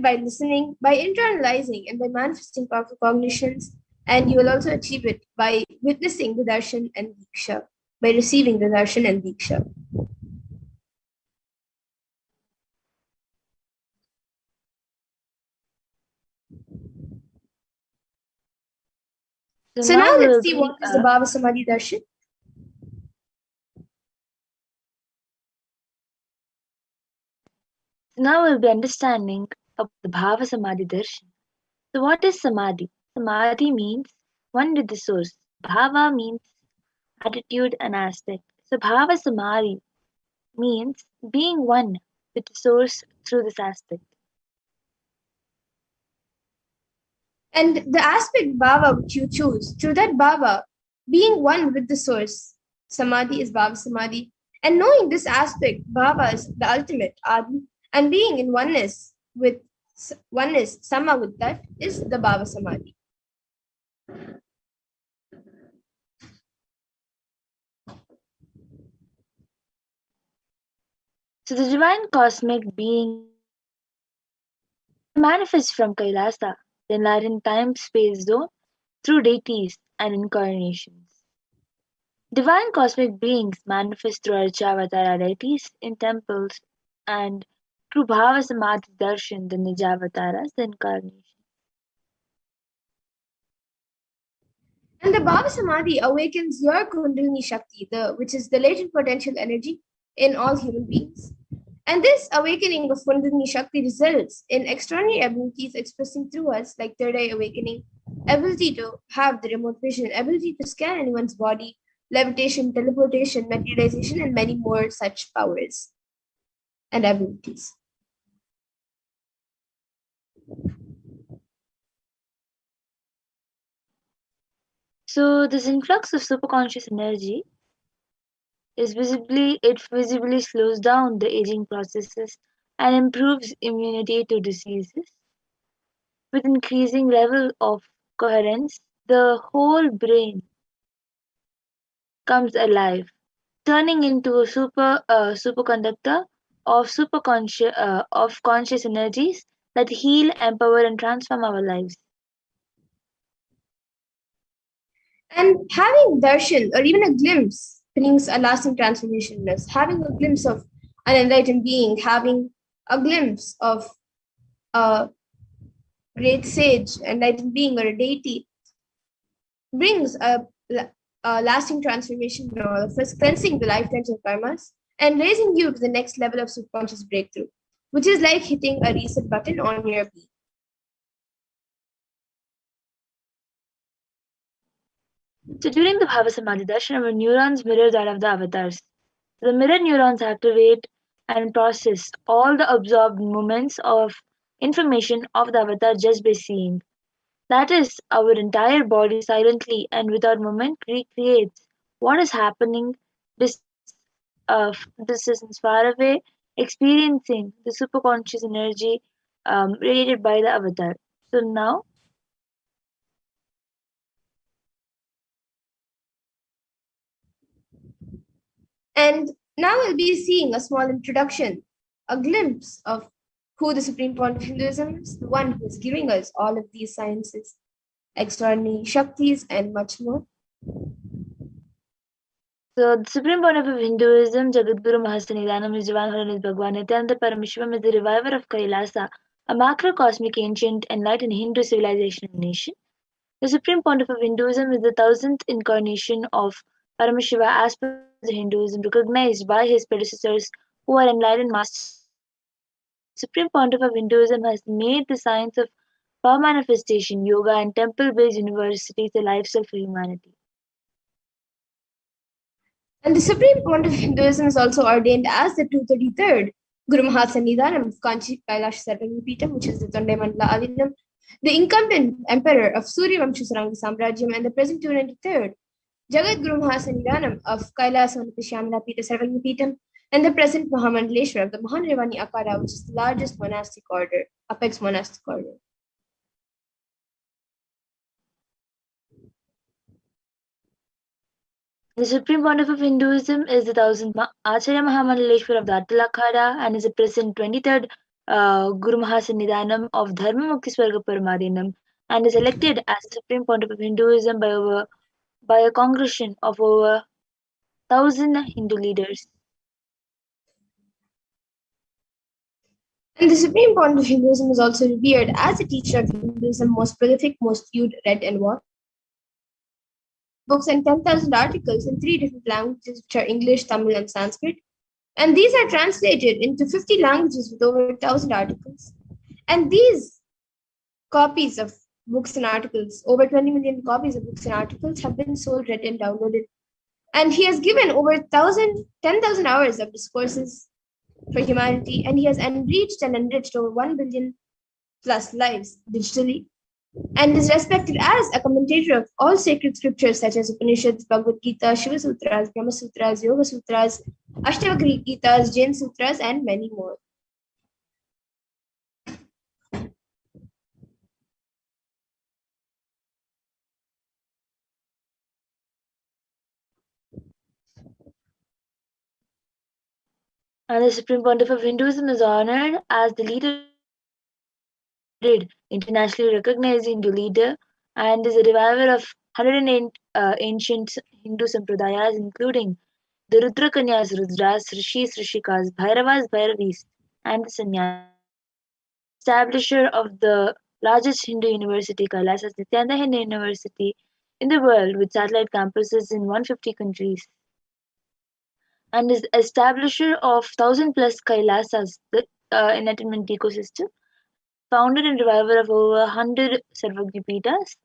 by listening, by internalizing, and by manifesting powerful cognitions. And you will also achieve it by witnessing the Darshan and Diksha, by receiving the Darshan and Diksha. So now let's see what is the Bhava Samadhi Darshan. Now we'll be understanding about the Bhava Samadhi Darshan. So what is Samadhi? Samadhi means one with the source. Bhava means attitude and aspect. So Bhava Samadhi means being one with the source through this aspect. And the aspect Bhava which you choose, through that Bhava, being one with the source, Samadhi is Bhava Samadhi. And knowing this aspect, Bhava is the ultimate, Adi, and being in oneness, Sama with that, is the Bhava Samadhi. So the divine cosmic being manifests from Kailasa, the enlightened time-space zone, through deities and incarnations. Divine cosmic beings manifest through Archavatara deities in temples and through Bhava Samadhi Darshan, the Nijavataras, the incarnation. And the Bhava Samadhi awakens your Kundalini Shakti, which is the latent potential energy in all human beings. And this awakening of Kundalini Shakti results in extraordinary abilities expressing through us, like third eye awakening, ability to have the remote vision, ability to scan anyone's body, levitation, teleportation, materialization, and many more such powers and abilities. So this influx of superconscious energy visibly slows down the aging processes and improves immunity to diseases. With increasing level of coherence, the whole brain comes alive, turning into a superconductor of conscious energies that heal, empower, and transform our lives. And having darshan or even a glimpse brings a lasting transformation in us. Having a glimpse of an enlightened being, having a glimpse of a great sage, enlightened being, or a deity brings a lasting transformation in all of us, cleansing the lifetimes of karmas and raising you to the next level of subconscious breakthrough, which is like hitting a reset button on your being. So during the Bhava Samadhi Darshan, our neurons mirror that of the avatars. The mirror neurons activate and process all the absorbed moments of information of the avatar just by seeing. That is, our entire body silently and without movement recreates what is happening distance far away, experiencing the superconscious energy radiated by the avatar. So now, And now we'll be seeing a small introduction, a glimpse of who the Supreme Point of Hinduism is, the one who is giving us all of these sciences, extraordinary Shaktis, and much more. so the Supreme Point of Hinduism, Jagadguru Mahasanidanam is Divine is Bhagavan Nithyananda Paramashivam is the reviver of Kailasa, a macrocosmic ancient enlightened Hindu civilization and nation. The Supreme Pontiff of Hinduism is the 1000th incarnation of Paramashiva as per the Hinduism, recognized by his predecessors who are enlightened masters. The Supreme Pontiff of Hinduism has made the science of power manifestation, yoga, and temple-based universities a lifestyle for humanity. And the Supreme Pontiff of Hinduism is also ordained as the 233rd Guru Mahasanidanam of Kanchi Kailash Sarvangapeetham, which is the Tonde Mandala Adinam, the incumbent emperor of Suryavamsha Saranga Samrajyam, and the present 293rd Jagat Guru Mahasanidanam of Kailas Shyamala Pita Sarvangapeetham, and the present Mahamandaleshwar of the Mahanrevani Akara, which is the largest monastic order, apex monastic order. The Supreme Pontiff of Hinduism is the 1000th Acharya Mahamandaleshwar of the Attal Akhada and is the present 23rd Guru Mahasannidhanam of Dharma Mukti Swarga Paramadinam, and is elected as the Supreme Pontiff of Hinduism by a congregation of over 1,000 Hindu leaders. And the Supreme Pontiff of Hinduism is also revered as a teacher of Hinduism, most prolific, most viewed, read, and watched. Books and 10,000 articles in three different languages, which are English, Tamil, and Sanskrit. And these are translated into 50 languages with over 1,000 articles. And these copies of books and articles, over 20 million copies of books and articles, have been sold, read, and downloaded. And he has given over 10,000 hours of discourses for humanity, and he has enriched over 1 billion plus lives digitally, and is respected as a commentator of all sacred scriptures such as Upanishads, Bhagavad Gita, Shiva Sutras, Brahma Sutras, Yoga Sutras, Ashtavakra Gitas, Jain Sutras, and many more. And the Supreme Pontiff of Hinduism is honored as the leader internationally recognized Hindu leader, and is a reviver of 108 ancient Hindu sampradayas, including the Rudrakanyas, Rudras, Rishis, Rishikas, Bhairavas, Bhairavis, and the Sannyas. Establisher of the largest Hindu university, Kailasas Nithyananda Hindu University in the world, with satellite campuses in 150 countries, and is establisher of 1,000 plus Kailasas, the enlightenment ecosystem, and is founder and reviver of over 100 Sarvagyapitas,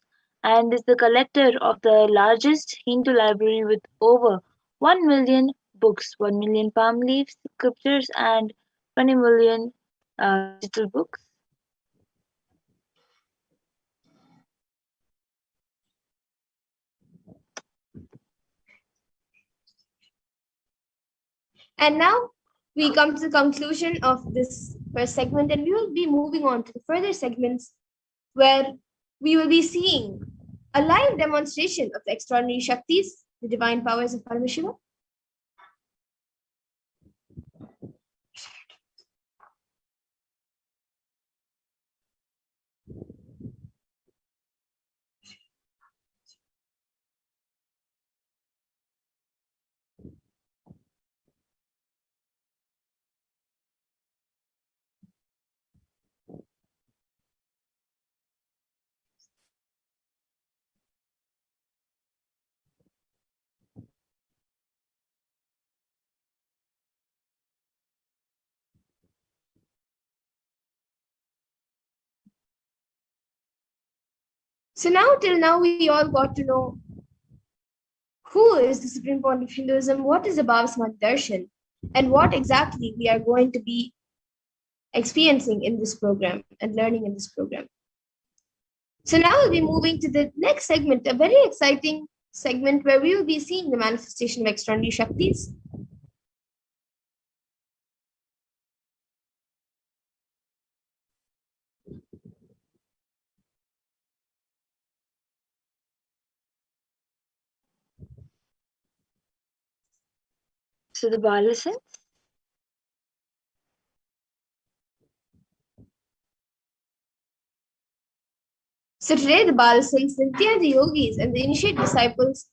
and is the collector of the largest Hindu library with over 1 million books, 1 million palm leaves, scriptures, and 20 million digital books. And now we come to the conclusion of this first segment, and we will be moving on to the further segments where we will be seeing a live demonstration of the extraordinary Shaktis, the divine powers of Paramashiva. So now, till now, we all got to know who is the Supreme Pontiff of Hinduism, what is the Bhava Samadhi Darshan, and what exactly we are going to be experiencing in this program and learning in this program. So now we'll be moving to the next segment, a very exciting segment where we will be seeing the manifestation of extraordinary Shaktis. So the Balasans. So today, the Balasans, the Nitya, the yogis, and the initiate disciples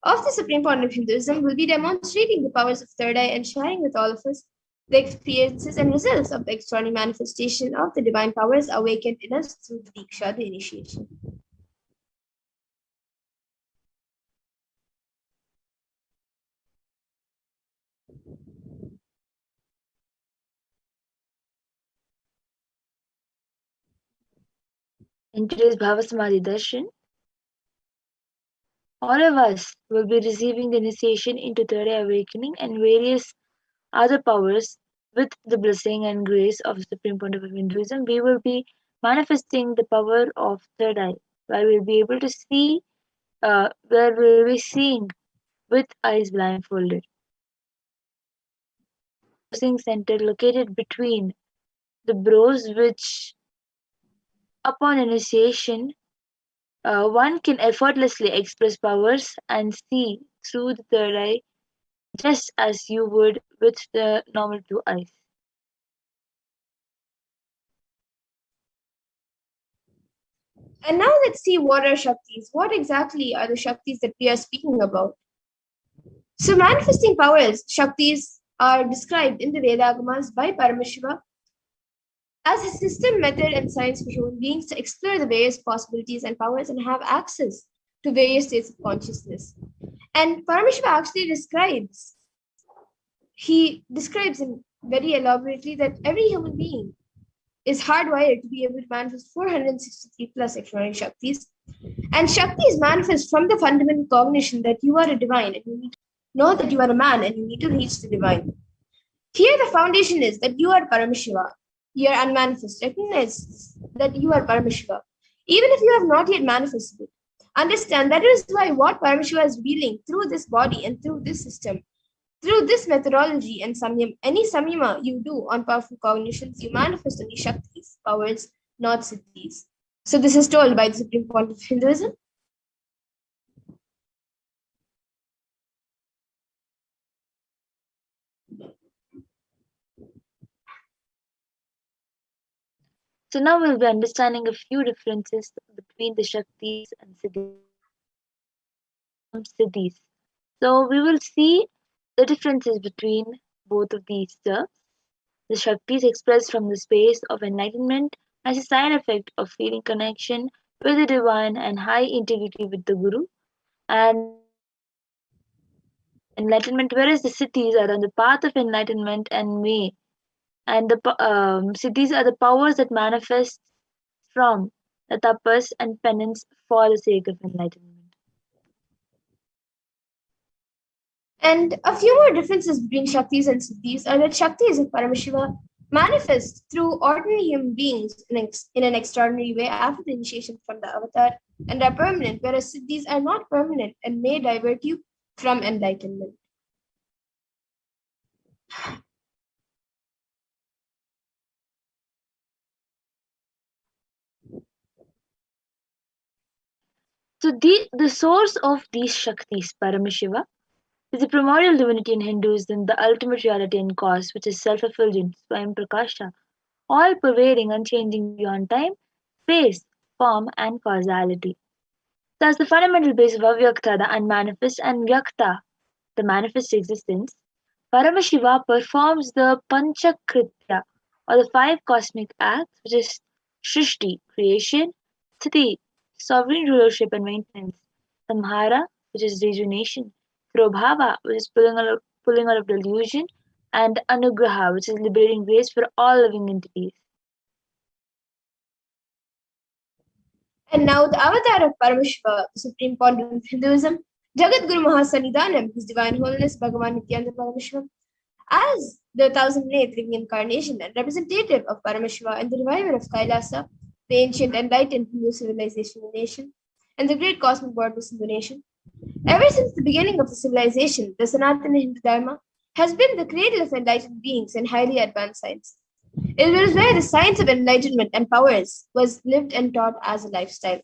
of the Supreme Pontiff of Hinduism will be demonstrating the powers of third eye and sharing with all of us the experiences and results of the extraordinary manifestation of the divine powers awakened in us through the Diksha, the initiation. In today's Bhava Samadhi Darshan, all of us will be receiving the initiation into third eye awakening and various other powers with the blessing and grace of the Supreme Pontiff of Hinduism. We will be manifesting the power of third eye, where we'll be able to see, where we'll be seeing with eyes blindfolded. Processing center located between the brows, which upon initiation one can effortlessly express powers and see through the third eye just as you would with the normal two eyes. And now let's see what are Shaktis. What exactly are the Shaktis that we are speaking about? So manifesting powers, Shaktis, are described in the Vedagamas by Paramashiva as a system, method, and science for human beings to explore the various possibilities and powers and have access to various states of consciousness. And Paramashiva actually he describes in very elaborately that every human being is hardwired to be able to manifest 463 plus extraordinary Shaktis. And Shaktis manifest from the fundamental cognition that you are a divine and you need to know that you are a man and you need to reach the divine. Here, the foundation is that you are Paramashiva. You are unmanifest. Recognize that you are Paramashiva. Even if you have not yet manifested it, understand that is why what Paramashiva is revealing through this body and through this system, through this methodology and samyam, any samyama you do on powerful cognitions, you manifest only Shaktis, powers, not siddhis. So this is told by the Supreme Point of Hinduism. So now we'll be understanding a few differences between the Shaktis and Siddhis. So we will see the differences between both of these terms. The Shaktis expressed from the space of enlightenment as a side effect of feeling connection with the divine and high integrity with the Guru, and enlightenment, whereas the Siddhis are on the path of enlightenment and may, and the Siddhis are the powers that manifest from the tapas and penance for the sake of enlightenment. And a few more differences between Shaktis and Siddhis are that Shaktis of Paramashiva manifest through ordinary human beings in an extraordinary way after the initiation from the avatar and are permanent, whereas Siddhis are not permanent and may divert you from enlightenment. So the source of these Shaktis, Paramashiva, is the primordial divinity in Hinduism, the ultimate reality and cause, which is self-effulgent, Swayam Prakasha, all pervading, unchanging beyond time, space, form, and causality. Thus, the fundamental base of Avyakta, the unmanifest, and Vyakta, the manifest existence, Paramashiva performs the Panchakritya, or the five cosmic acts, which is Shrishti, creation, Sthiti, sovereign rulership and maintenance, Samhara, which is rejuvenation, Prabhava, which is pulling out of delusion, and Anugraha, which is liberating grace for all living entities. And now the avatar of Paramashiva, the supreme pontiff of Hinduism, Jagat Guru Mahasanidanam, His Divine Holiness Bhagavan Nithyananda Paramashivam, as the thousand-eighth living incarnation and representative of Paramashiva and the reviver of Kailasa, the ancient enlightened Hindu civilization and nation, and the great cosmic goddess of the nation. Ever since the beginning of the civilization, the Sanatana Hindu Dharma has been the cradle of enlightened beings and highly advanced science. It was where the science of enlightenment and powers was lived and taught as a lifestyle.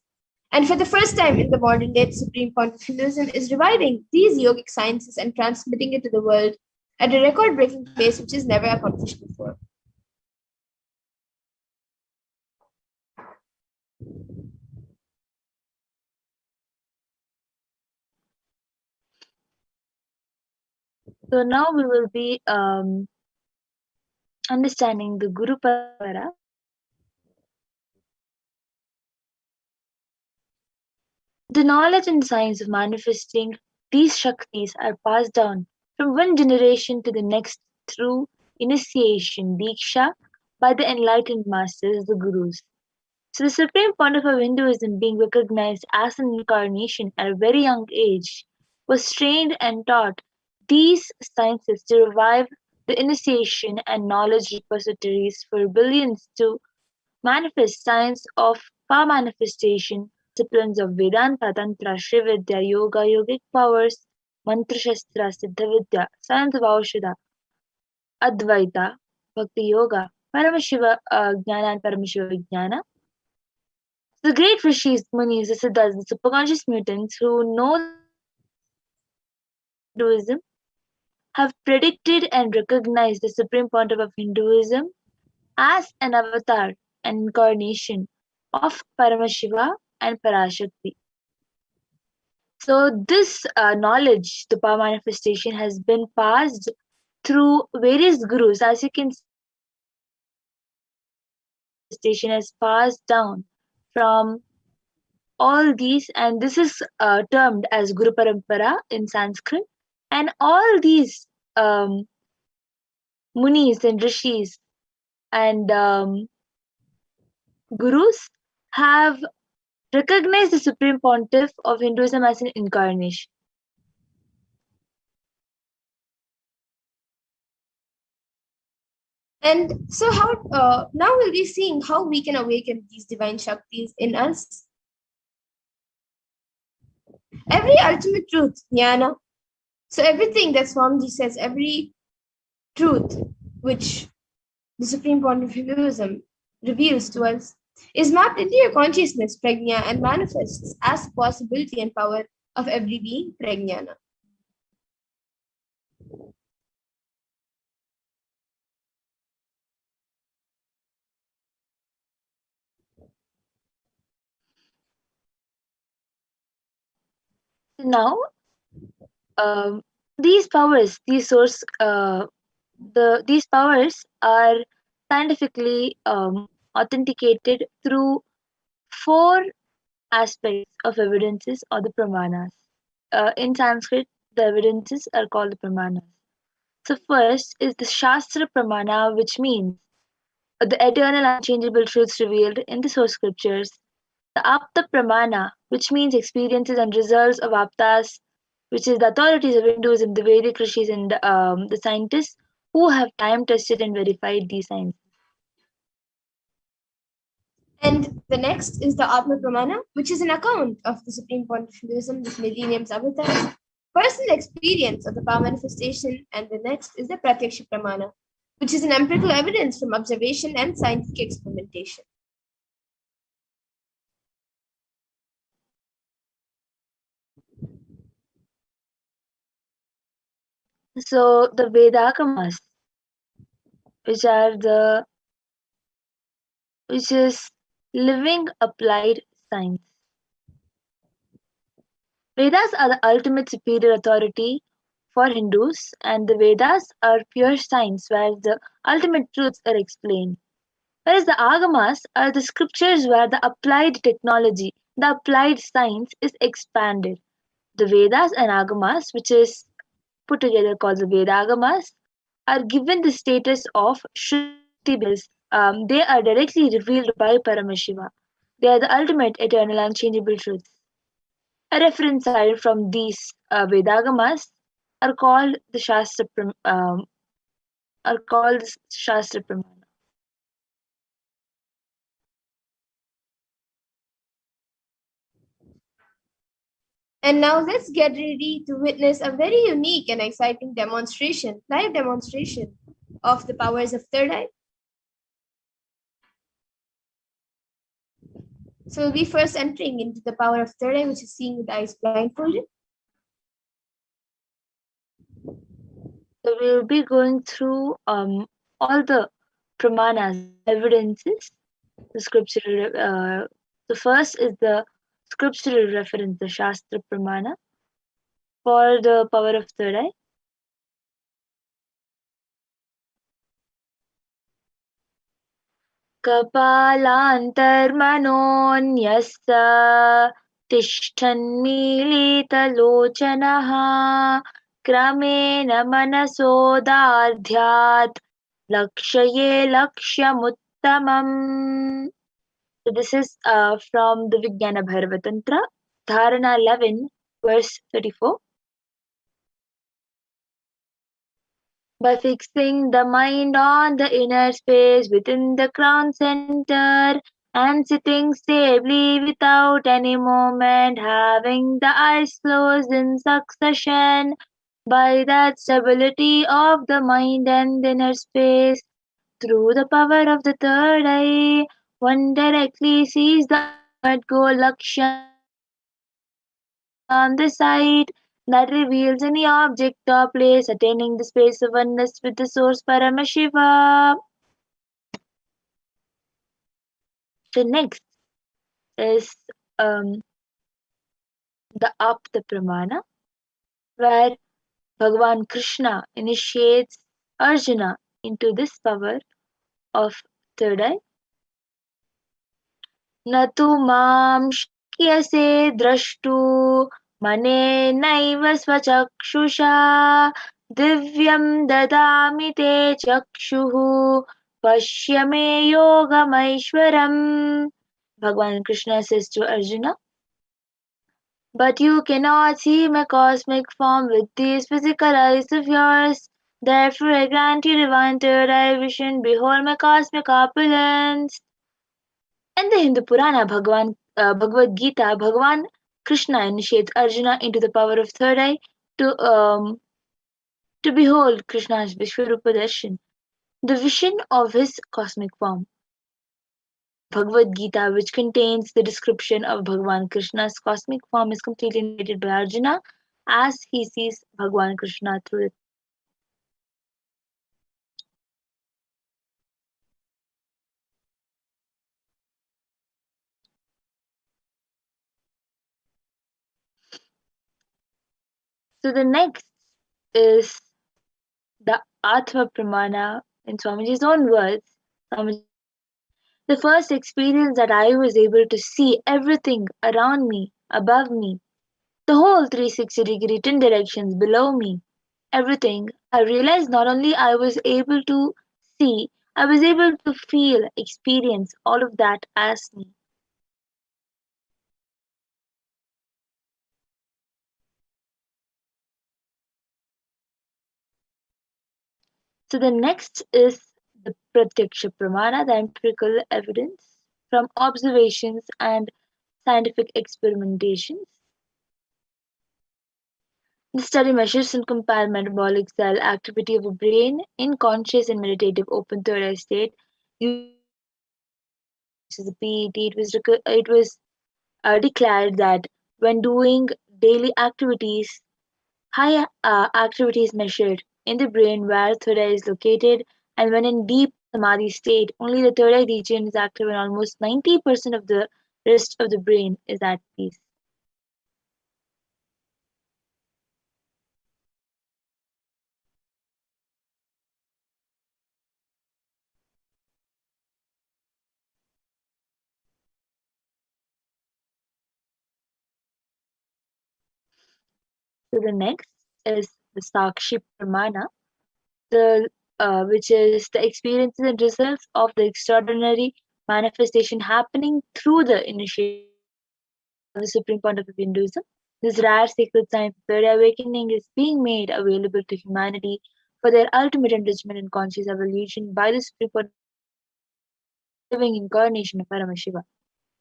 And for the first time in the modern day, the Supreme Point of Hinduism is reviving these yogic sciences and transmitting it to the world at a record-breaking pace which is never accomplished before. So now we will be understanding the Guru Parampara. The knowledge and science of manifesting these Shaktis are passed down from one generation to the next through initiation, Diksha, by the enlightened masters, the Gurus. So the supreme pontiff of Hinduism, being recognized as an incarnation at a very young age, was trained and taught these sciences to revive the initiation and knowledge repositories for billions to manifest science of power manifestation, disciplines of Vedanta, Tantra, Srividya, Yoga, Yogic powers, Mantra Shastra, Siddha Vidya, science of Aushadha, Advaita, Bhakti Yoga, Paramashiva Jnana and Paramashiva Vijnana. The great rishis, munis, the siddhas, the superconscious mutants who know Hinduism have predicted and recognized the supreme pontiff of Hinduism as an avatar, an incarnation of Paramashiva, and Parashakti. So this knowledge, the power manifestation, has been passed through various gurus. As you can see, the power manifestation has passed down from all these, and this is termed as Guru Parampara in Sanskrit. And all these munis and rishis and gurus have recognized the Supreme Pontiff of Hinduism as an incarnation. And so, how now we'll be seeing how we can awaken these divine Shaktis in us. Every ultimate truth, jnana. So, everything that Swamiji says, every truth which the Supreme Point of Hinduism reveals to us is mapped into your consciousness, prajna, and manifests as the possibility and power of every being, prajnana. Now, these powers, these powers are scientifically authenticated through four aspects of evidences or the pramanas. In Sanskrit, the evidences are called the pramanas. So first is the Shastra Pramana, which means the eternal unchangeable truths revealed in the source scriptures. The Apta Pramana, which means experiences and results of Aptas, which is the authorities of Hinduism, the Vedic rishis, and the scientists who have time tested and verified these sciences. And the next is the Atma Pramana, which is an account of the Supreme Point of Hinduism, this millennium's avatars, personal experience of the power manifestation. And the next is the Pratyaksha Pramana, which is an empirical evidence from observation and scientific experimentation. So the Vedagamas, which are the which is living applied science. Vedas are the ultimate superior authority for Hindus, and the Vedas are pure science where the ultimate truths are explained. Whereas the Agamas are the scriptures where the applied technology, the applied science is expanded. The Vedas and Agamas, which is put together called the Vedagamas, are given the status of Shruti because they are directly revealed by Paramashiva. They are the ultimate eternal unchangeable truths. A reference cited from these Vedagamas are called the Shastra Pramana. And now let's get ready to witness a very unique and exciting demonstration, live demonstration of the powers of third eye. So we'll be first entering into the power of third eye, which is seeing with the eyes blindfolded. So we'll be going through all the pramanas, evidences, the scriptural. The first is the scriptural reference, the Shastra Pramana, for the power of third eye. कपालान्तर्मनोऽन्यस्य तिष्ठन्मीलितलोचनः क्रमेण मनसोदार्ध्यात् लक्ष्ये लक्ष्यमुत्तमम्. So this is from the Vijnana Bhairava Tantra, Dharana 11, verse 34. By fixing the mind on the inner space within the crown center and sitting stably without any movement, having the eyes closed in succession, by that stability of the mind and the inner space, through the power of the third eye, one directly sees the ultimate goal Lakshya beyond the sight that reveals any object or place attaining the space of oneness with the source Paramashiva. The next is the Apta Pramana, where Bhagavan Krishna initiates Arjuna into this power of third eye. न तु मां शक्यसे द्रष्टु मनेनैव स्वचक्षुषा दिव्यं ददामि ते चक्षुः पश्य मे योगमैश्वरम्. Bhagavan Krishna says to Arjuna, but you cannot see my cosmic form with these physical eyes of yours. Therefore, I grant you divine third eye vision. Behold my cosmic opulence. In the Hindu Purana Bhagavad Gita, Bhagavan Krishna initiates Arjuna into the power of third eye to behold Krishna's Vishwarupa Darshan, the vision of his cosmic form. Bhagavad Gita, which contains the description of Bhagavan Krishna's cosmic form, is completely narrated by Arjuna as he sees Bhagavan Krishna through the. So the next is the Atma Pramana in Swamiji's own words. Swamiji, the first experience that I was able to see everything around me, above me, the whole 360-degree 10 directions below me, everything, I realized not only I was able to see, I was able to feel, experience all of that as me. So the next is the Pratyaksha Pramana, the empirical evidence from observations and scientific experimentations. The study measures and compares metabolic cell activity of a brain in conscious and meditative open third eye state. This is a PET. It was declared that when doing daily activities, high activity is measured in the brain where third eye is located, and when in deep Samadhi state, only the third eye region is active and almost 90% of the rest of the brain is at peace. So the next is the Sakshi Pramana, which is the experiences and results of the extraordinary manifestation happening through the initiation of the Supreme Pontiff of Hinduism. This rare sacred science of third awakening is being made available to humanity for their ultimate enrichment and conscious evolution by the Supreme Pontiff, living incarnation of Paramashiva.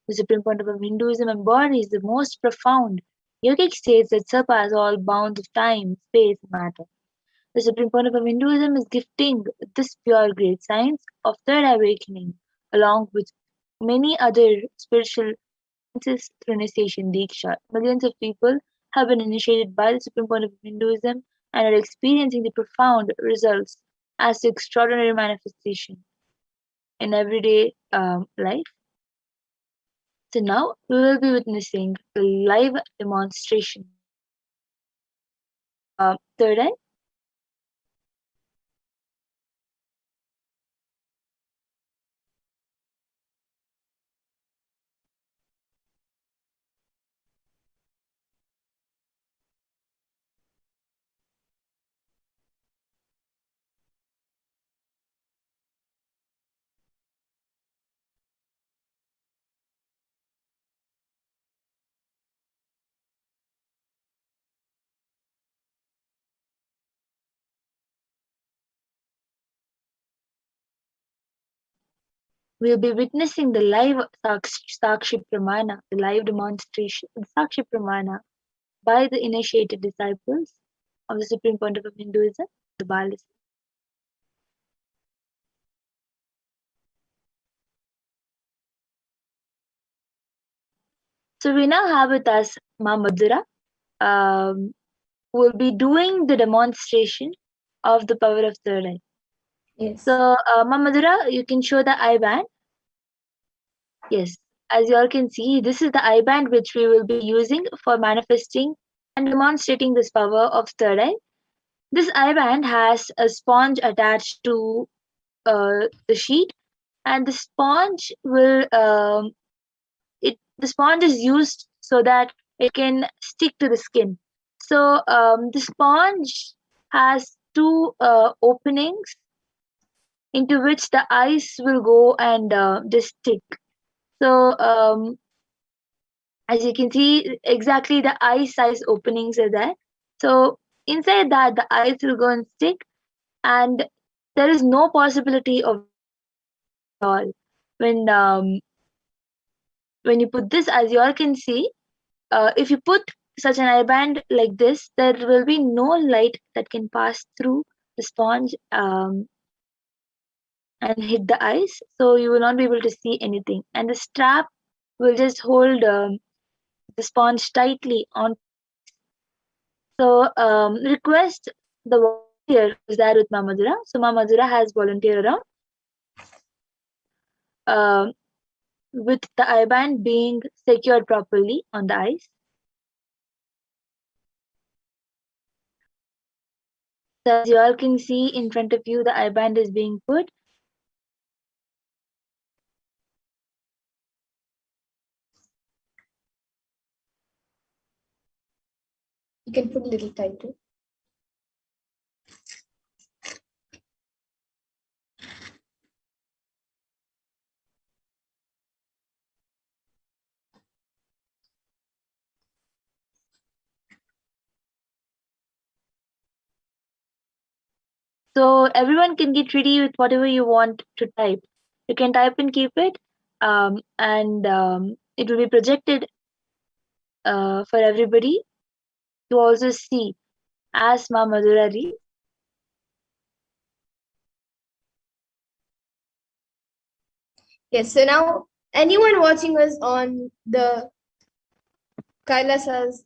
The Supreme Pontiff of Hinduism embodies the most profound yogic states that surpass all bounds of time, space, and matter. The Supreme Pontiff of Hinduism is gifting this pure great science of third awakening, along with many other spiritual sciences through initiation Diksha. Millions of people have been initiated by the Supreme Pontiff of Hinduism and are experiencing the profound results as the extraordinary manifestation in everyday life. So now we will be witnessing the live demonstration. Third eye. We'll be witnessing the live Sakshi Pramana, the live demonstration of Sakshi Pramana by the initiated disciples of the Supreme Pontiff of Hinduism, the Balas. So we now have with us Ma Madhura, who will be doing the demonstration of the power of third eye. Yes. So Ma Madhura, you can show the eye band. Yes. as you all can see, this is the eye band which we will be using for manifesting and demonstrating this power of third eye. This eye band has a sponge attached to the sheet, and the sponge will the sponge is used so that it can stick to the skin. So the sponge has two openings into which the ice will go and just stick. So as you can see, exactly the eye size openings are there. So inside that, the ice will go and stick, and there is no possibility of leakage at all. When when you put this, as you all can see, if you put such an eye band like this, there will be no light that can pass through the sponge and hit the ice, so you will not be able to see anything. And the strap will just hold the sponge tightly onto the ice. So request the volunteer who is there with Mamadura. So Mamadura has volunteer around uh, with the eye band being secured properly on the ice. So as you all can see in front of you, the eye band is being put. You can put a little tighter. So everyone can get ready with whatever you want to type. You can type and keep it, and it will be projected for everybody to also see as Ma Madhura reads. Yes, so now anyone watching us on the Kailasa's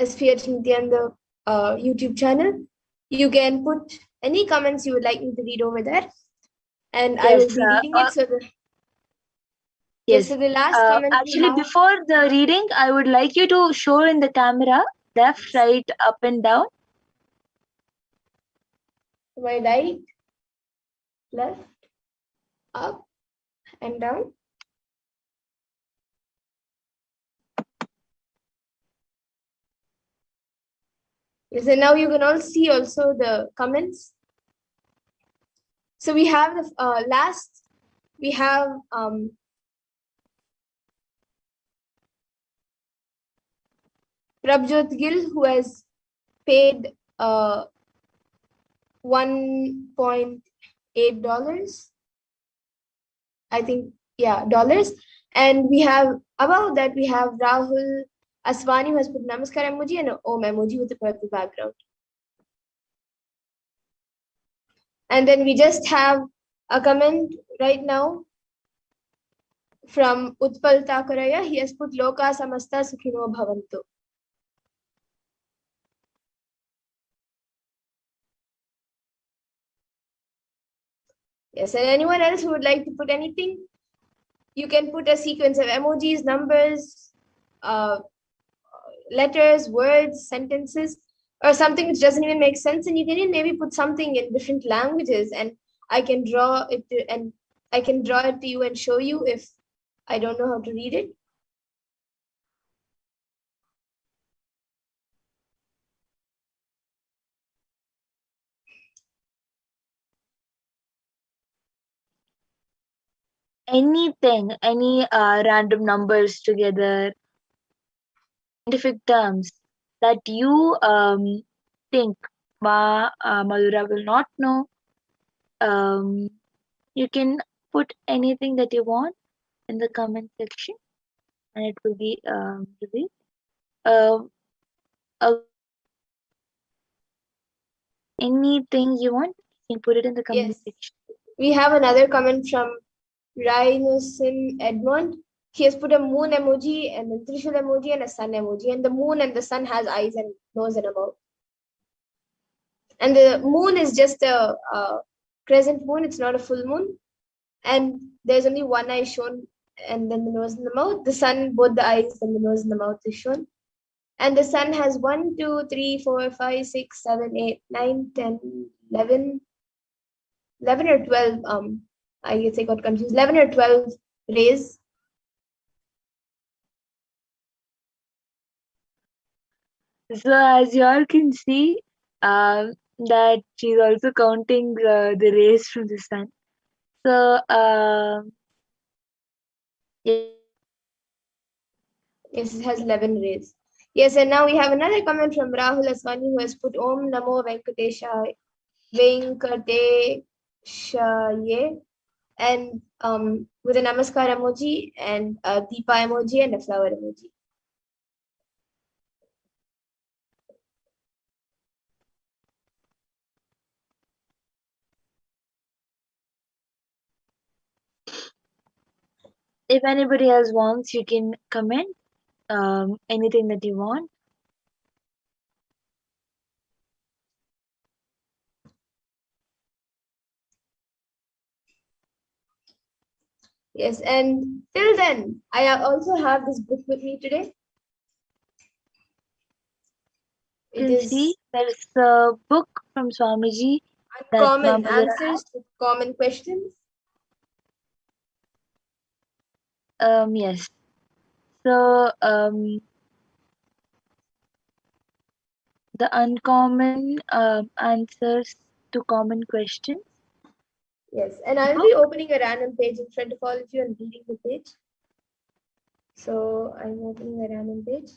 HDH Nithyananda YouTube channel, you can put any comments you would like me to read over there, and I will Yes, be reading it. So the yes. so the last comment we Actually, have. before the reading, I would like you to show in the camera left, right, up, and down. My right, left, up, and down. Yes, and now you can all see also the comments. So we have the last, we have Prabjot Gill, who has paid $1.8, I think, yeah, dollars. And we have, above that, we have Rahul Aswani, who has put Namaskar emoji and an Om emoji with a purple background. And then we just have a comment right now from Utpal Takaraya. He has put Loka Samasta Sukhino Bhavantu. Yes, and anyone else who would like to put anything, you can put a sequence of emojis, numbers, letters, words, sentences, or something which doesn't even make sense, and you can even maybe put something in different languages, and I can draw it to you and show you if I don't know how to read it. Anything, any random numbers together, scientific terms that you think Madhura will not know. You can put anything that you want in the comment section, and it will be revealed. Anything you want, you can put it in the comment Yes. section. We have another comment from Rhinosin Edmond. He has put a moon emoji and a Trishul emoji and a sun emoji. And the moon and the sun has eyes and nose and a mouth. And the moon is just a crescent moon. It's not a full moon. and there's only one eye shown, and then the nose and the mouth. The sun, both the eyes and the nose and the mouth is shown. And the sun has 1, 2, 3, 4, 5, 6, 7, 8, 9, 10, 11, 11 or 12. I guess I got confused. 11 or 12 rays. So as you all can see, that she's also counting the rays from the sun. So Yes, it has 11 rays. Yes, and now we have another comment from Rahul Aswani who has put Om Namo Venkateshaye, and with a namaskar emoji and a deepa emoji and a flower emoji. if anybody else wants, you can comment anything that you want. Yes, and till then, I also have this book with me today. You It can is see there's a book from Swamiji that Uncommon Mama Zara Answers to Common Questions. yes. So the uncommon answers to common questions. Yes, and I'll be opening a random page in front of all of you and reading the page. So I'm opening a random page.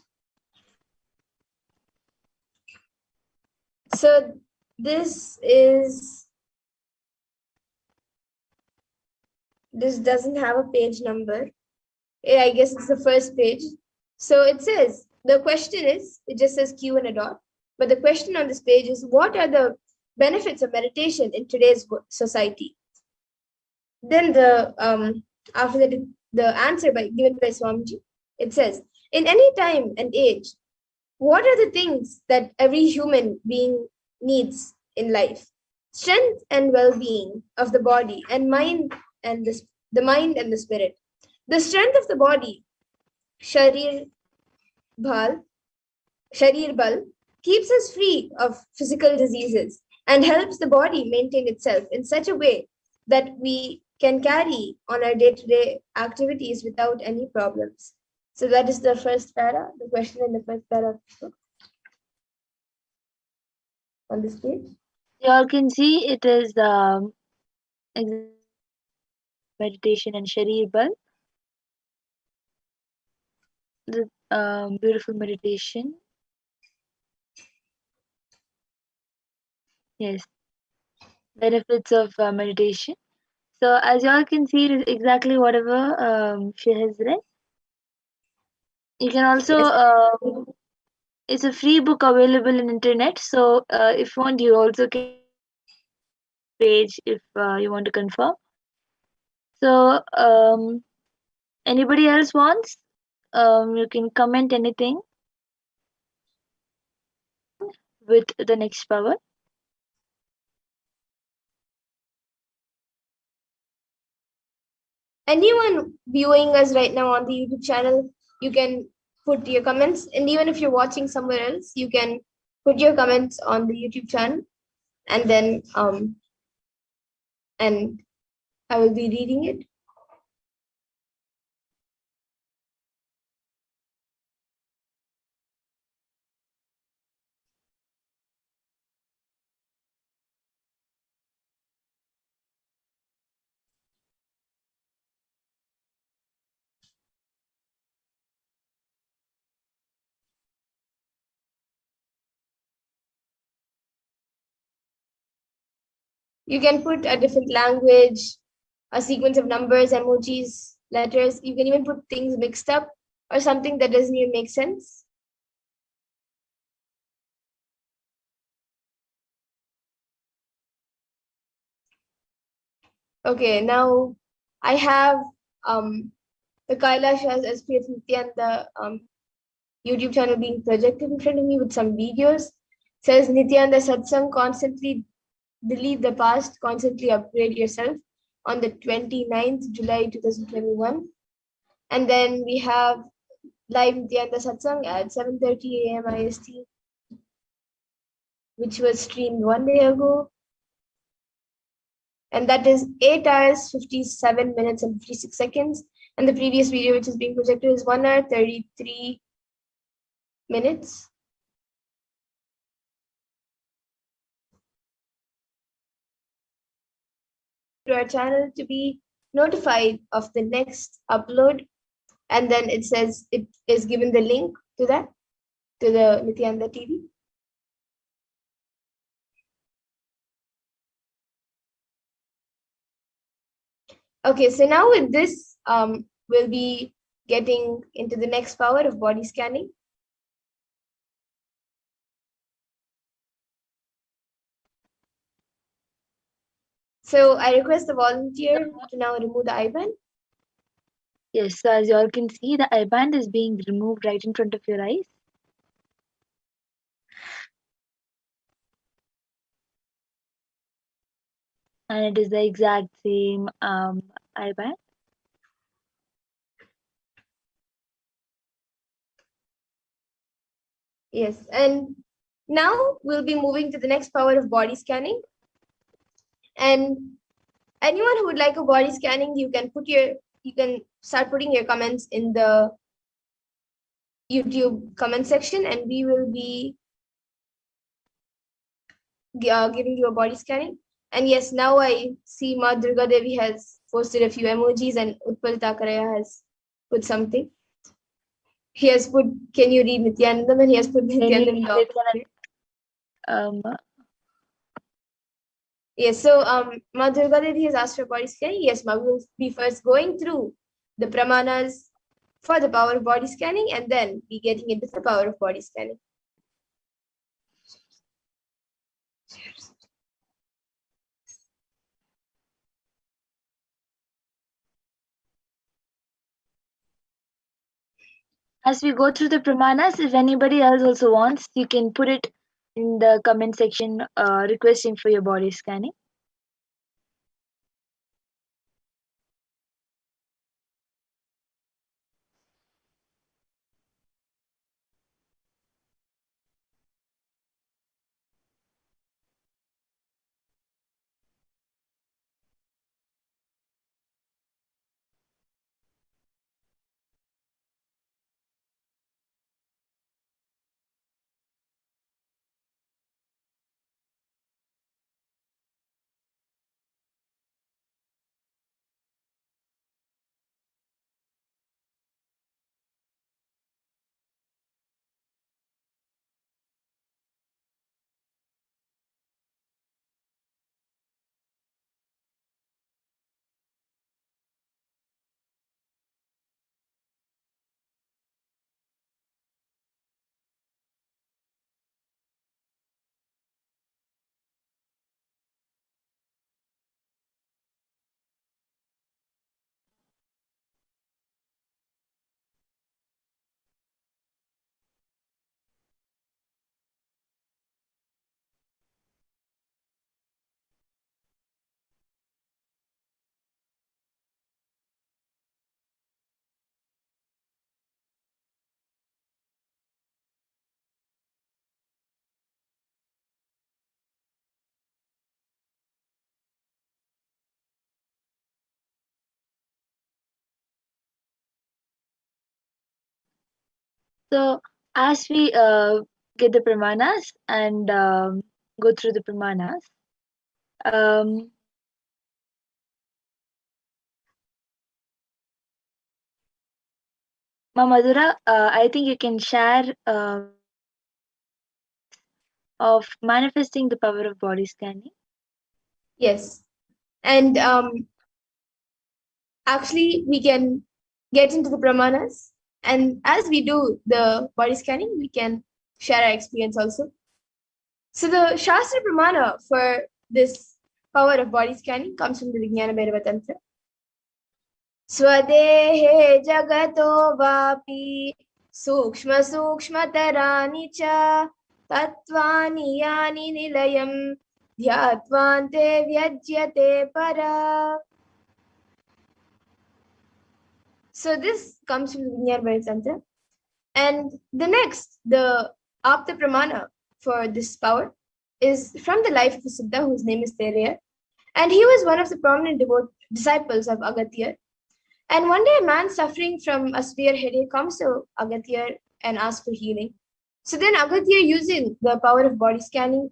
So this doesn't have a page number. I guess it's the first page. So it says, the question is, it just says Q and a dot. But the question on this page is, what are the benefits of meditation in today's society? Then after that, the answer given by Swamiji, it says, in any time and age, what are the things that every human being needs in life? Strength and well-being of the body and mind and the mind and the spirit. The strength of the body, sharir bhal, sharir bal, keeps us free of physical diseases and helps the body maintain itself in such a way that we can carry on our day-to-day activities without any problems. So that is the first para, the question in the first para on this page. You all can see it is meditation and Sharir Bal. The beautiful meditation. Yes, benefits of meditation. So as you all can see, it is exactly whatever she has read. You can also Yes. it's a free book available in internet. So if you want, you also can page if you want to confirm. So anybody else wants? You can comment anything with the next power. Anyone viewing us right now on the YouTube channel, you can put your comments. And even if you're watching somewhere else, you can put your comments on the YouTube channel, and then and I will be reading it. You can put a different language, a sequence of numbers, emojis, letters. You can even put things mixed up or something that doesn't even make sense. Okay, now I have the Kailash SPF Nithyananda YouTube channel being projected in front of me with some videos. It says Nithyananda Satsang, constantly delete the past, constantly upgrade yourself. on the 29th July 2021. And then we have live Nithyananda Satsang at 7:30 a.m. IST, which was streamed 1 day ago. And that is 8 hours, 57 minutes, and 56 seconds. And the previous video, which is being projected, is 1 hour, 33 minutes. To our channel to be notified of the next upload. And then it says it is given the link to that, to the Nithyananda TV. Okay, so now with this, we'll be getting into the next power of body scanning. So I request the volunteer to now remove the eye-band. Yes, so as you all can see, the eye band is being removed right in front of your eyes. And it is the exact same eye band. Yes, and now we'll be moving to the next power of body scanning. And anyone who would like a body scanning, you can start putting your comments in the YouTube comment section, and we will be giving you a body scanning. And yes, now I see Ma Durga Devi has posted a few emojis, and Utpal Takaraya has put something. He has put, can you read Nithyanandam? And he has put Nithyanandam. Yes, so Ma Durga Devi has asked for body scanning. Yes, Ma, we will be first going through the pramanas for the power of body scanning, and then be getting into the power of body scanning. As we go through the pramanas, if anybody else also wants, you can put it in the comment section requesting for your body scanning. So as we get the pramanas and go through the pramanas, Ma Madhura, I think you can share of manifesting the power of body scanning. Yes, and actually we can get into the pramanas, and as we do the body scanning, we can share our experience also. So the Shastra Pramana for this power of body scanning comes from the Vijnana Bhairava Tantra. Swadehe jagato vapi sukshma sukshmatarani cha tattvani yani nilayam dhyatvante vyajyate para. So this comes from the Vinyar Bharatantra. And the next, the Apta Pramana for this power is from the life of a Siddha whose name is Teraya. And he was one of the prominent disciples of Agatya. And one day a man suffering from a severe headache comes to Agatya and asks for healing. So then Agatya, using the power of body scanning,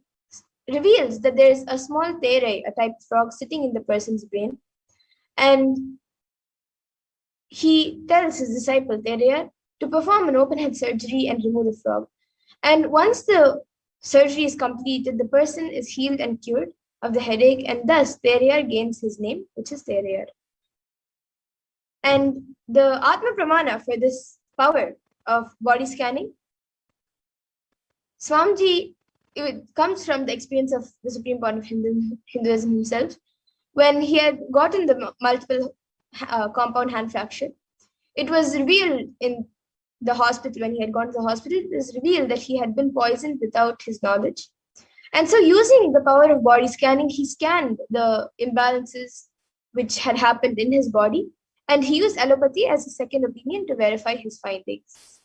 reveals that there is a small tere, a type of frog, sitting in the person's brain. And he tells his disciple Teraya to perform an open head surgery and remove the frog. And once the surgery is completed, the person is healed and cured of the headache, and thus Teraya gains his name, which is Teraya. And the Atma Pramana for this power of body scanning, Swamiji, it comes from the experience of the Supreme Point of Hinduism himself, when he had gotten the multiple compound hand fracture. It was revealed in the hospital, when he had gone to the hospital, it was revealed that he had been poisoned without his knowledge. And so using the power of body scanning, he scanned the imbalances which had happened in his body, and he used allopathy as a second opinion to verify his findings.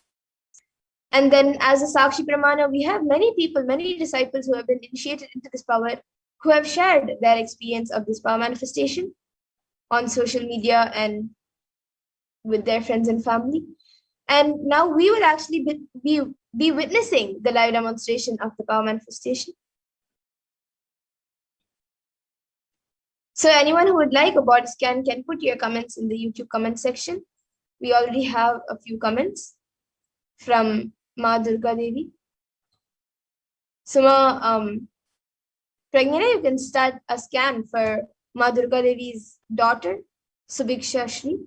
And then as a Sakshi Pramana, we have many people, many disciples who have been initiated into this power, who have shared their experience of this power manifestation on social media and with their friends and family. And now we will actually be witnessing the live demonstration of the power manifestation. So anyone who would like a body scan can put your comments in the YouTube comment section. We already have a few comments from Ma Durga Devi. So Pragnana, you can start a scan for Ma Durga Devi's daughter, Subiksha Shri.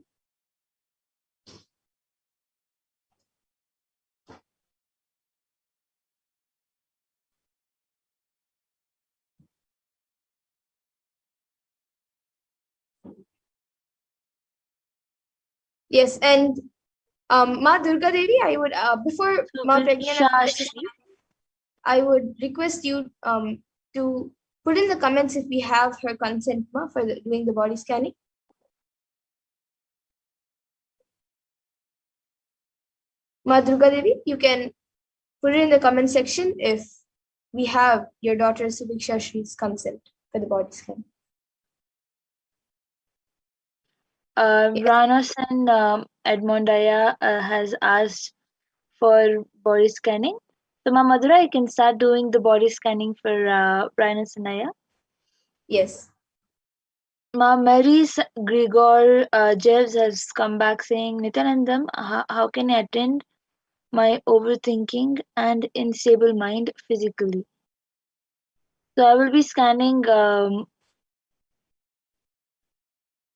Yes, and Ma Durga Devi, I would before Ma Pragnana, I would request you to put in the comments if we have her consent, Ma, for doing the body scanning. Ma Durga Devi, you can put it in the comment section if we have your daughter Subiksha Shri's consent for the body scan. Ranasan Edmondaya has asked for body scanning. So, Ma Madhura, you can start doing the body scanning for Ranasanaya. Yes. Ma Mary's Grigor Jevs has come back saying, Nityanandam, how can I attend my overthinking and unstable mind physically? So I will be scanning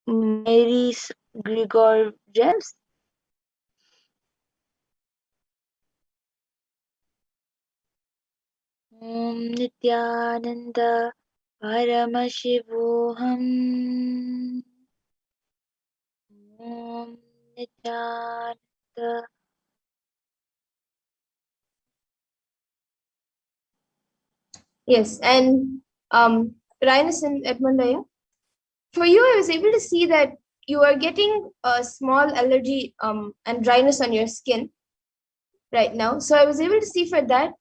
Mary's Grigor Jevs. Om Nithyananda Paramashivoham. Om Nithyananda. Yes, and Rhinus and Edmondaya, for you, I was able to see that you are getting a small allergy and dryness on your skin right now. So I was able to see for that,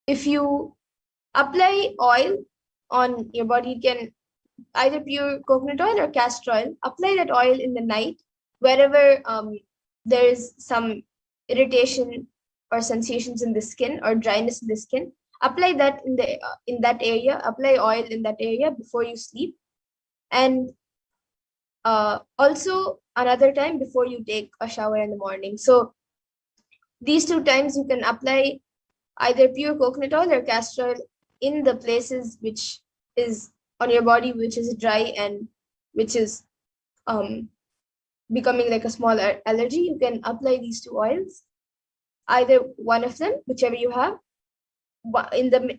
if you apply oil on your body, you can either pure coconut oil or castor oil. Apply that oil in the night wherever there is some irritation or sensations in the skin or dryness in the skin. Apply that in that area. Apply oil in that area before you sleep, and also another time before you take a shower in the morning. So these two times you can apply either pure coconut oil or castor oil in the places which is on your body which is dry and which is becoming like a small allergy. You can apply these two oils, either one of them, whichever you have, in the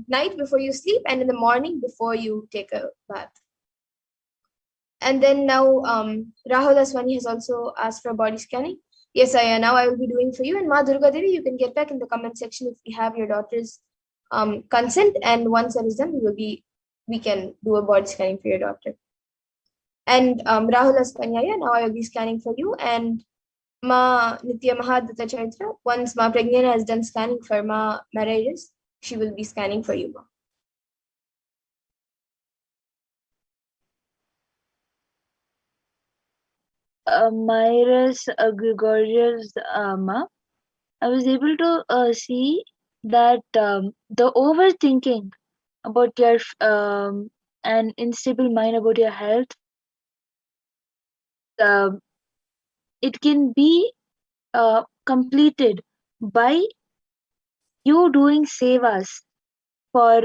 night before you sleep and in the morning before you take a bath. And then now Rahul Aswani has also asked for body scanning. Yes, now I will be doing for you. And Ma Durga Devi, you can get back in the comment section if we have your daughter's consent. And once that is done, we can do a body scanning for your daughter. And Rahul Aspanyaya, now I will be scanning for you. And Ma Nitya Mahadata Chaitra, once Ma Pragnana has done scanning for Ma Mariris, she will be scanning for you, Ma. Myris Gregorius Ma, I was able to see that the overthinking about your an unstable mind about your health, uh, it can be completed by you doing sevas for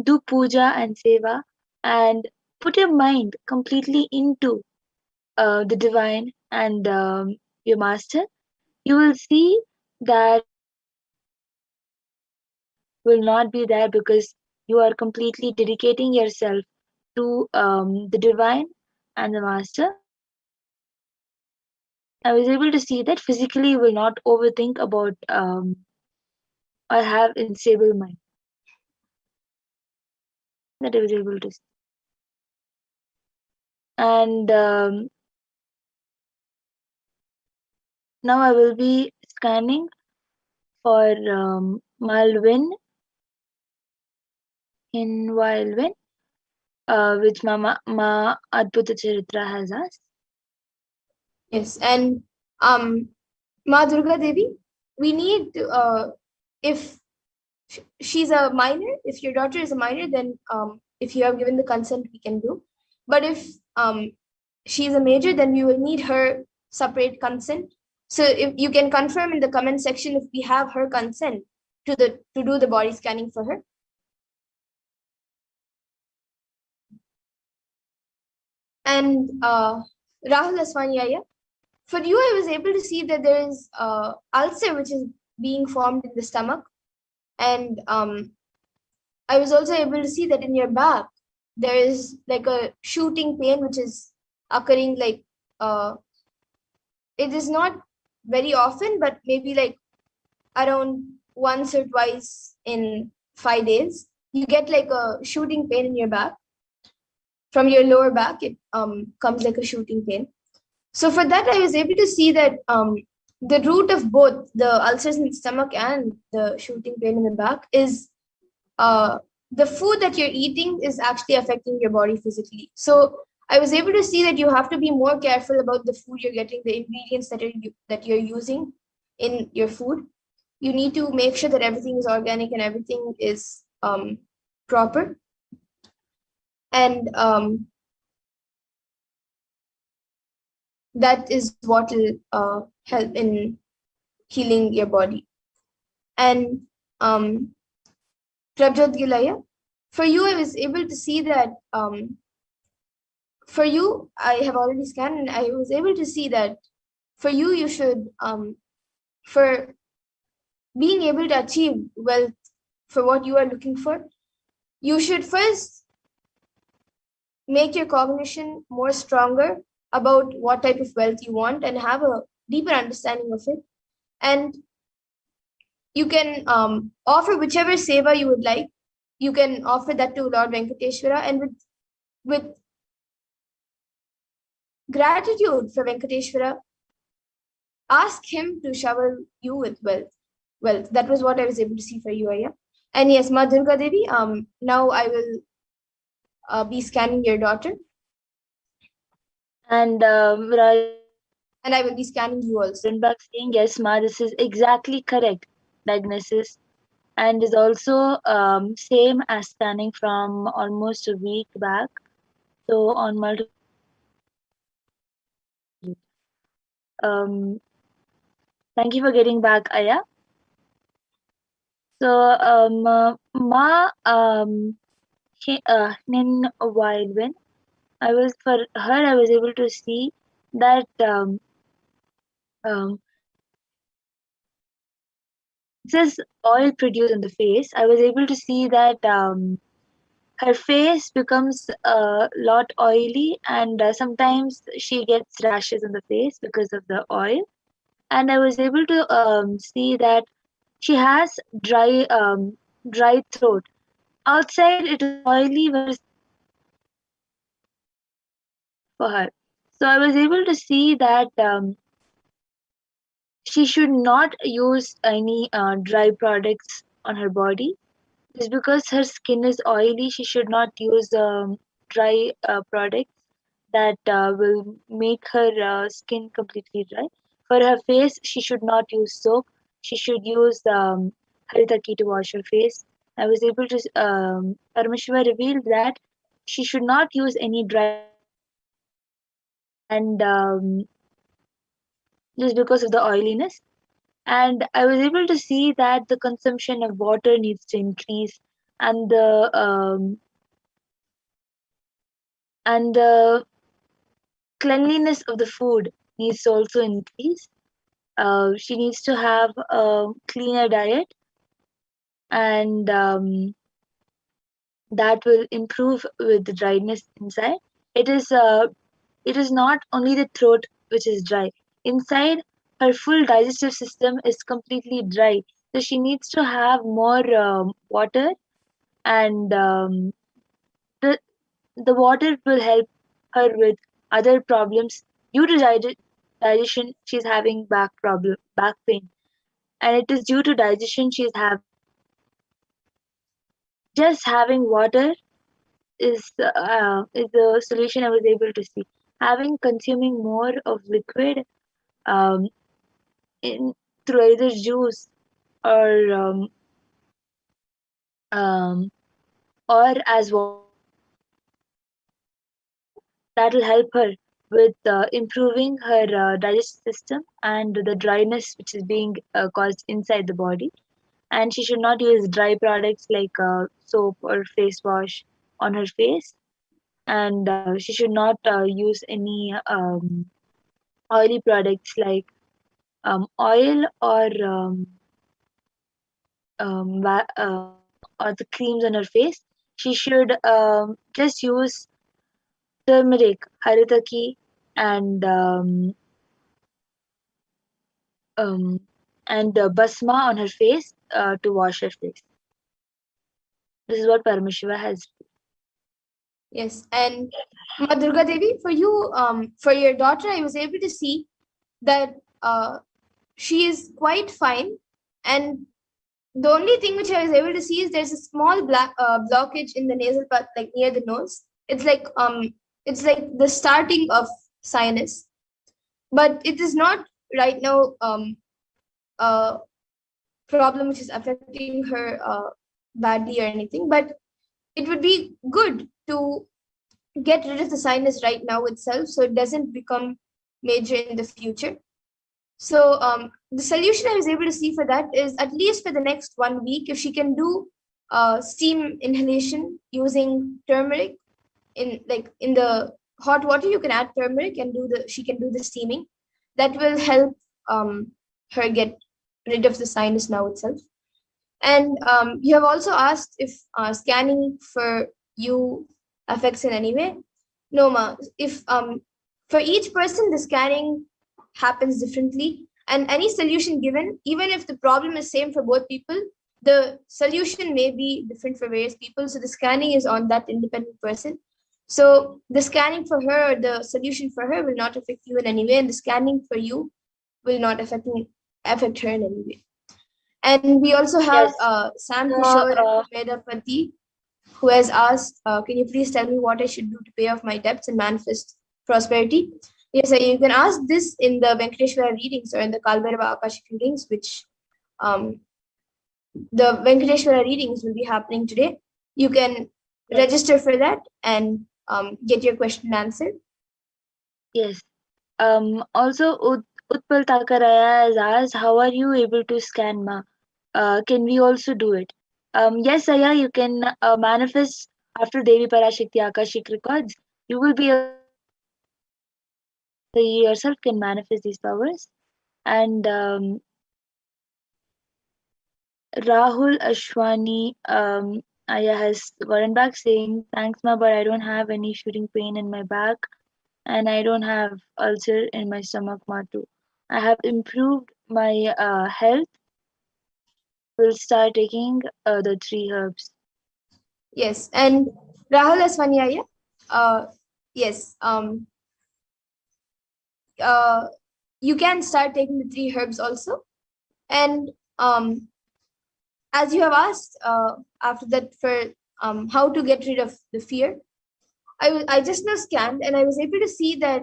do puja and seva and put your mind completely into the divine and your master. You will see that will not be there because you are completely dedicating yourself to the divine and the master. I was able to see that physically you will not overthink about or have unstable mind. That I was able to see. And now I will be scanning for Malvin in Wildwin, which Ma Adbhuta Charitra has asked. Yes, and Ma Durga Devi, we need to, if she's a minor, if your daughter is a minor, then if you have given the consent, we can do. But if she's a major, then we will need her separate consent. So if you can confirm in the comment section if we have her consent to do the body scanning for her. And Rahul Aswanyaya, for you, I was able to see that there is ulcer which is being formed in the stomach. And I was also able to see that in your back, there is like a shooting pain which is occurring like, it is not very often, but maybe like around once or twice in 5 days. You get like a shooting pain in your back. From your lower back, it comes like a shooting pain. So for that, I was able to see that the root of both the ulcers in the stomach and the shooting pain in the back is the food that you're eating is actually affecting your body physically. So I was able to see that you have to be more careful about the food you're getting, the ingredients that you're using in your food. You need to make sure that everything is organic and everything is proper. And that is what will help in healing your body. And Prabjot Gilaya, for you, I was able to see that for you, I have already scanned and I was able to see that for you, you should, for being able to achieve wealth for what you are looking for, you should first make your cognition more stronger about what type of wealth you want and have a deeper understanding of it. And you can offer whichever seva you would like. You can offer that to Lord Venkateshwara, and with gratitude for Venkateshwara, ask him to shower you with wealth. That was what I was able to see for you, Aya. And yes, Ma Durga Devi, now I will be scanning your daughter. And And I will be scanning you also. Back saying, yes, Ma, this is exactly correct diagnosis. And is also same as scanning from almost a week back. So on multiple. Thank you for getting back, Aya. So Ma Nin Wildwin, I was for her. I was able to see that excess oil produced on the face. I was able to see that her face becomes a lot oily, and sometimes she gets rashes on the face because of the oil. And I was able to see that she has dry throat. outside it was oily, but for her. So I was able to see that she should not use any dry products on her body. Just because her skin is oily, she should not use dry products that will make her skin completely dry. For her face, she should not use soap. She should use haritaki to wash her face. I was able to, Parameshwar revealed that she should not use any dry products and just because of the oiliness. And I was able to see that the consumption of water needs to increase, and the cleanliness of the food needs to also increase. She needs to have a cleaner diet, and that will improve with the dryness inside. It is uh, it is not only the throat which is dry. Inside, her full digestive system is completely dry. So she needs to have more water, and the the water will help her with other problems due to digestion. She's having back pain, and it is due to digestion she's having back pain. Just having water is the solution I was able to see. Having consuming more of liquid um, in through either juice or um, or as water, that will help her with improving her digestive system and the dryness which is being caused inside the body. And she should not use dry products like soap or face wash on her face, and she should not use any oily products like oil or or the creams on her face. She should just use turmeric, haritaki, and um, basma on her face to wash her face. This is what Paramashiva has. Yes, and Ma Durga Devi, for you, for your daughter, I was able to see that she is quite fine, and the only thing which I was able to see is there's a small black blockage in the nasal part, like near the nose. It's like the starting of sinus, but it is not right now a problem which is affecting her badly or anything. But it would be good to get rid of the sinus right now itself, so it doesn't become major in the future. So the solution I was able to see for that is, at least for the next 1 week, if she can do steam inhalation using turmeric in the hot water, you can add turmeric and she can do the steaming. That will help her get rid of the sinus now itself. And you have also asked if scanning for you affects in any way. No, ma. If for each person the scanning happens differently, and any solution given, even if the problem is same for both people, the solution may be different for various people. So the scanning is on that independent person. So the scanning for her or the solution for her will not affect you in any way, and the scanning for you will not affect her in any way. And we also have Yes. Sam So, Kishore Vedapati, who has asked, can you please tell me what I should do to pay off my debts and manifest prosperity? Yes, you can ask this in the Venkateshwara readings or in the Kalbhairava Akashic readings, which um, the Venkateshwara readings will be happening today. You can yes, register for that and get your question answered. yes. Also, Utpal Takaraya has asked, how are you able to scan Ma? Can we also do it? Yes, Aya, you can manifest after Devi Parashakti Akashic records. You will be able to manifest these powers. So you yourself can manifest these powers. And Rahul Ashwani Aya has gotten back saying, thanks, Ma, but I don't have any shooting pain in my back, and I don't have ulcer in my stomach, Ma, too. I have improved my health. I will start taking the three herbs. Yes, and Rahul Aswanyaya, yes, uh, you can start taking the 3 herbs also. And as you have asked after that for how to get rid of the fear, I just now scanned and I was able to see that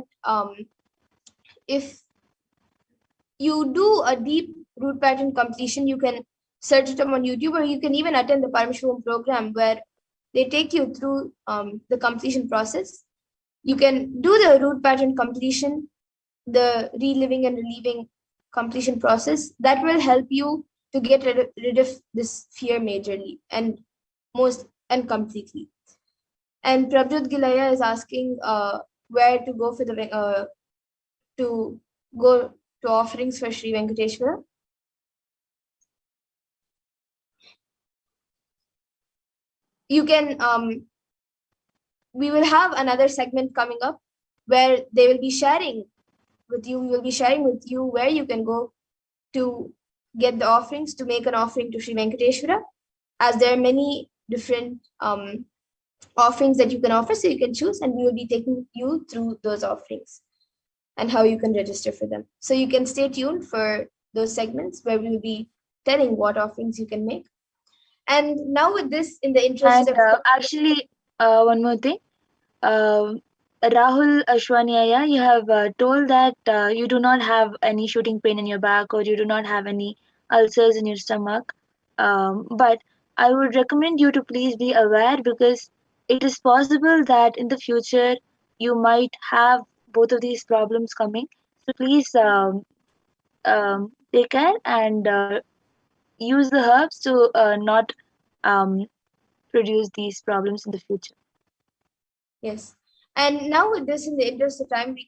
if you do a deep root pattern completion, you can search it up on YouTube, or you can even attend the Paramashivoham program where they take you through the completion process. You can do the root pattern completion, the reliving and relieving completion process. That will help you to get rid of this fear majorly and most and completely. And Prabjot Gilaya is asking where to go for the to go to offerings for Sri Venkateshwara. You can we will have another segment coming up where they will be sharing with you. We will be sharing with you where you can go to get the offerings, to make an offering to Sri Venkateshwara, as there are many different offerings that you can offer, so you can choose, and we will be taking you through those offerings and how you can register for them. So you can stay tuned for those segments where we will be telling what offerings you can make. And now with this, in the interest And of actually, one more thing. Rahul Ashwanyaya, you have told that you do not have any shooting pain in your back or you do not have any ulcers in your stomach. But I would recommend you to please be aware, because it is possible that in the future you might have both of these problems coming. So please take care and use the herbs to not um, produce these problems in the future. yes. And now with this, in the interest of time, we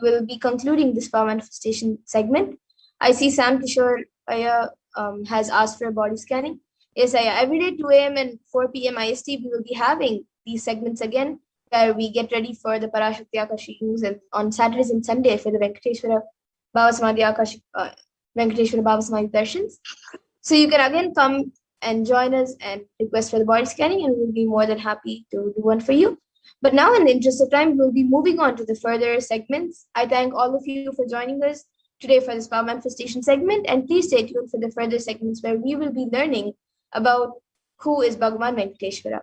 will be concluding this power manifestation segment. I see Sam Kishore Aya has asked for a body scanning. Yes, Aya, every day 2 a.m. and 4 p.m. IST, we will be having these segments again, where we get ready for the Parashakti Akashi news, and on Saturdays and Sunday for the Venkateshwara Bhava Samadhi Akashi, Venkateshwara Bhava Samadhi Darshans. So you can again come and join us and request for the body scanning, and we'll be more than happy to do one for you. But now, in the interest of time, we'll be moving on to the further segments. I thank all of you for joining us today for this Power Manifestation segment, and please stay tuned for the further segments where we will be learning about who is Bhagavan Venkateshwara.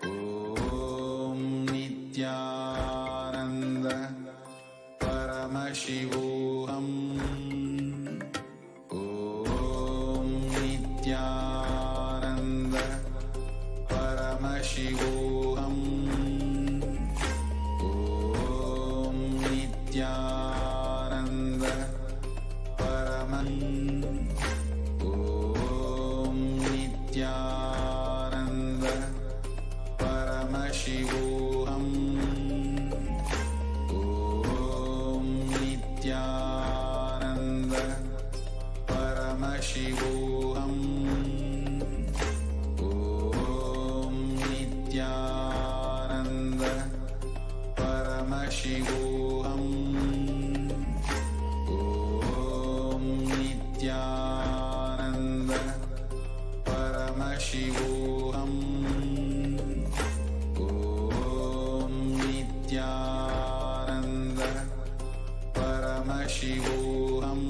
ॐ नित्यानन्द परमशिवोऽहम् ॐ नित्यानन्द परमशिवोऽहम् ॐ नित्यानन्द परमं ॐ Nityanand Paramashivoham Om Nithyananda Paramashivoham Om Nithyananda Paramashivoham Om Nithyananda Paramashivoham Nityananda Paramashivoham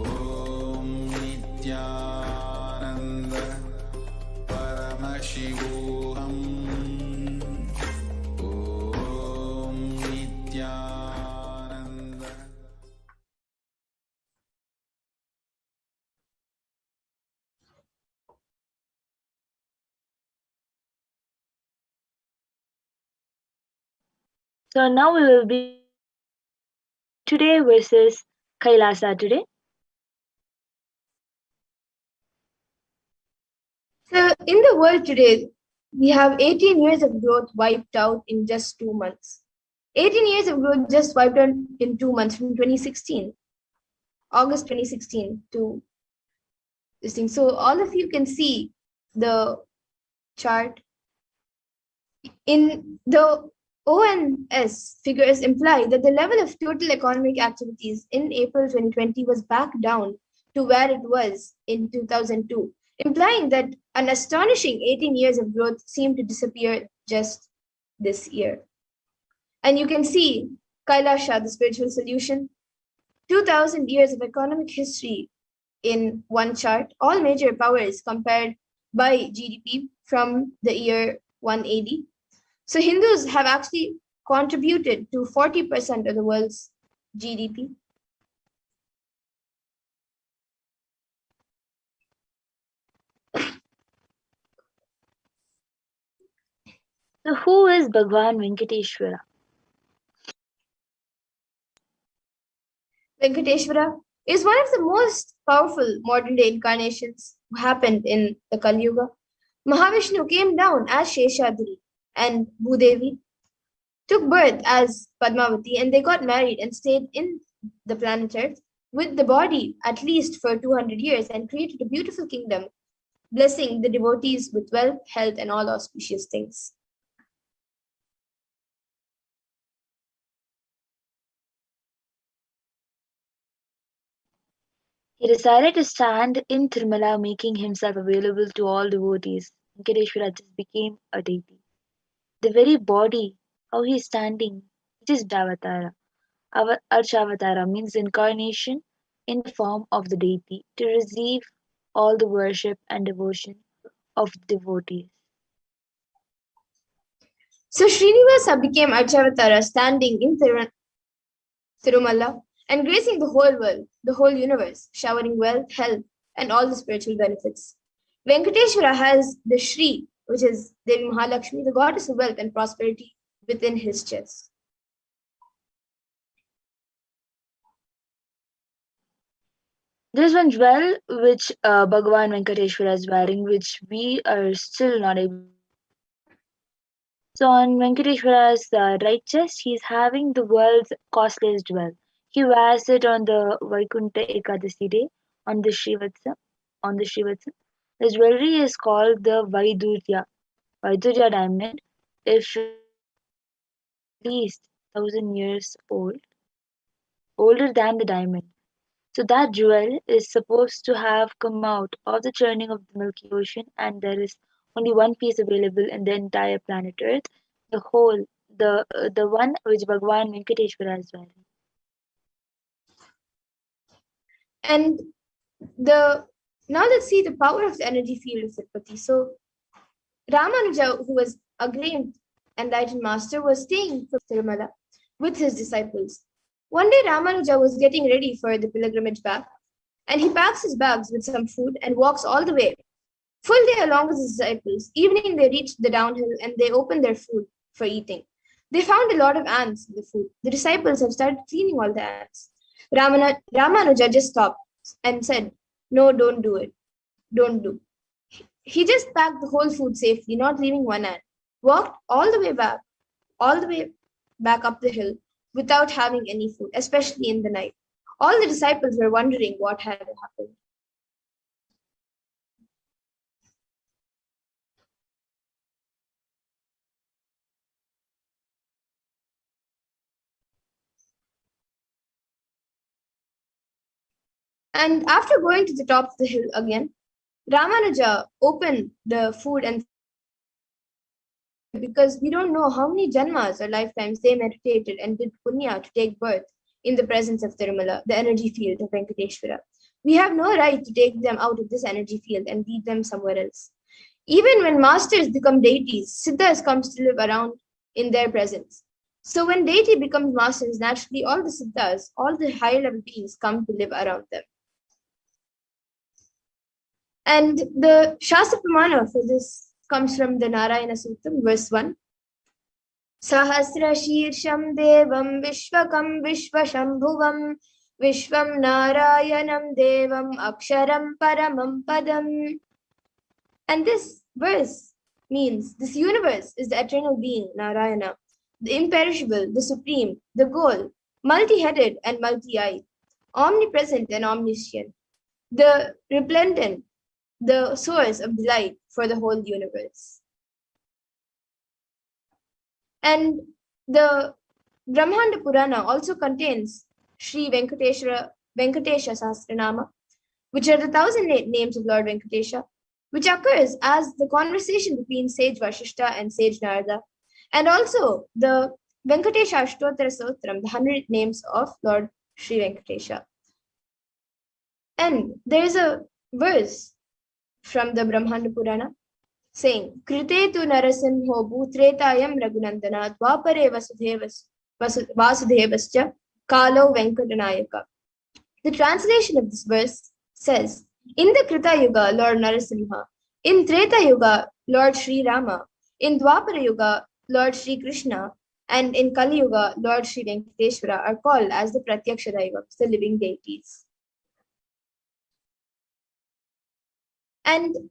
Om Nityananda Paramashivoham Om Nityananda. So now we will be today versus Kailasa today. So, in the world today, we have 18 years of growth wiped out in just 2 months. 18 years of growth just wiped out in 2 months from 2016, August 2016 to this thing. So all of you can see the chart. In the ONS figures imply that the level of total economic activities in April 2020 was back down to where it was in 2002, implying that an astonishing 18 years of growth seemed to disappear just this year. And you can see Kailasha, the spiritual solution, 2000 years of economic history in one chart, all major powers compared by GDP from the year 180. So Hindus have actually contributed to 40% of the world's GDP. So who is Bhagavan Venkateshwara? Venkateshwara is one of the most powerful modern day incarnations who happened in the Kali Yuga. Mahavishnu came down as Sheshadri and Bhudevi took birth as Padmavati, and they got married and stayed in the planet Earth with the body at least for 200 years and created a beautiful kingdom, blessing the devotees with wealth, health, and all auspicious things. He decided to stand in Tirumala, making himself available to all devotees. Venkateshwara just became a deity. The very body, how he is standing, it is Davatara. Archavatara means incarnation in the form of the deity to receive all the worship and devotion of the devotees. So Srinivasa became Archavatara, standing in Tirumala and gracing the whole world, the whole universe, showering wealth, health, and all the spiritual benefits. Venkateshwara has the Shri, which is Devi Mahalakshmi, the goddess of wealth and prosperity, within his chest. There's one jewel which Bhagavan Venkateshwara is wearing, which we are still not able. So on Venkateshwara's right chest, he's having the world's costliest jewel. He wears it on the Vaikunta Ekadasi day on the Srivatsa. On the Srivatsa, the jewelry is called the Vaidurya diamond. If at least 1,000 years old, older than the diamond. So that jewel is supposed to have come out of the churning of the Milky Ocean, and there is only one piece available in the entire planet Earth, the one which Bhagavan Venkateshwara is wearing. And now let's see the power of the energy field of Tirupati. So Ramanuja, who was a great enlightened master, was staying for Tirumala with his disciples. One day Ramanuja was getting ready for the pilgrimage back, and he packs his bags with some food and walks all the way, full day along with his disciples. Evening they reached the downhill and they opened their food for eating. They found a lot of ants in the food. The disciples have started cleaning all the ants. Ramanuja just stopped and said, "No, don't do it. Don't do." He just packed the whole food safely, not leaving one ant. Walked all the way back up the hill without having any food, especially in the night. All the disciples were wondering what had happened. And after going to the top of the hill again, Ramanuja opened the food and because we don't know how many janmas or lifetimes they meditated and did punya to take birth in the presence of Tirumala, the energy field of Venkateshwara. We have no right to take them out of this energy field and lead them somewhere else. Even when masters become deities, siddhas comes to live around in their presence. So when deity becomes masters, naturally all the siddhas, all the higher level beings come to live around them. And the Shastra Pramana for this comes from the Narayana Sutram, verse 1. Sahasra Shirsham Devam Vishwakam Vishwashambhuvam Vishwam Narayanam Devam Aksharam Paramam Padam. And this verse means this universe is the eternal being, Narayana, the imperishable, the supreme, the goal, multi-headed and multi-eyed, omnipresent and omniscient, the resplendent, the source of delight for the whole universe. And the Brahmanda Purana also contains Sri Venkatesha Sahasranama, which are the 1,008 names of Lord Venkatesha, which occurs as the conversation between sage Vashishta and sage Narada, and also the Venkatesha Ashtottara Sotram, the 100 names of Lord Sri Venkatesha. And there is a verse from the Brahmanda Purana saying, Krite tu narasimho bhutretayam raghunandana dvapare vasudevascha kalo venkatanayaka. The translation of this verse says, in the Krita Yuga, Lord Narasimha, in Treta Yuga, Lord Sri Rama, in Dwapara Yuga, Lord Sri Krishna, and in Kali Yuga, Lord Sri Venkateshwara are called as the Pratyaksha Daivams, the living deities. And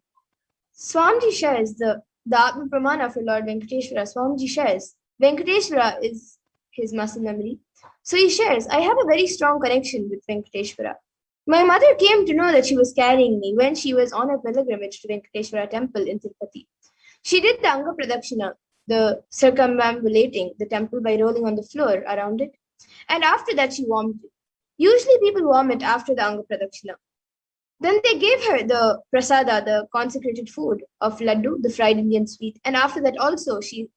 Swamiji shares the Atma Pramana for Lord Venkateshwara. Swamiji shares, Venkateshwara is his muscle memory. So he shares, I have a very strong connection with Venkateshwara. My mother came to know that she was carrying me when she was on a pilgrimage to Venkateshwara temple in Tirupati. She did the Anga Pradakshina, the circumambulating the temple by rolling on the floor around it. And after that, she vomited. Usually people vomit after the Anga Pradakshina. Then they gave her the prasada, the consecrated food of laddu, the fried Indian sweet. And after that also, she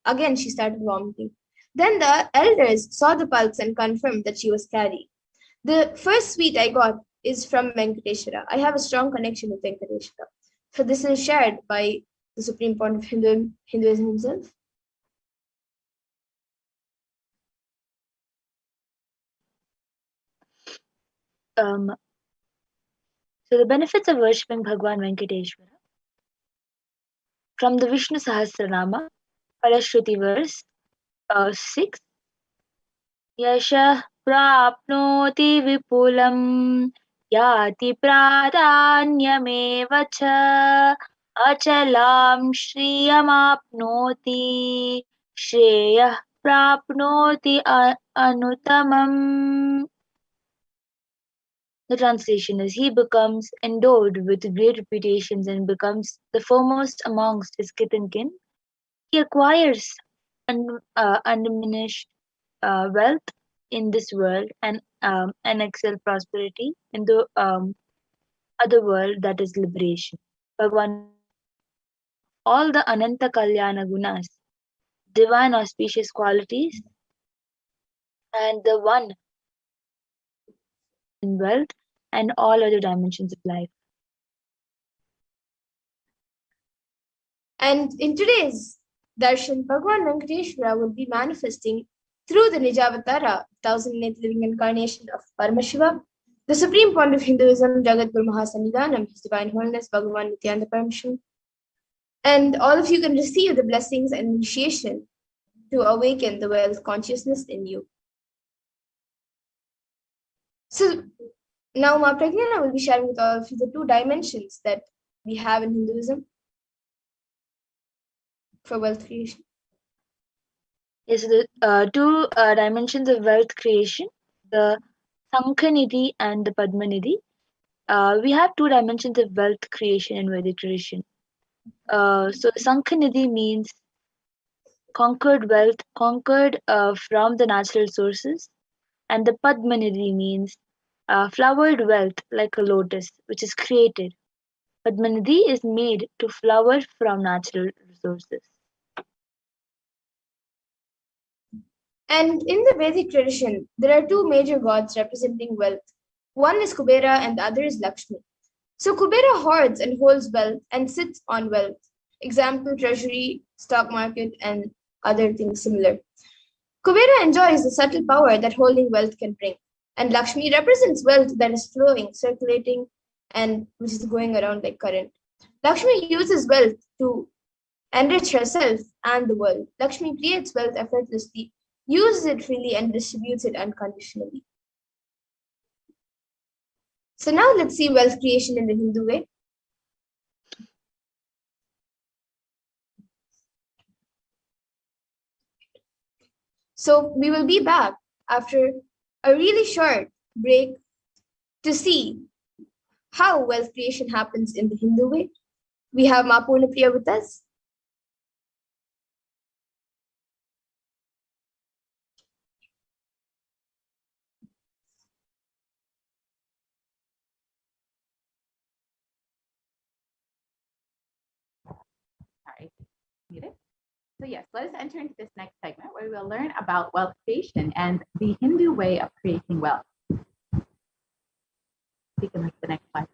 started vomiting. Then the elders saw the pulse and confirmed that she was carrying. The first sweet I got is from Venkateshwara. I have a strong connection with Venkateshwara. So this is shared by the Supreme Point of Hinduism himself. So the benefits of worshipping Bhagavan Venkateshwara. From the Vishnu Sahasranama, Palashruti verse 6. Yasha prapnoti vipulam yati pradanyameva cha achalam shriyamapnoti shreyah prapnoti anutamam. The translation is, he becomes endowed with great reputations and becomes the foremost amongst his kith and kin. He acquires undiminished wealth in this world and excel prosperity in the other world, that is liberation. Bhagavan, all the Ananta Kalyana Gunas, divine auspicious qualities, and the one in wealth and all other dimensions of life. And in today's Darshan, Bhagavan Venkateshwara will be manifesting through the Nijavatara, 1,008 living incarnation of Paramashivam, the Supreme Point of Hinduism, Jagadguru Mahasannidhanam, His Divine Holiness, Bhagavan Nithyananda Paramashivam. And all of you can receive the blessings and initiation to awaken the wealth consciousness in you. So now Ma Pragyana will be sharing with all of you the 2 dimensions that we have in Hinduism for wealth creation. Yes, the 2 dimensions of wealth creation, the Sankhanidhi and the Padmanidhi. We have 2 dimensions of wealth creation in Vedic tradition. So Sankhanidhi means conquered wealth, conquered from the natural sources, and the Padmanidhi means flowered wealth like a lotus, which is created. Padmanidhi is made to flower from natural resources. And in the Vedic tradition, there are 2 major gods representing wealth. One is Kubera and the other is Lakshmi. So Kubera hoards and holds wealth and sits on wealth. Example, treasury, stock market, and other things similar. Kubera enjoys the subtle power that holding wealth can bring. And Lakshmi represents wealth that is flowing, circulating, and which is going around like current. Lakshmi uses wealth to enrich herself and the world. Lakshmi creates wealth effortlessly, uses it freely, and distributes it unconditionally. So now let's see wealth creation in the Hindu way. So we will be back after a really short break to see how wealth creation happens in the Hindu way. We have Mapuna Priya with us. Sorry, muted. So yes, let us enter into this next segment where we will learn about wealth creation and the Hindu way of creating wealth. We can move to the next slide.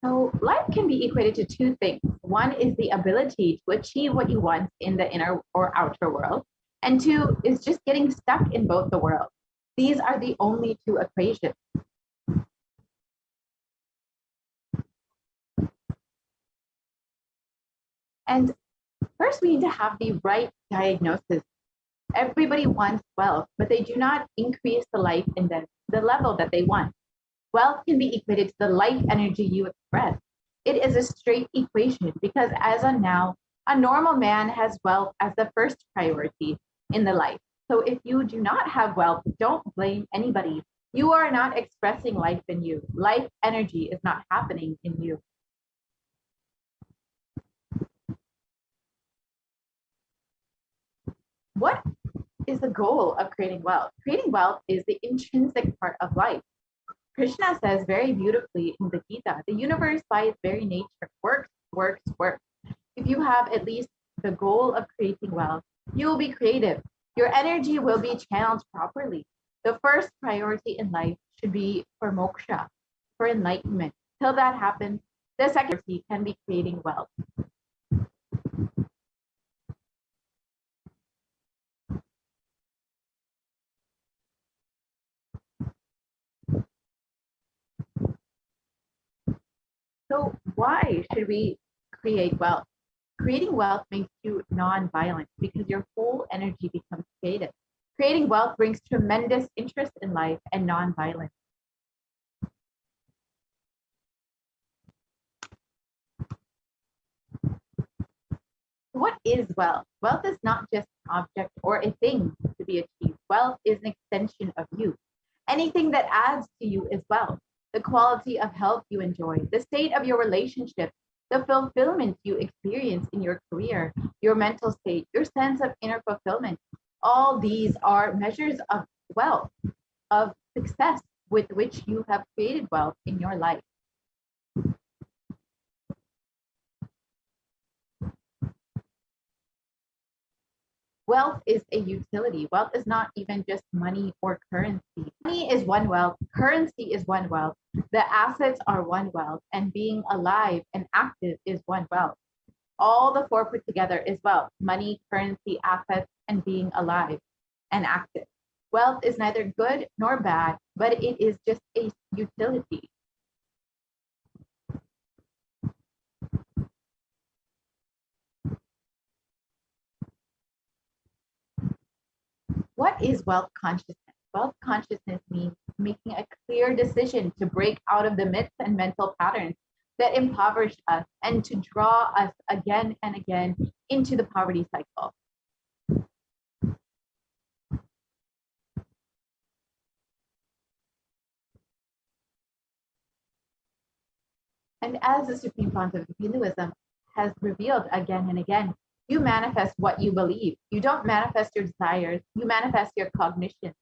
So life can be equated to two things. One is the ability to achieve what you want in the inner or outer world, and two is just getting stuck in both the worlds. These are the only two equations. And first, we need to have the right diagnosis. Everybody wants wealth, but they do not increase the life in the level that they want. Wealth can be equated to the life energy you express. It is a straight equation because as of now, a normal man has wealth as the first priority in the life. So if you do not have wealth, don't blame anybody. You are not expressing life in you. Life energy is not happening in you. What is the goal of creating wealth? Creating wealth is the intrinsic part of life. Krishna says very beautifully in the Gita, the universe by its very nature works, works, works. If you have at least the goal of creating wealth, you will be creative. Your energy will be channeled properly. The first priority in life should be for moksha, for enlightenment. Till that happens, the second priority can be creating wealth. So why should we create wealth? Creating wealth makes you non-violent because your whole energy becomes creative. Creating wealth brings tremendous interest in life and non-violence. What is wealth? Wealth is not just an object or a thing to be achieved. Wealth is an extension of you. Anything that adds to you is wealth. The quality of health you enjoy, the state of your relationship, the fulfillment you experience in your career, your mental state, your sense of inner fulfillment. All these are measures of wealth, of success with which you have created wealth in your life. Wealth is a utility. Wealth is not even just money or currency. Money is one wealth, currency is one wealth, the assets are one wealth, and being alive and active is one wealth. All the four put together is wealth: money, currency, assets, and being alive and active. Wealth is neither good nor bad, but it is just a utility. What is wealth consciousness? Wealth consciousness means making a clear decision to break out of the myths and mental patterns that impoverish us and to draw us again and again into the poverty cycle. And as the Supreme Pontiff of Hinduism has revealed again and again, you manifest what you believe. You don't manifest your desires, you manifest your cognitions,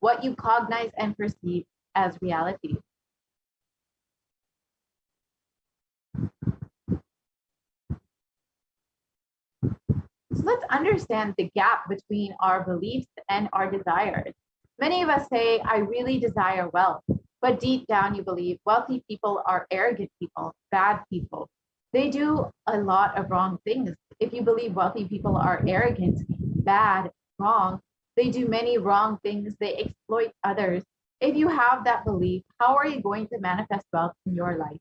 what you cognize and perceive as reality. So let's understand the gap between our beliefs and our desires. Many of us say, I really desire wealth, but deep down you believe wealthy people are arrogant people, bad people. They do a lot of wrong things. If you believe wealthy people are arrogant, bad, wrong, they do many wrong things. They exploit others. If you have that belief, how are you going to manifest wealth in your life?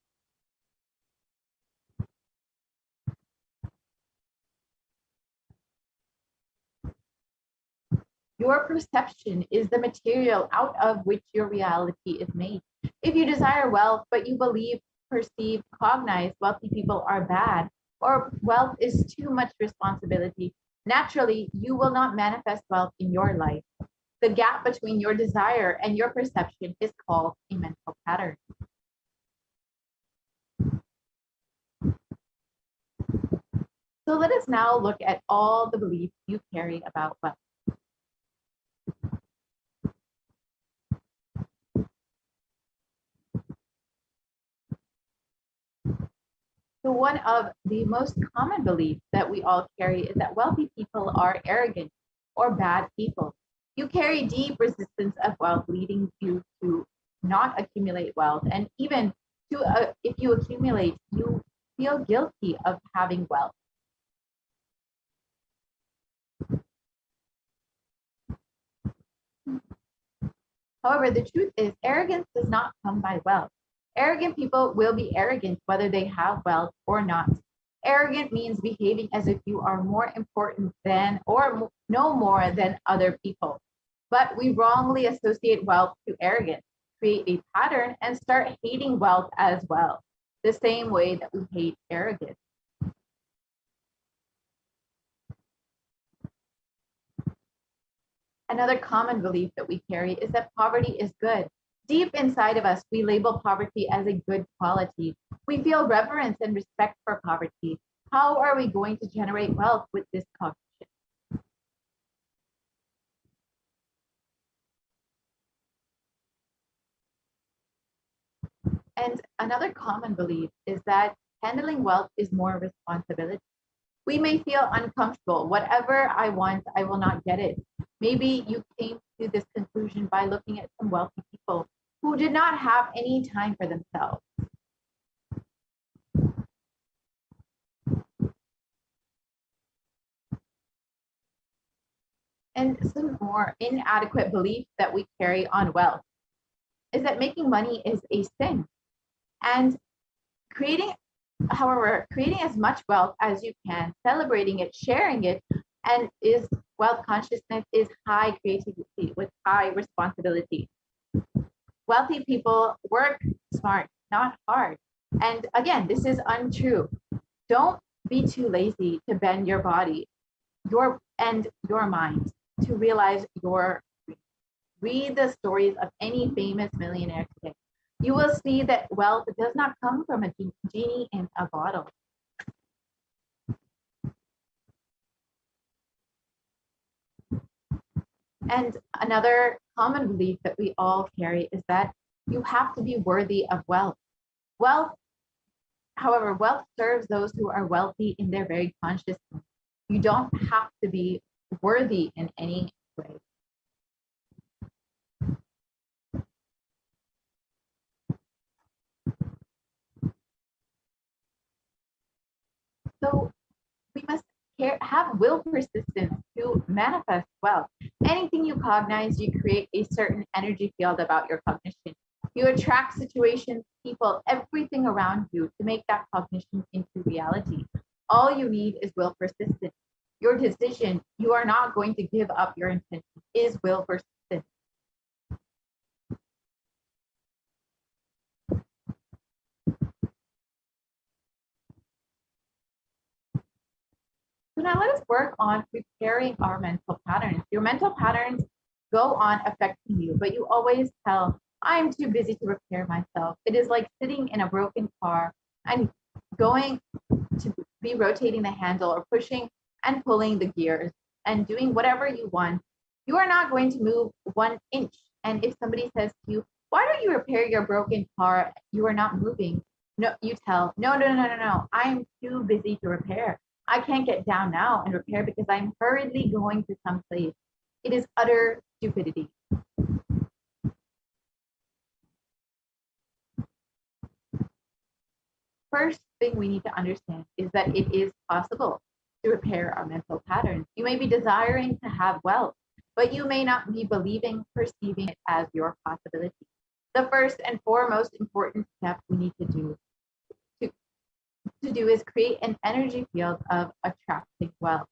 Your perception is the material out of which your reality is made. If you desire wealth, but you believe, perceive, cognize wealthy people are bad, or wealth is too much responsibility, naturally, you will not manifest wealth in your life. The gap between your desire and your perception is called a mental pattern. So let us now look at all the beliefs you carry about wealth. So one of the most common beliefs that we all carry is that wealthy people are arrogant or bad people. You carry deep resistance of wealth, leading you to not accumulate wealth. And even to, if you accumulate, you feel guilty of having wealth. However, the truth is arrogance does not come by wealth. Arrogant people will be arrogant whether they have wealth or not. Arrogant means behaving as if you are more important than or no more than other people. But we wrongly associate wealth to arrogance, create a pattern, and start hating wealth as well, the same way that we hate arrogance. Another common belief that we carry is that poverty is good. Deep inside of us, we label poverty as a good quality. We feel reverence and respect for poverty. How are we going to generate wealth with this cognition? And another common belief is that handling wealth is more responsibility. We may feel uncomfortable. Whatever I want, I will not get it. Maybe you came to this conclusion by looking at some wealthy people who did not have any time for themselves. And some more inadequate beliefs that we carry on wealth is that making money is a sin. And creating as much wealth as you can, celebrating it, sharing it, and is wealth consciousness is high creativity with high responsibility. Wealthy people work smart, not hard. And again, this is untrue. Don't be too lazy to bend your body, your mind to realize your dreams. Read the stories of any famous millionaire today. You will see that wealth does not come from a genie in a bottle. And another common belief that we all carry is that you have to be worthy of wealth. However, wealth serves those who are wealthy in their very consciousness. You don't have to be worthy in any way. So we must have will persistence to manifest wealth. Anything you cognize, you create a certain energy field about your cognition. You attract situations, people, everything around you to make that cognition into reality. All you need is will persistence. Your decision, you are not going to give up your intention, is will persistence. So now let us work on repairing our mental patterns. Your mental patterns go on affecting you, but you always tell, I'm too busy to repair myself. It is like sitting in a broken car and going to be rotating the handle or pushing and pulling the gears and doing whatever you want. You are not going to move 1 inch. And if somebody says to you, why don't you repair your broken car? You are not moving. No, you tell, no. I'm too busy to repair. I can't get down now and repair because I'm hurriedly going to some place. It is utter stupidity. First thing we need to understand is that it is possible to repair our mental patterns. You may be desiring to have wealth, but you may not be perceiving it as your possibility. The first and foremost important step we need to do is create an energy field of attracting wealth.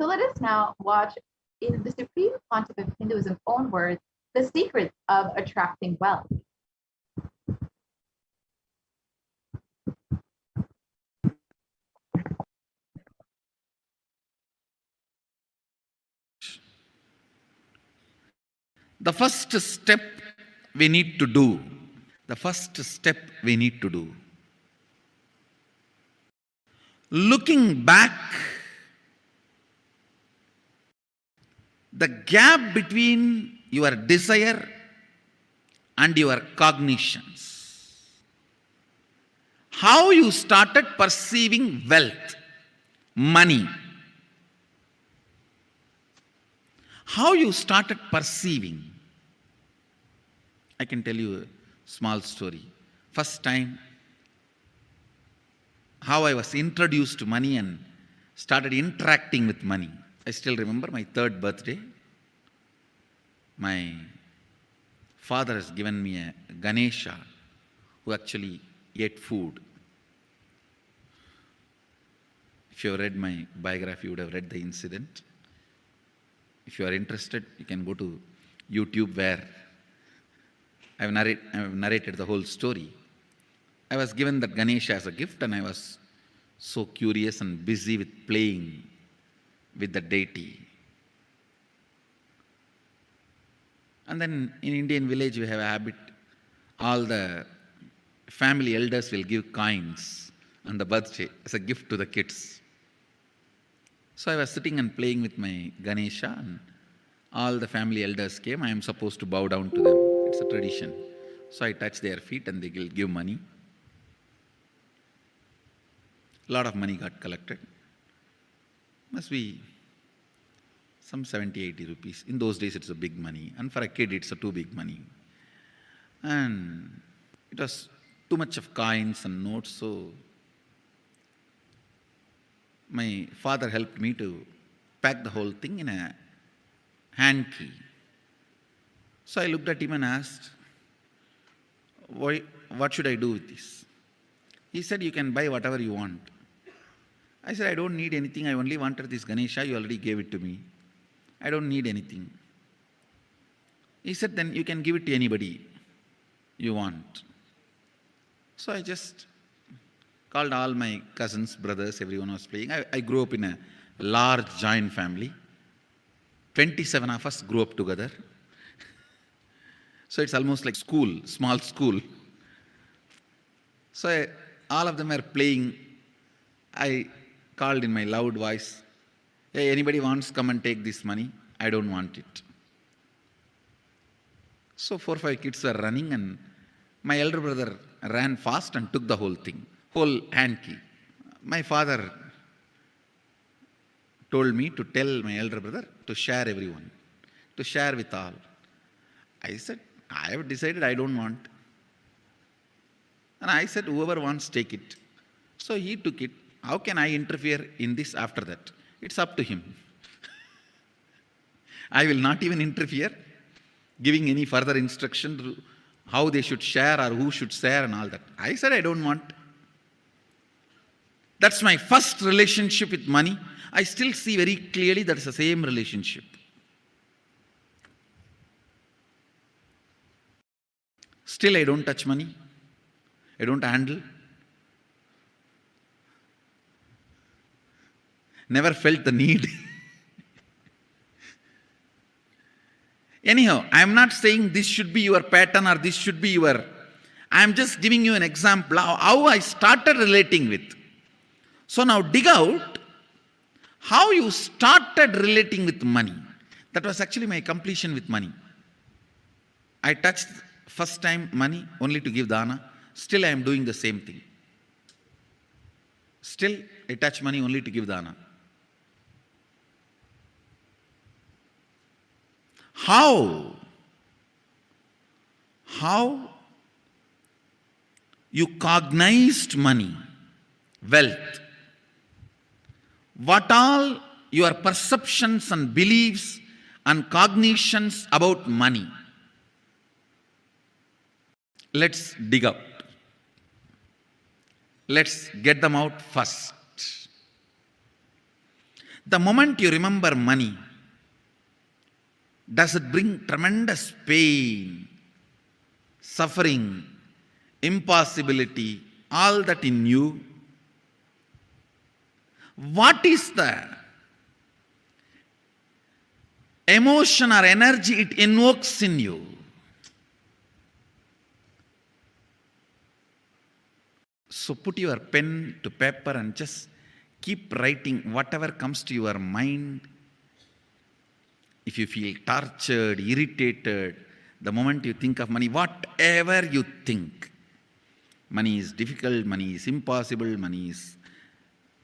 So let us now watch, in the Supreme Pontiff of Hinduism's own words, the secrets of attracting wealth. The first step we need to do, the first step we need to do, looking back, the gap between your desire and your cognitions, how you started perceiving wealth, money, how you started perceiving. I can tell you a small story. First time, how I was introduced to money and started interacting with money. I still remember my 3rd birthday. My father has given me a Ganesha who actually ate food. If you have read my biography, you would have read the incident. If you are interested, you can go to YouTube where I have narrated the whole story. I was given that Ganesha as a gift and I was so curious and busy with playing with the deity. And then in Indian village we have a habit, all the family elders will give coins on the birthday as a gift to the kids. So I was sitting and playing with my Ganesha and all the family elders came. I am supposed to bow down to them. It's a tradition. So I touch their feet and they will give money. A lot of money got collected. Must be some 70, 80 rupees. In those days it's a big money. And for a kid it's a too big money. And it was too much of coins and notes, so my father helped me to pack the whole thing in a hand key. So I looked at him and asked, what should I do with this? He said, you can buy whatever you want. I said, I don't need anything. I only wanted this Ganesha. You already gave it to me. I don't need anything. He said, then you can give it to anybody you want. So I just called all my cousins, brothers, everyone was playing. I grew up in a large joint family. 27 of us grew up together. So it's almost like school, small school. So all of them are playing. I called in my loud voice, hey, anybody wants to come and take this money? I don't want it. So 4 or 5 kids were running and my elder brother ran fast and took the whole thing, whole hand key. My father told me to tell my elder brother to share everyone, to share with all. I said, I have decided I don't want. And I said, whoever wants, take it. So he took it. How can I interfere in this after that? It's up to him. I will not even interfere, giving any further instruction to how they should share or who should share and all that. I said, I don't want. That's my first relationship with money. I still see very clearly that's the same relationship. Still, I don't touch money. I don't handle. Never felt the need. Anyhow, I am not saying this should be your pattern or this should be your... I am just giving you an example of how I started relating with. So now dig out how you started relating with money. That was actually my completion with money. I touched first time money only to give dana. Still I am doing the same thing. Still I touch money only to give dana. How you cognized money, wealth, what all your perceptions and beliefs and cognitions about money. Let's dig out. Let's get them out first. The moment you remember money, does it bring tremendous pain, suffering, impossibility, all that in you? What is the emotion or energy it invokes in you? So put your pen to paper and just keep writing whatever comes to your mind. If you feel tortured, irritated, the moment you think of money, whatever you think, money is difficult, money is impossible, money is,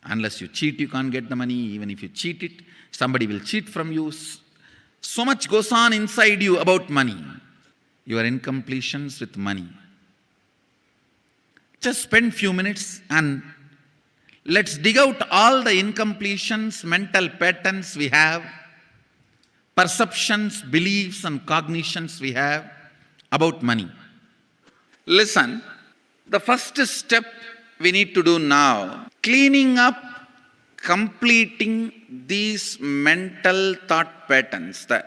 unless you cheat, you can't get the money. Even if you cheat it, somebody will cheat from you. So much goes on inside you about money. Your incompletions with money. Just spend few minutes and let's dig out all the incompletions, mental patterns we have, perceptions, beliefs and cognitions we have about money. Listen, the first step we need to do now, cleaning up, completing these mental thought patterns, the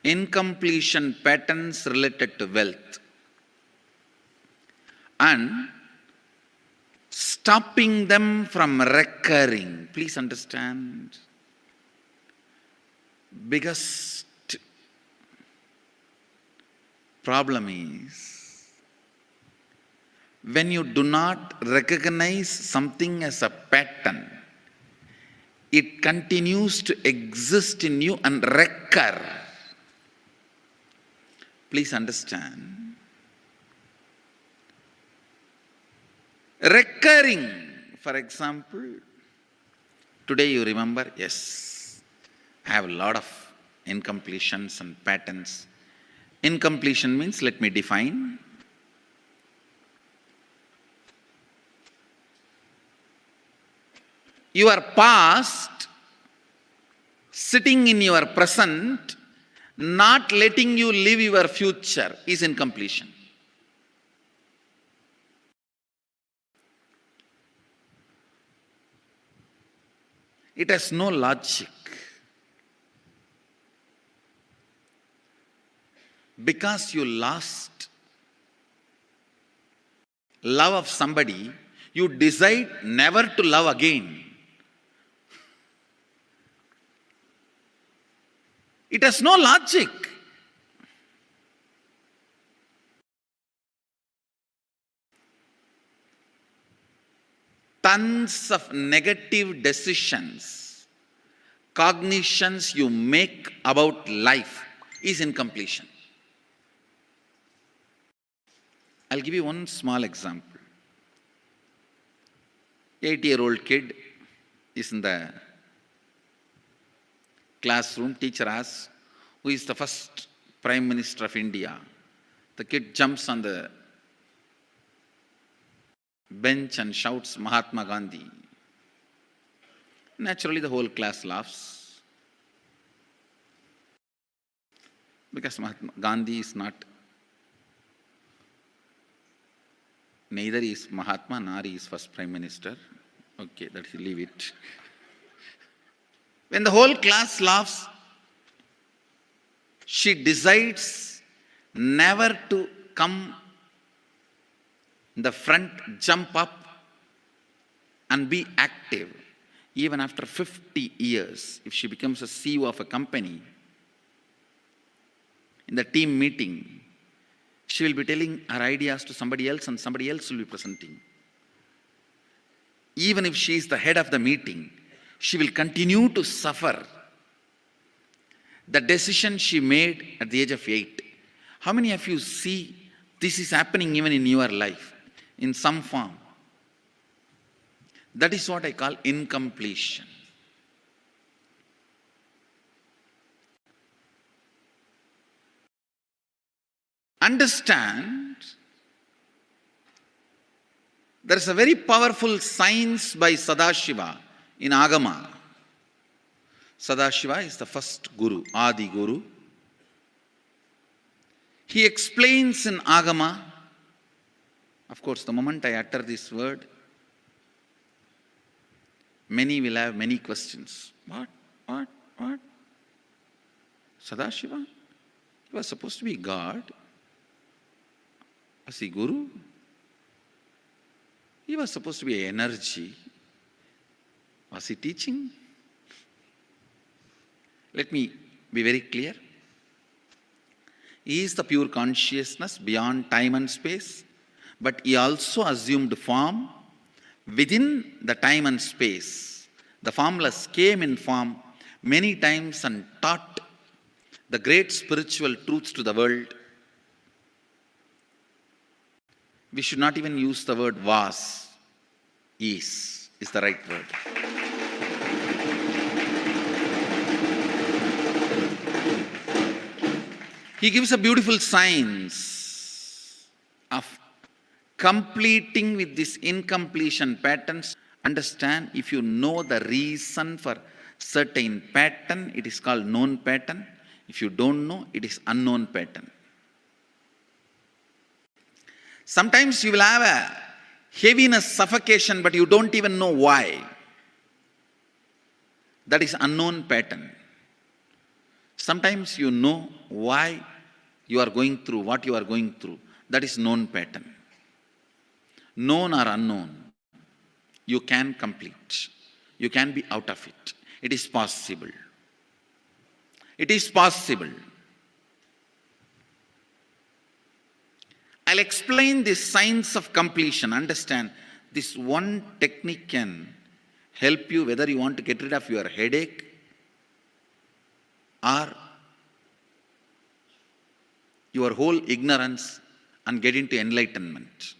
incompletion patterns related to wealth, and stopping them from recurring. Please understand, biggest problem is when you do not recognize something as a pattern, it continues to exist in you and recur. Please understand. Recurring, for example, today you remember, yes, I have a lot of incompletions and patterns. Incompletion means, let me define. Your past sitting in your present, not letting you live your future is incompletion. It has no logic. Because you lost love of somebody, you decide never to love again. It has no logic. Tons of negative decisions, cognitions you make about life is incompletion. I'll give you one small example. 8-year-old kid is in the classroom. Teacher asks, who is the first Prime Minister of India? The kid jumps on the bench and shouts, Mahatma Gandhi. Naturally, the whole class laughs. Because Mahatma Gandhi is not, neither is Mahatma nor is first Prime Minister. Okay, let's leave it. When the whole class laughs, she decides never to come in the front, jump up and be active. Even after 50 years, if she becomes a CEO of a company, in the team meeting, she will be telling her ideas to somebody else and somebody else will be presenting. Even if she is the head of the meeting, she will continue to suffer the decision she made at the age of 8. How many of you see this is happening even in your life in some form? That is what I call incompletion. Understand, there is a very powerful science by Sadashiva in Agama. Sadashiva is the first Guru, Adi Guru. He explains in Agama, of course, the moment I utter this word, many will have many questions. What? What? What? Sadashiva? He was supposed to be God. Was he Guru? He was supposed to be energy. Was he teaching? Let me be very clear. He is the pure consciousness beyond time and space, but he also assumed form within the time and space. The formless came in form many times and taught the great spiritual truths to the world. We should not even use the word was. Is the right word. He gives a beautiful science of completing with this incompletion patterns. Understand, if you know the reason for certain pattern, it is called known pattern. If you don't know, it is unknown pattern. Sometimes you will have a heaviness, suffocation, but you don't even know why. That is unknown pattern. Sometimes you know why you are going through what you are going through. That is known pattern. Known or unknown, you can complete. You can be out of it. It is possible. It is possible. I'll explain this science of completion. Understand, this one technique can help you whether you want to get rid of your headache or your whole ignorance and get into enlightenment.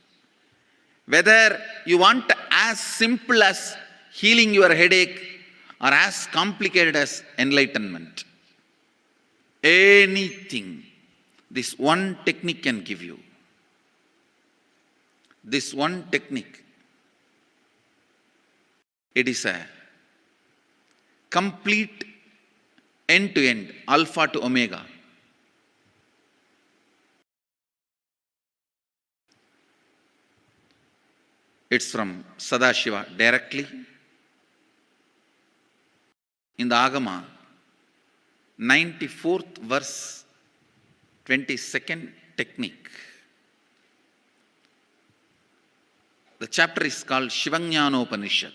Whether you want as simple as healing your headache or as complicated as enlightenment. Anything, this one technique can give you. This one technique, it is a complete end-to-end, alpha to omega. It's from Sadashiva directly. In the Agama, 94th verse, 22nd technique. The chapter is called Shivajnanopanishad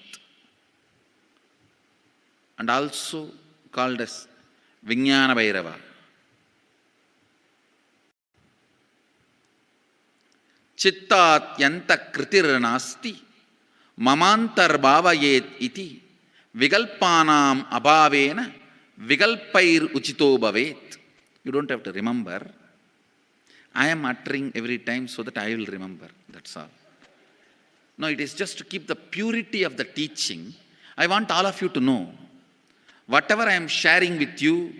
and also called as Vijnana Bhairava. Chittat yanta kritir nasti mamantar bhavayet iti vigalpanam abhavena vigalpair uchito bhavet. You don't have to remember. I am uttering every time so that I will remember. That's all. No, it is just to keep the purity of the teaching. I want all of you to know, whatever I am sharing with you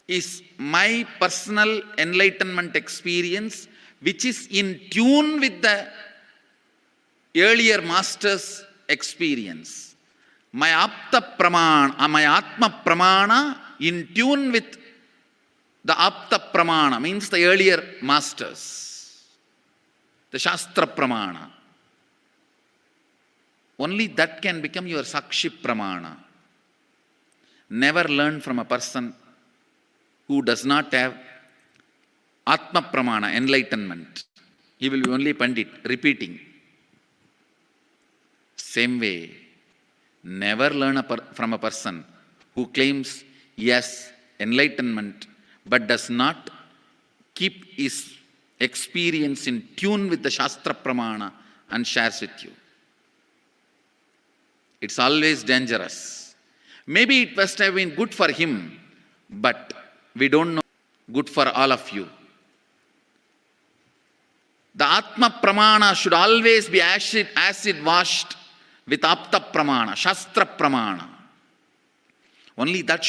is my personal enlightenment experience, which is in tune with the earlier master's experience. My Apta Pramana, my Atma Pramana in tune with the Apta Pramana, means the earlier masters. The Shastra Pramana. Only that can become your Sakshi Pramana. Never learn from a person who does not have Atma Pramana, enlightenment. He will be only Pandit, repeating. Same way, never learn from a person who claims yes, enlightenment, but does not keep his experience in tune with the Shastra Pramana and shares with you. It's always dangerous. Maybe it must have been good for him, but we don't know good for all of you. The Atma Pramana should always be acid washed with Apta Pramana, Shastra Pramana. Only that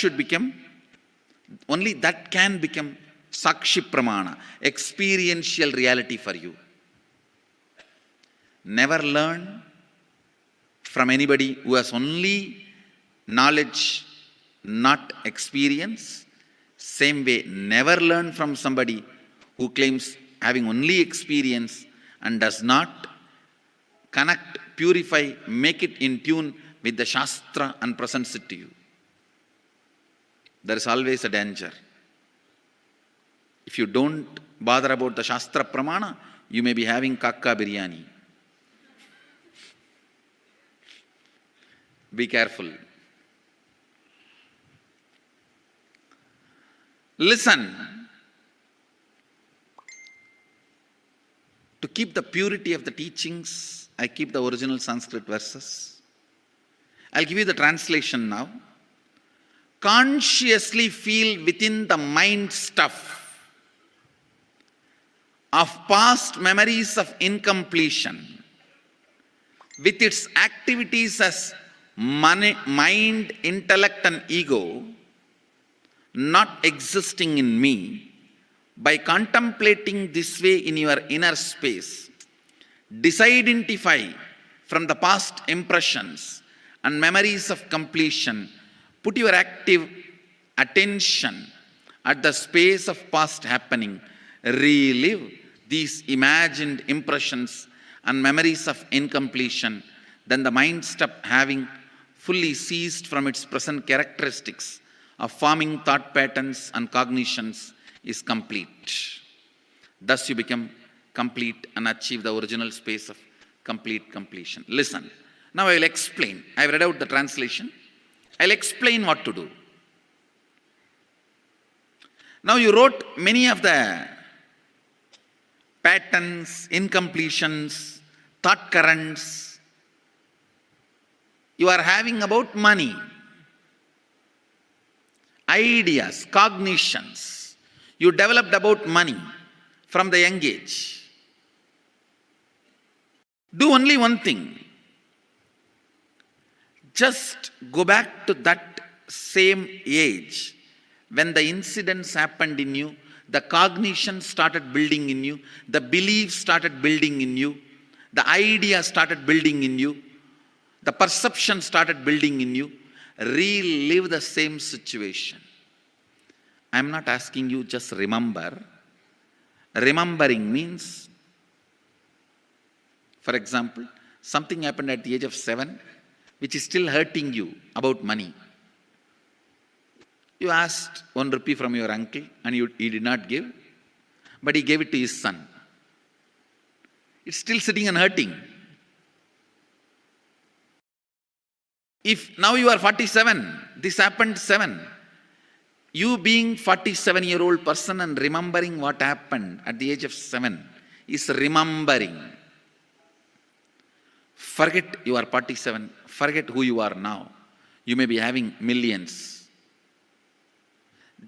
can become Sakshi Pramana, experiential reality for you. Never learn from anybody who has only knowledge, not experience. Same way, never learn from somebody who claims having only experience and does not connect, purify, make it in tune with the Shastra and presents it to you. There is always a danger. If you don't bother about the Shastra Pramana, you may be having kakka biryani. Be careful. Listen. To keep the purity of the teachings, I keep the original Sanskrit verses. I'll give you the translation now. Consciously feel within the mind stuff of past memories of incompletion, with its activities as mind, intellect and ego, not existing in me. By contemplating this way in your inner space, disidentify from the past impressions and memories of completion. Put your active attention at the space of past happening. Relive these imagined impressions and memories of incompletion. Then the mind stop having fully ceased from its present characteristics of forming thought patterns and cognitions is complete. Thus you become complete and achieve the original space of complete completion. Listen. Now I will explain. I have read out the translation. I will explain what to do. Now you wrote many of the patterns, incompletions, thought currents you are having about money, ideas, cognitions you developed about money from the young age. Do only one thing. Just go back to that same age when the incidents happened in you, the cognition started building in you, the beliefs started building in you, the idea started building in you, the perception started building in you. Relive the same situation. I am not asking you just remember. Remembering means, for example, something happened at the age of 7 which is still hurting you about money. You asked 1 rupee from your uncle and he did not give, but he gave it to his son. It's still sitting and hurting. If now you are 47, this happened 7. You being 47-year-old person and remembering what happened at the age of 7 is remembering. Forget you are 47. Forget who you are now. You may be having millions.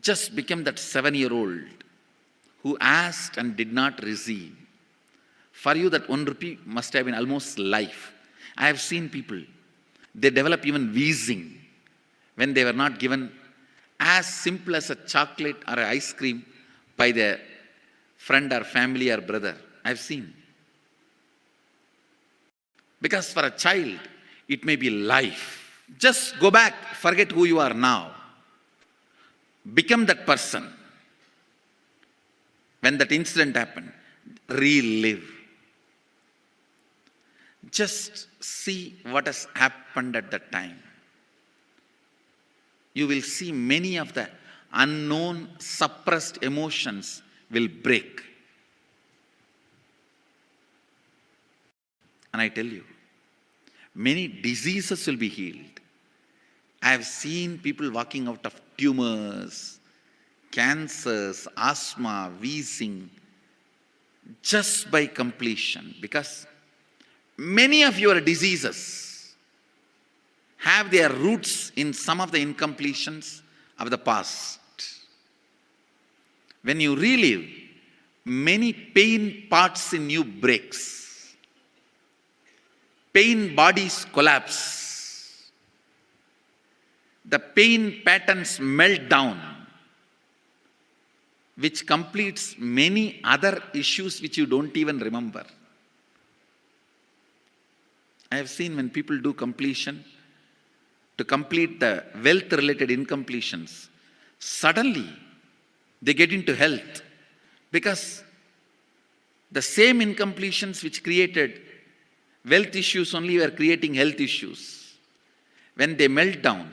Just become that 7-year-old who asked and did not receive. For you that 1 rupee must have been almost life. I have seen people, they develop even wheezing when they were not given as simple as a chocolate or an ice cream by their friend or family or brother. I've seen. Because for a child, it may be life. Just go back, forget who you are now. Become that person. When that incident happened, relive. Just see what has happened at that time. You will see many of the unknown, suppressed emotions will break. And I tell you, many diseases will be healed. I have seen people walking out of tumors, cancers, asthma, wheezing, just by completion. Because many of your diseases have their roots in some of the incompletions of the past. When you relive, many pain parts in you breaks. Pain bodies collapse. The pain patterns melt down, which completes many other issues which you don't even remember. I have seen when people do completion, to complete the wealth-related incompletions, suddenly they get into health, because the same incompletions which created wealth issues only were creating health issues. When they melt down,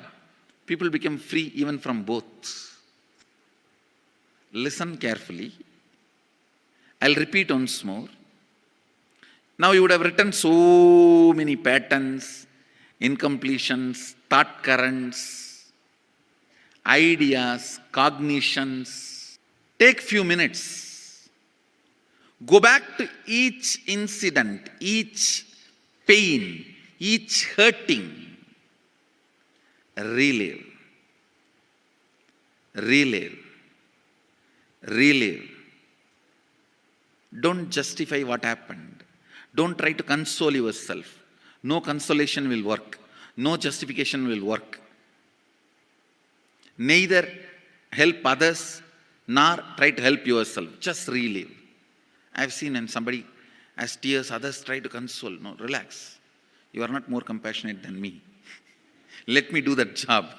people become free even from both. Listen carefully. I'll repeat once more. Now you would have written so many patterns, incompletions, thought currents, ideas, cognitions. Take few minutes. Go back to each incident, each pain, each hurting. Relive. Relive. Relive. Don't justify what happened. Don't try to console yourself. No consolation will work. No justification will work. Neither help others nor try to help yourself. Just relive. I've seen when somebody has tears, others try to console. No, relax. You are not more compassionate than me. Let me do that job.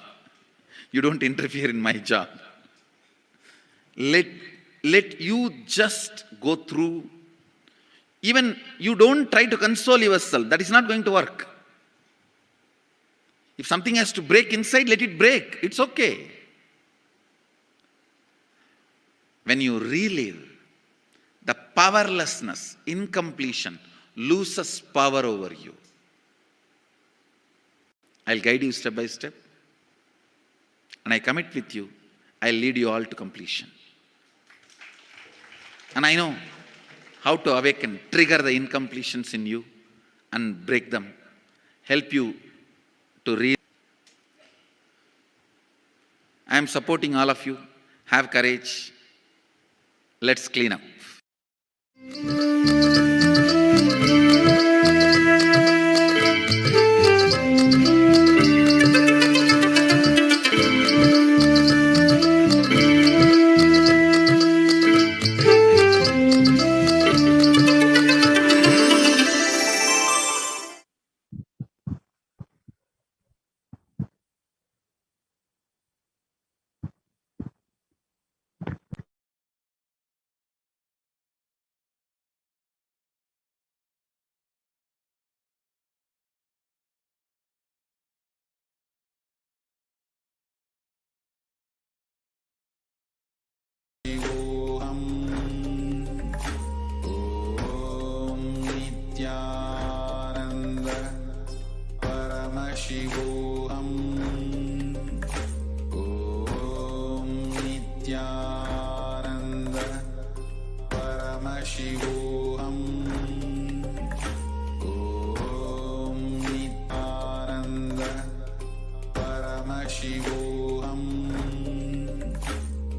You don't interfere in my job. Let you just go through. Even you don't try to console yourself. That is not going to work. If something has to break inside, let it break. It's okay. When you relive, the powerlessness, incompletion loses power over you. I'll guide you step by step. And I commit with you, I'll lead you all to completion. And I know how to awaken, trigger the incompletions in you and break them. Help you to read. I am supporting all of you. Have courage. Let's clean up. Paramashivoham. Om Nithyananda Paramashivoham. Om Nithyananda Paramashivoham.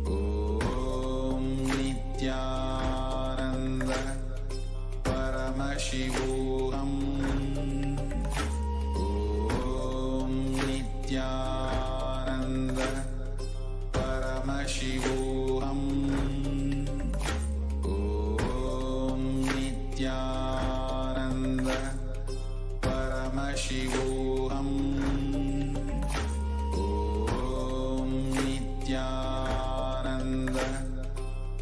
Om Nithyananda Paramashivoham. Nithyananda Paramashivoham. Om Nithyananda Paramashivoham. Om Nithyananda Paramashivoham. Om Nithyananda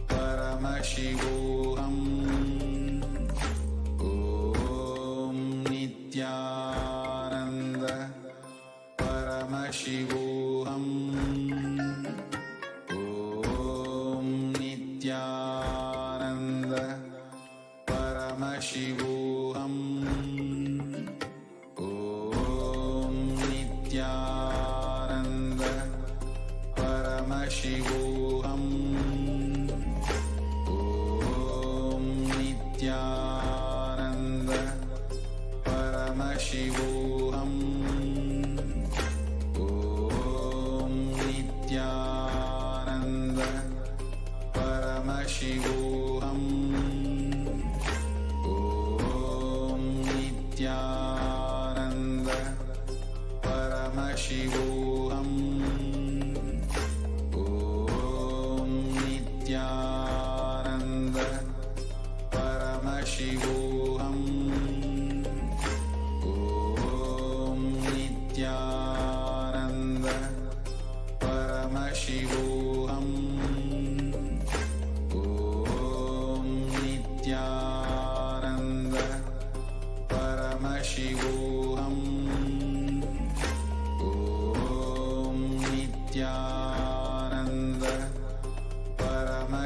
Paramashivoham. Om Nithyananda Paramashivoham. Om Nithyananda Paramashivoham. Om Nithyananda Paramashivoham. Om Nithyananda Paramashivoham. Om Nithyananda Paramashivoham. Om Nithyananda Paramashivoham. Om Nithyananda Paramashivoham. Om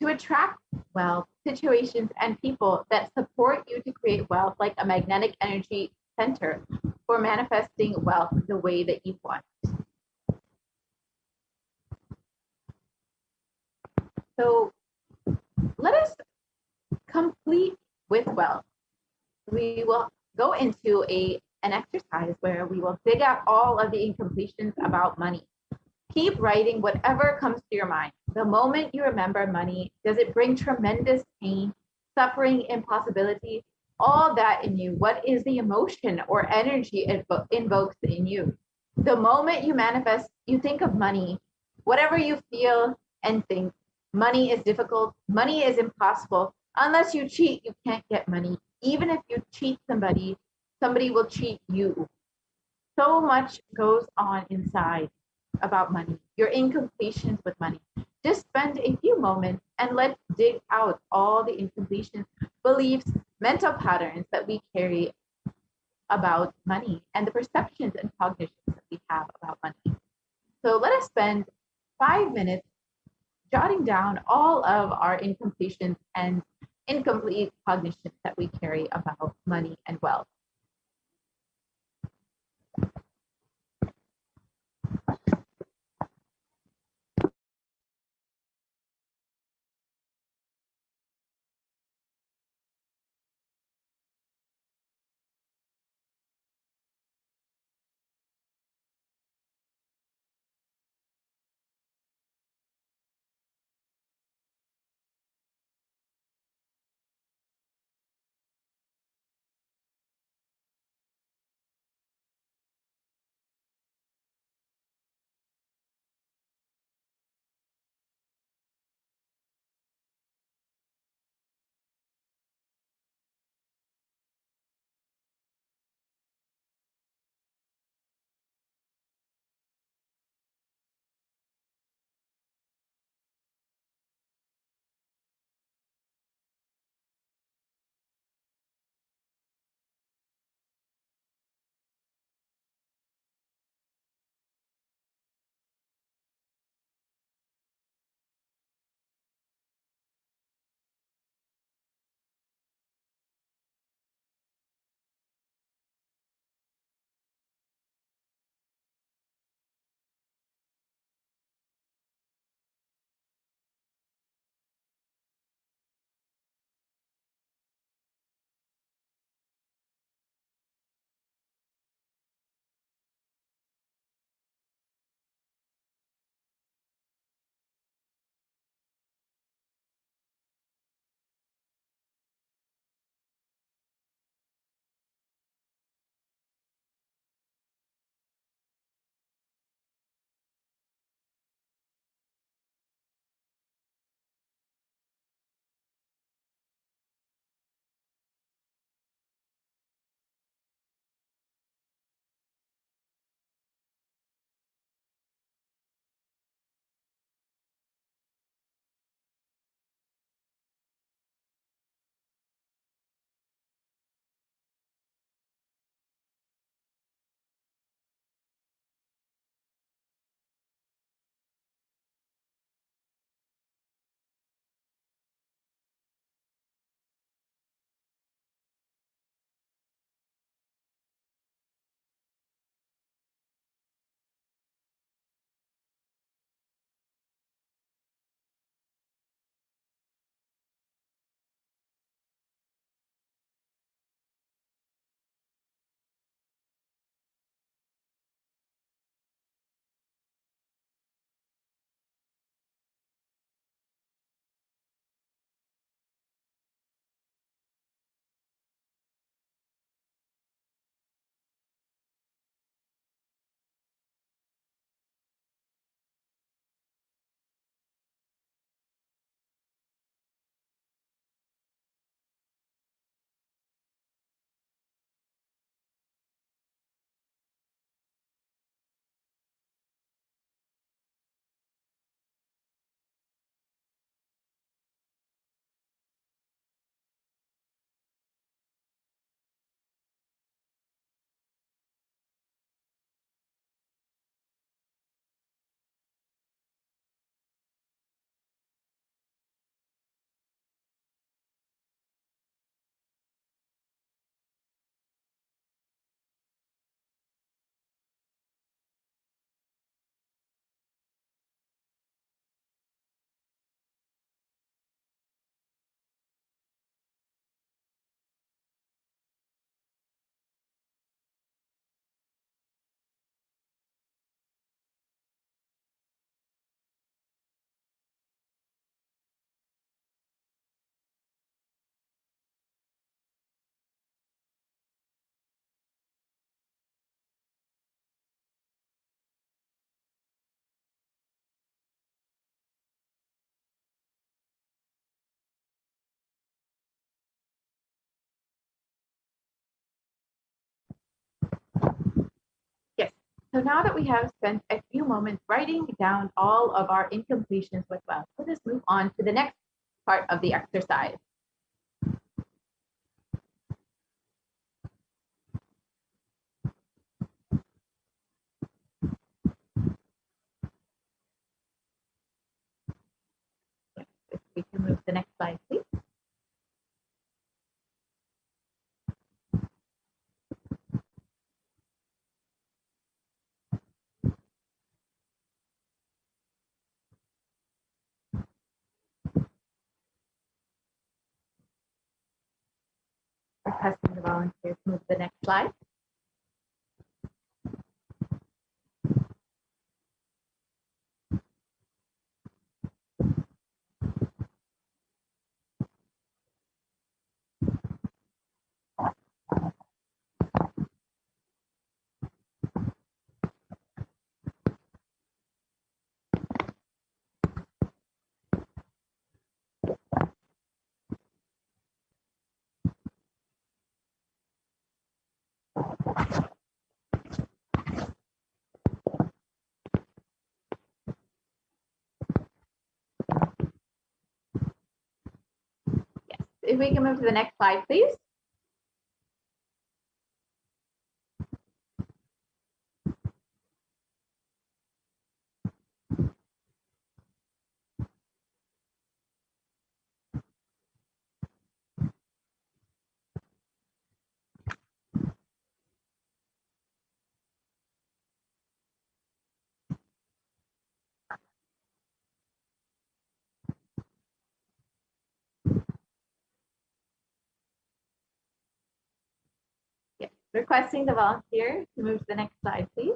to attract wealth, situations, and people that support you to create wealth like a magnetic energy center for manifesting wealth the way that you want. So let us complete with wealth. We will go into an exercise where we will dig out all of the incompletions about money. Keep writing whatever comes to your mind. The moment you remember money, does it bring tremendous pain, suffering, impossibility, all that in you? What is the emotion or energy it invokes in you? The moment you manifest, you think of money, whatever you feel and think, money is difficult, money is impossible. Unless you cheat, you can't get money. Even if you cheat somebody, somebody will cheat you. So much goes on inside about money, your incompletions with money. Just spend a few moments and let's dig out all the incompletions, beliefs, mental patterns that we carry about money and the perceptions and cognitions that we have about money. So let us spend 5 minutes jotting down all of our incompletions and incomplete cognitions that we carry about money and wealth. So now that we have spent a few moments writing down all of our incompletions with wealth, let us move on to the next part of the exercise. If we can move to the next slide, please. Requesting the volunteers to move to the next slide. Yes, if we can move to the next slide, please. Yes, requesting the volunteer to move to the next slide, please.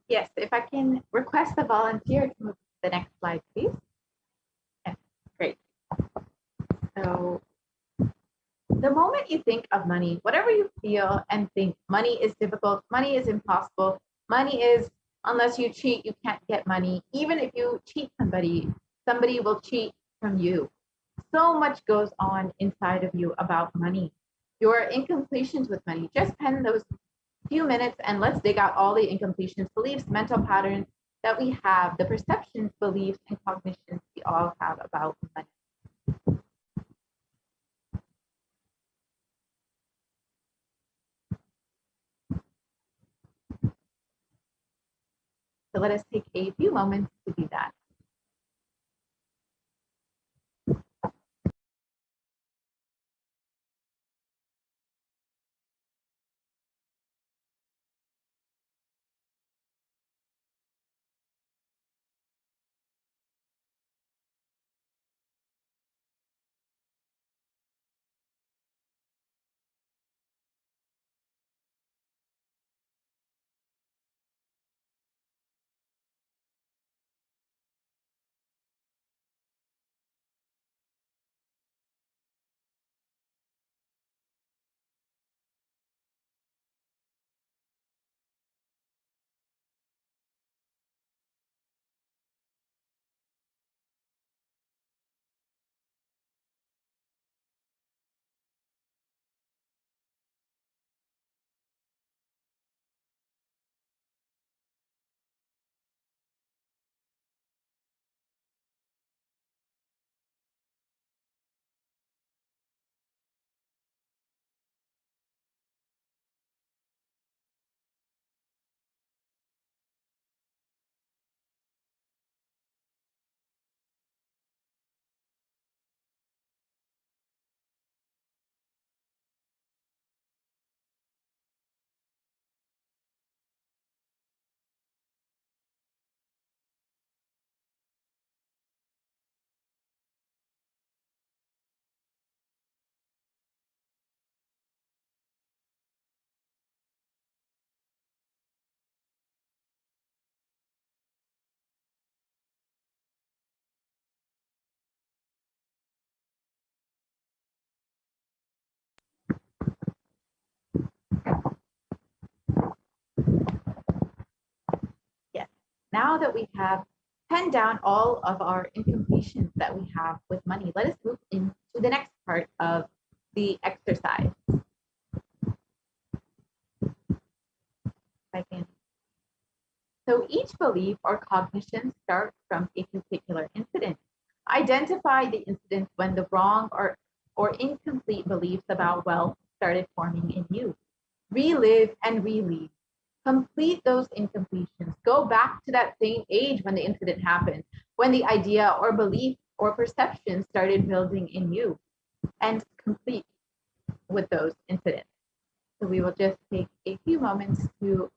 Yes, if I can request the volunteer to move to the next slide, please. Yes, great. So the moment you think of money, whatever you feel and think, money is difficult, money is impossible, money is, unless you cheat, you can't get money. Even if you cheat somebody, somebody will cheat from you. So much goes on inside of you about money. Your incompletions with money, just pen those few minutes and let's dig out all the incompletions, beliefs, mental patterns that we have, the perceptions, beliefs, and cognitions we all have about money. So let us take a few moments to do that. Now that we have penned down all of our incompletions that we have with money, let us move into the next part of the exercise. Second. So each belief or cognition starts from a particular incident. Identify the incidents when the wrong or incomplete beliefs about wealth started forming in you. Relive and relive. Complete those incompletions. Go back to that same age when the incident happened, when the idea or belief or perception started building in you, and complete with those incidents. So we will just take a few moments to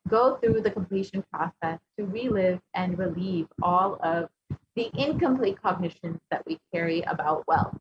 go through the completion process to relive and relieve all of the incomplete cognitions that we carry about wealth.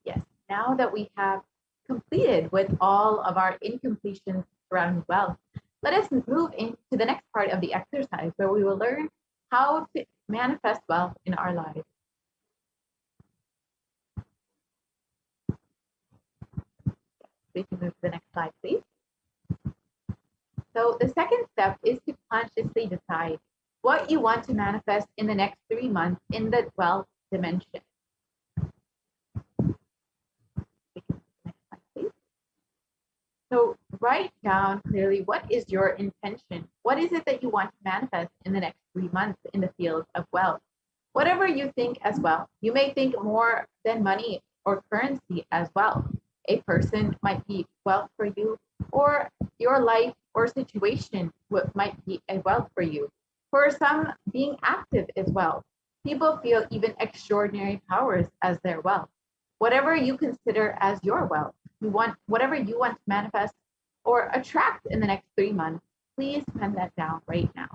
Yes, now that we have completed with all of our incompletions around wealth, let us move into the next part of the exercise where we will learn how to manifest wealth in our lives. We can move to the next slide, please. So the second step is to consciously decide what you want to manifest in the next 3 months in the wealth dimension. We can move to the next slide, please. So write down clearly, what is your intention? What is it that you want to manifest in the next 3 months in the field of wealth? Whatever you think as well. You may think more than money or currency as well. A person might be wealth for you, or your life or situation might be a wealth for you. For some, being active as well. People feel even extraordinary powers as their wealth. Whatever you consider as your wealth, whatever you want to manifest or attract in the next 3 months, please pen that down right now.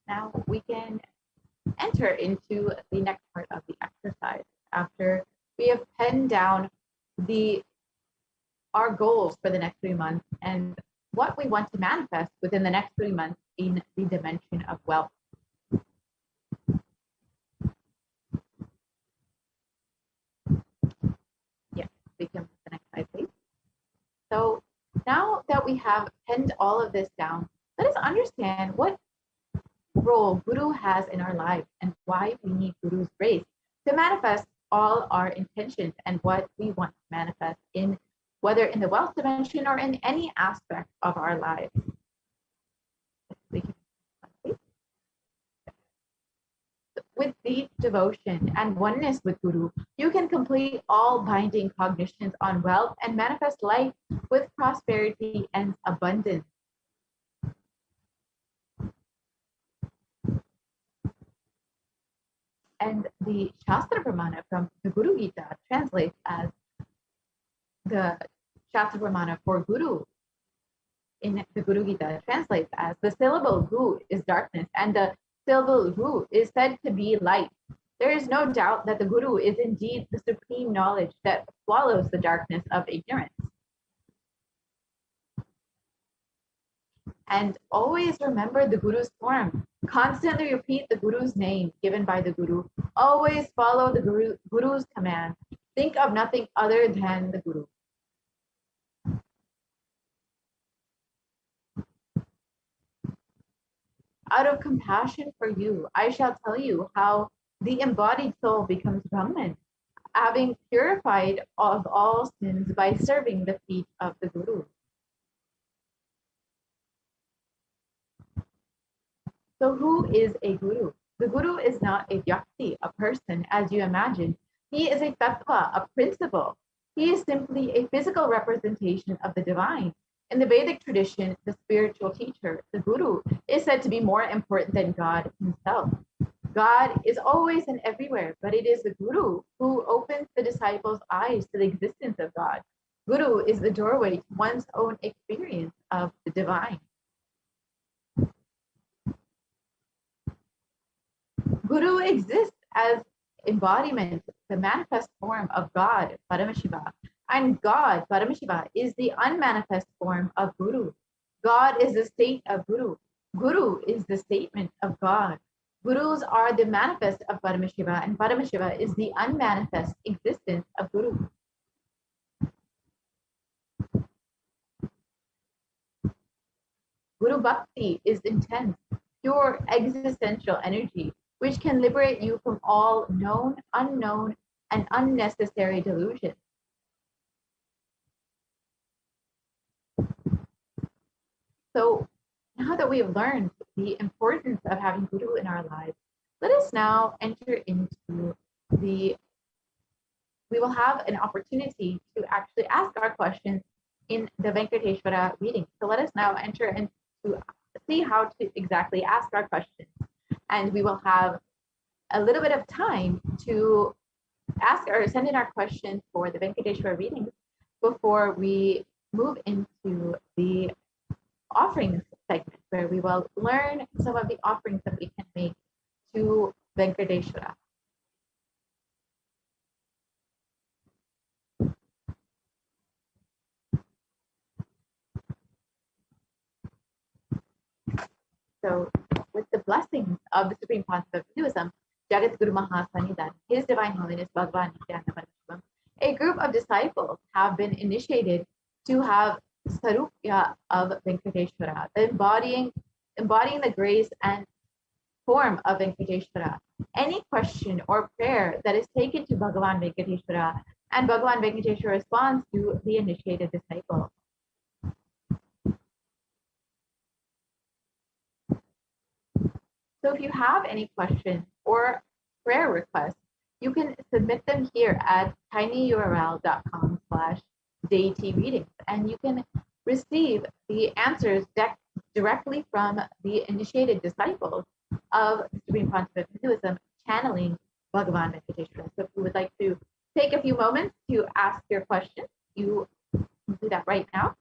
Now we can enter into the next part of the exercise after we have penned down our goals for the next 3 months and what we want to manifest within the next 3 months in the dimension of wealth. Yes, we can put the next slide, please. So now that we have penned all of this down, let us understand what role Guru has in our lives and why we need Guru's grace to manifest all our intentions and what we want to manifest in, whether in the wealth dimension or in any aspect of our lives. With deep devotion and oneness with Guru, you can complete all binding cognitions on wealth and manifest life with prosperity and abundance. And the Shastra Pramana from the Guru Gita translates as the Shastra Pramana for Guru in the Guru Gita translates as the syllable Gu is darkness and the syllable Ru is said to be light. There is no doubt that the Guru is indeed the supreme knowledge that swallows the darkness of ignorance. And always remember the Guru's form. Constantly repeat the Guru's name given by the Guru. Always follow the Guru's command. Think of nothing other than the Guru. Out of compassion for you, I shall tell you how the embodied soul becomes Brahman, having purified of all sins by serving the feet of the Guru. So who is a Guru? The Guru is not a vyakti, a person, as you imagine. He is a tattva, a principle. He is simply a physical representation of the divine. In the Vedic tradition, the spiritual teacher, the Guru, is said to be more important than God himself. God is always and everywhere, but it is the Guru who opens the disciples' eyes to the existence of God. Guru is the doorway to one's own experience of the divine. Guru exists as embodiment, the manifest form of God, Paramashiva. And God, Paramashiva, is the unmanifest form of Guru. God is the state of Guru. Guru is the statement of God. Gurus are the manifest of Paramashiva, and Paramashiva is the unmanifest existence of Guru. Guru Bhakti is intense, pure existential energy, which can liberate you from all known, unknown, and unnecessary delusions. So now that we have learned the importance of having Guru in our lives, let us now enter into we will have an opportunity to actually ask our questions in the Venkateshwara reading. So let us now enter into see how to exactly ask our questions. And we will have a little bit of time to ask or send in our questions for the Venkateshwara readings before we move into the offerings segment, where we will learn some of the offerings that we can make to Venkateshwara. So, with the blessings of the Supreme Concept of Hinduism, Jagat Guru Mahasanidan, His Divine Holiness Bhagavan Nithyananda Paramashivam, a group of disciples have been initiated to have Sarupya of Venkateshwara, embodying the grace and form of Venkateshwara. Any question or prayer that is taken to Bhagavan Venkateshwara, and Bhagavan Venkateshwara responds to the initiated disciple. So if you have any questions or prayer requests, you can submit them here at tinyurl.com/daytreadings, and you can receive the answers directly from the initiated disciples of the Supreme Concept of Hinduism, channeling Bhagavan Venkateshwara. So if you would like to take a few moments to ask your questions, you can do that right now.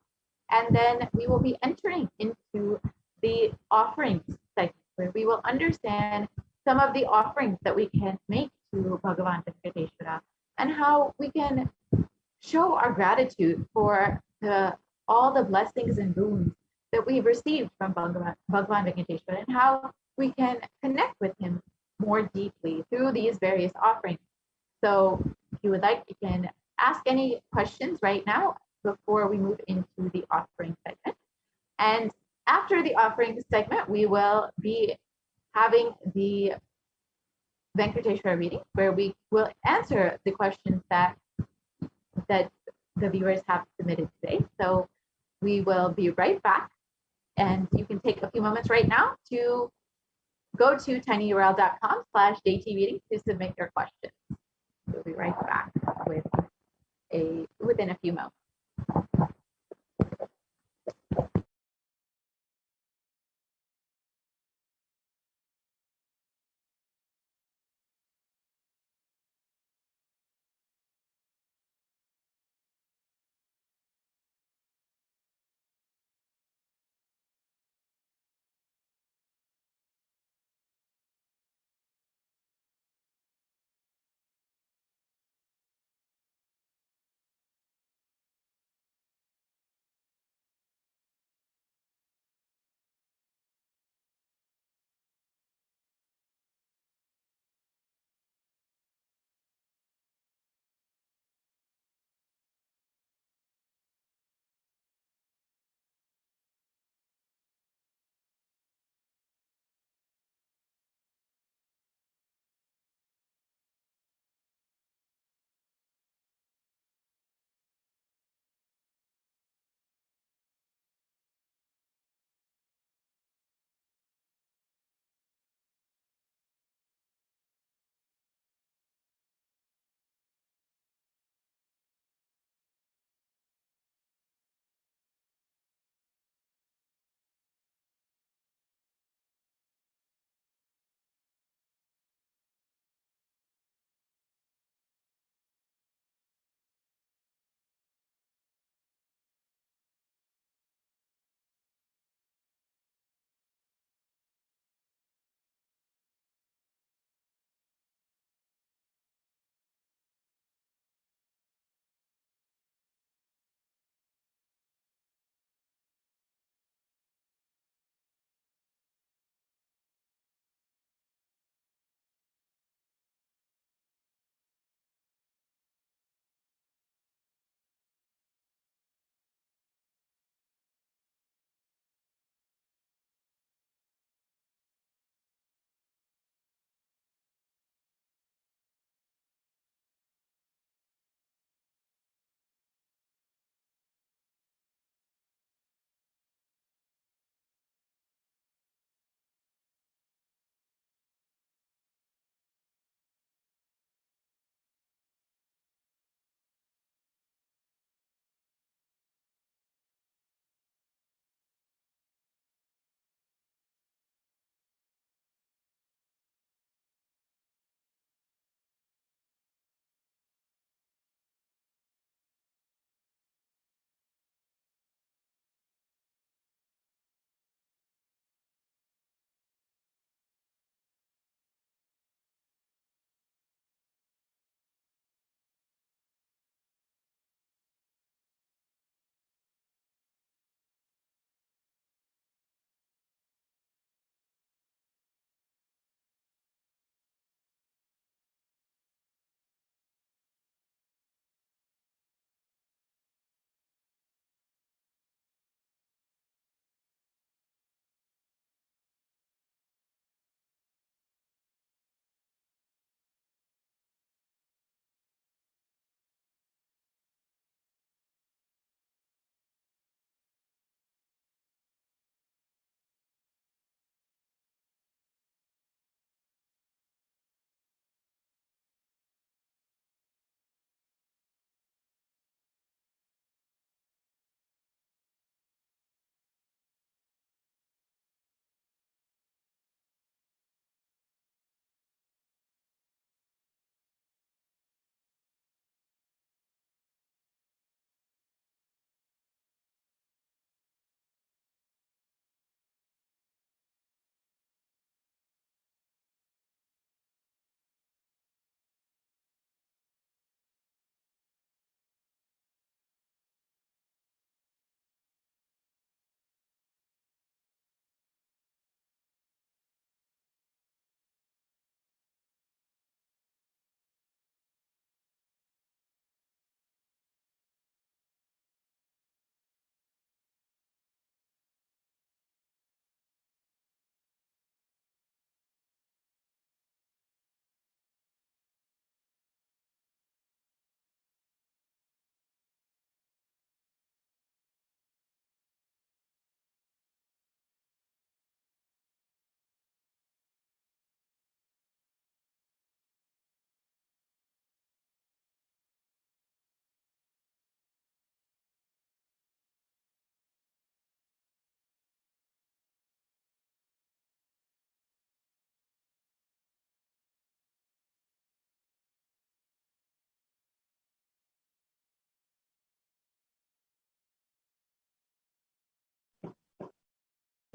And then we will be entering into the offerings segment. where we will understand some of the offerings that we can make to Bhagavan Venkateshwara and how we can show our gratitude for all the blessings and boons that we've received from Bhagavan Venkateshwara and how we can connect with him more deeply through these various offerings. So if you would like, you can ask any questions right now before we move into the offering segment. And after the offering segment, we will be having the Venkateshwara reading, where we will answer the questions that the viewers have submitted today. So we will be right back. And you can take a few moments right now to go to tinyurl.com/daytreading to submit your questions. We'll be right back within a few moments.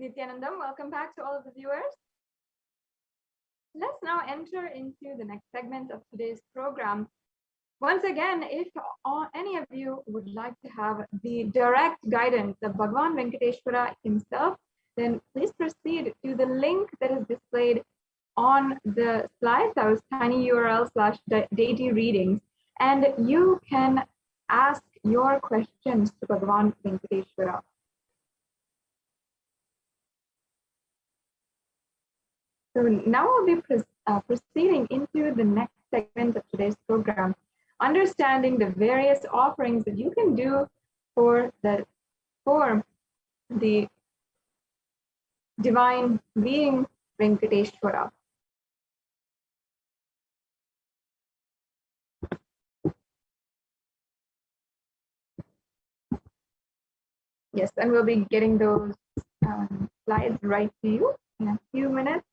Nithyanandam, welcome back to all of the viewers. Let's now enter into the next segment of today's program. Once again, if any of you would like to have the direct guidance of Bhagavan Venkateshwara himself, then please proceed to the link that is displayed on the slides, that was tinyurl/deity readings, and you can ask your questions to Bhagavan Venkateshwara. So now we'll be proceeding into the next segment of today's program, understanding the various offerings that you can do for the divine being Venkateshwara. Yes, and we'll be getting those slides right to you in a few minutes.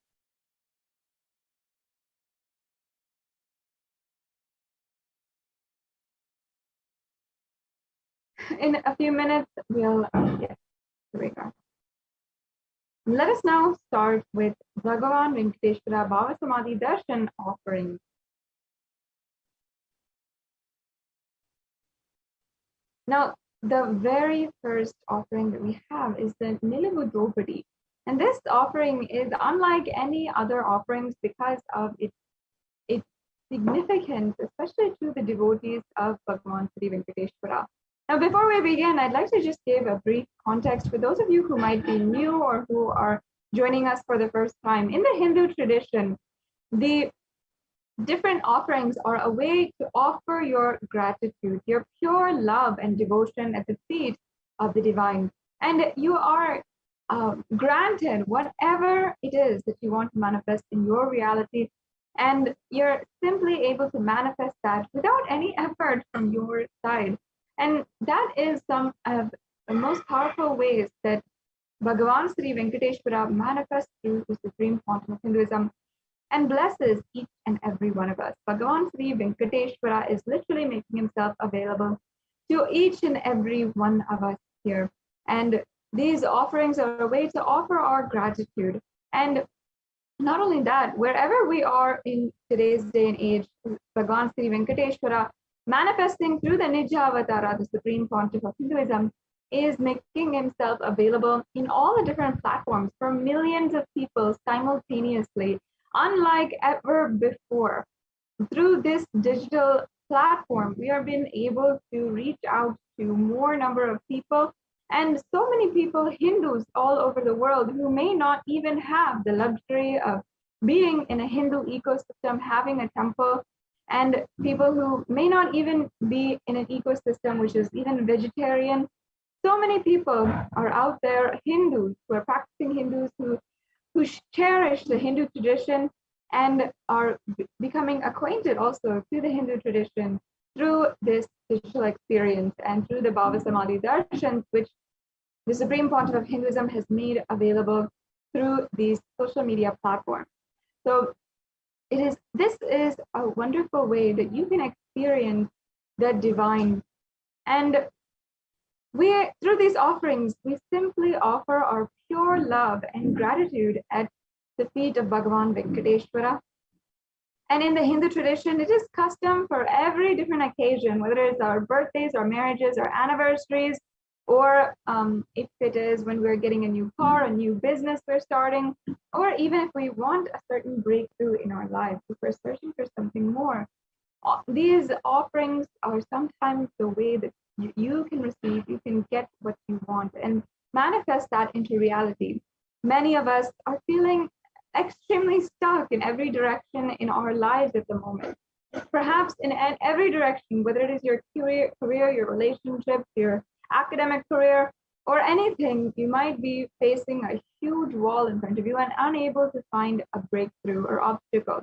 In a few minutes, we'll, yes, here we go. Let us now start with Bhagavan Venkateshwara Bhava Samadhi Darshan offering. Now, the very first offering that we have is the Nilabudopadi. And this offering is unlike any other offerings because of its significance, especially to the devotees of Bhagavan Sri Venkateshwara. Now, before we begin, I'd like to just give a brief context for those of you who might be new or who are joining us for the first time. In the Hindu tradition, the different offerings are a way to offer your gratitude, your pure love and devotion at the feet of the divine. And you are granted whatever it is that you want to manifest in your reality. And you're simply able to manifest that without any effort from your side. And that is some of the most powerful ways that Bhagavan Sri Venkateshwara manifests through the supreme quantum of Hinduism and blesses each and every one of us. Bhagavan Sri Venkateshwara is literally making himself available to each and every one of us here. And these offerings are a way to offer our gratitude. And not only that, wherever we are in today's day and age, Bhagavan Sri Venkateshwara manifesting through the Nija Avatara, the supreme pontiff of Hinduism, is making himself available in all the different platforms for millions of people simultaneously, unlike ever before. Through this digital platform, we are being able to reach out to more number of people, and so many people, Hindus all over the world, who may not even have the luxury of being in a Hindu ecosystem, having a temple, and people who may not even be in an ecosystem which is even vegetarian. So many people are out there, Hindus, who are practicing Hindus, who cherish the Hindu tradition and are becoming acquainted also to the Hindu tradition through this digital experience and through the Bhava Samadhi Darshan, which the Supreme Pontiff of Hinduism has made available through these social media platforms. So this is a wonderful way that you can experience the divine. And through these offerings, we simply offer our pure love and gratitude at the feet of Bhagavan Venkateshwara. And in the Hindu tradition, it is custom for every different occasion, whether it's our birthdays, our marriages, our anniversaries, or if it is when we're getting a new car, a new business we're starting, or even if we want a certain breakthrough in our lives, if we're searching for something more. These offerings are sometimes the way that you can receive, you can get what you want and manifest that into reality. Many of us are feeling extremely stuck in every direction in our lives at the moment. Perhaps in every direction, whether it is your career, your relationships, your academic career, or anything, you might be facing a huge wall in front of you and unable to find a breakthrough or obstacle.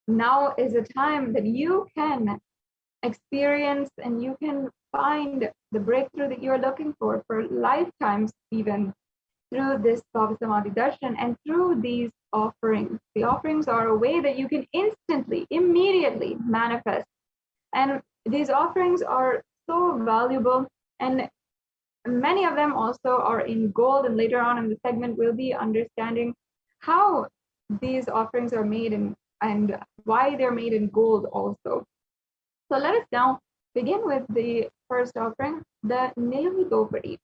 Now is a time that you can experience and you can find the breakthrough that you're looking for lifetimes, even through this Bhava Samadhi Darshan and through these offerings. The offerings are a way that you can instantly, immediately manifest. And these offerings are so valuable. And many of them also are in gold, and later on in the segment we'll be understanding how these offerings are made and why they're made in gold also. So let us now begin with the first offering, the Niluvu Dopadi.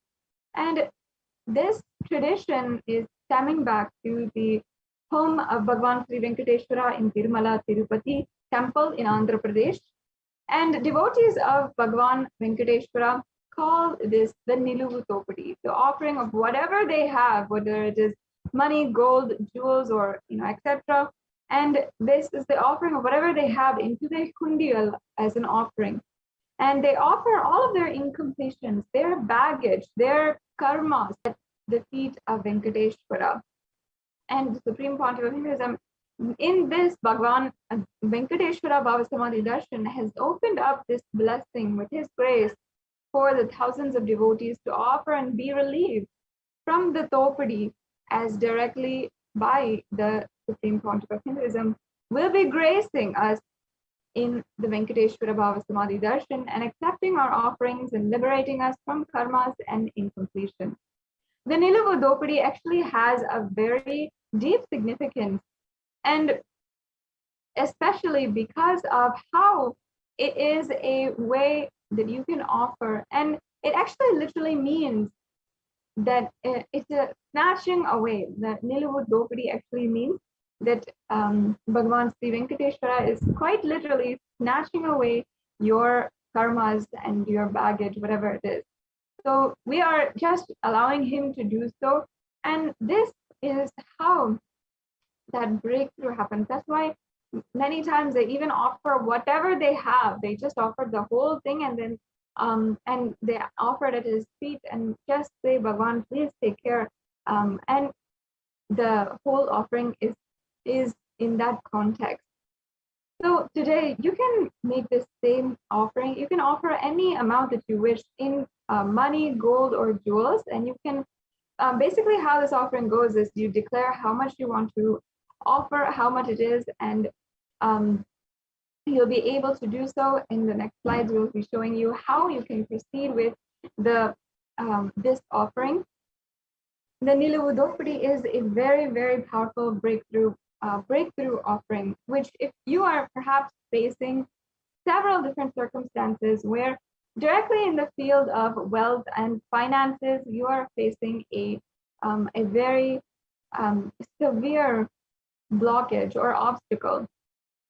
And this tradition is stemming back to the home of Bhagavan Sri Venkateshwara in Tirumala Tirupati temple in Andhra Pradesh. And devotees of Bhagavan Venkateshwara call this the Niluvu Dopadi, the offering of whatever they have, whether it is money, gold, jewels, or etc. And this is the offering of whatever they have into the kundial as an offering. And they offer all of their incompletions, their baggage, their karmas at the feet of Venkateshwara. And the Supreme Pontiff of Hinduism, in this Bhagavan Venkateshwara Bhava Samadhi Darshan has opened up this blessing with his grace for the thousands of devotees to offer and be relieved from the Dopadi, as directly by the Supreme Pontiff of Hinduism will be gracing us in the Venkateshwara Bhava Samadhi Darshan and accepting our offerings and liberating us from karmas and incompletion. The Niluvu Dopadi actually has a very deep significance, and especially because of how it is a way that you can offer, and it actually literally means that it's a snatching away. The Niluvu Dopadi actually means that Bhagavan Sri Venkateshwara is quite literally snatching away your karmas and your baggage, whatever it is. So we are just allowing him to do so. And this is how that breakthrough happens. That's why many times they even offer whatever they have. They just offer the whole thing, and then and they offer it at his feet and just say, Bhagavan, please take care. And the whole offering is in that context. So today you can make this same offering. You can offer any amount that you wish in money, gold, or jewels. And you can basically how this offering goes is you declare how much you want to offer, how much it is, and you'll be able to do so. In the next slides, we'll be showing you how you can proceed with the this offering. The Niluvu Dopadi is a very, very powerful breakthrough offering, which if you are perhaps facing several different circumstances where directly in the field of wealth and finances, you are facing a very severe blockage or obstacle.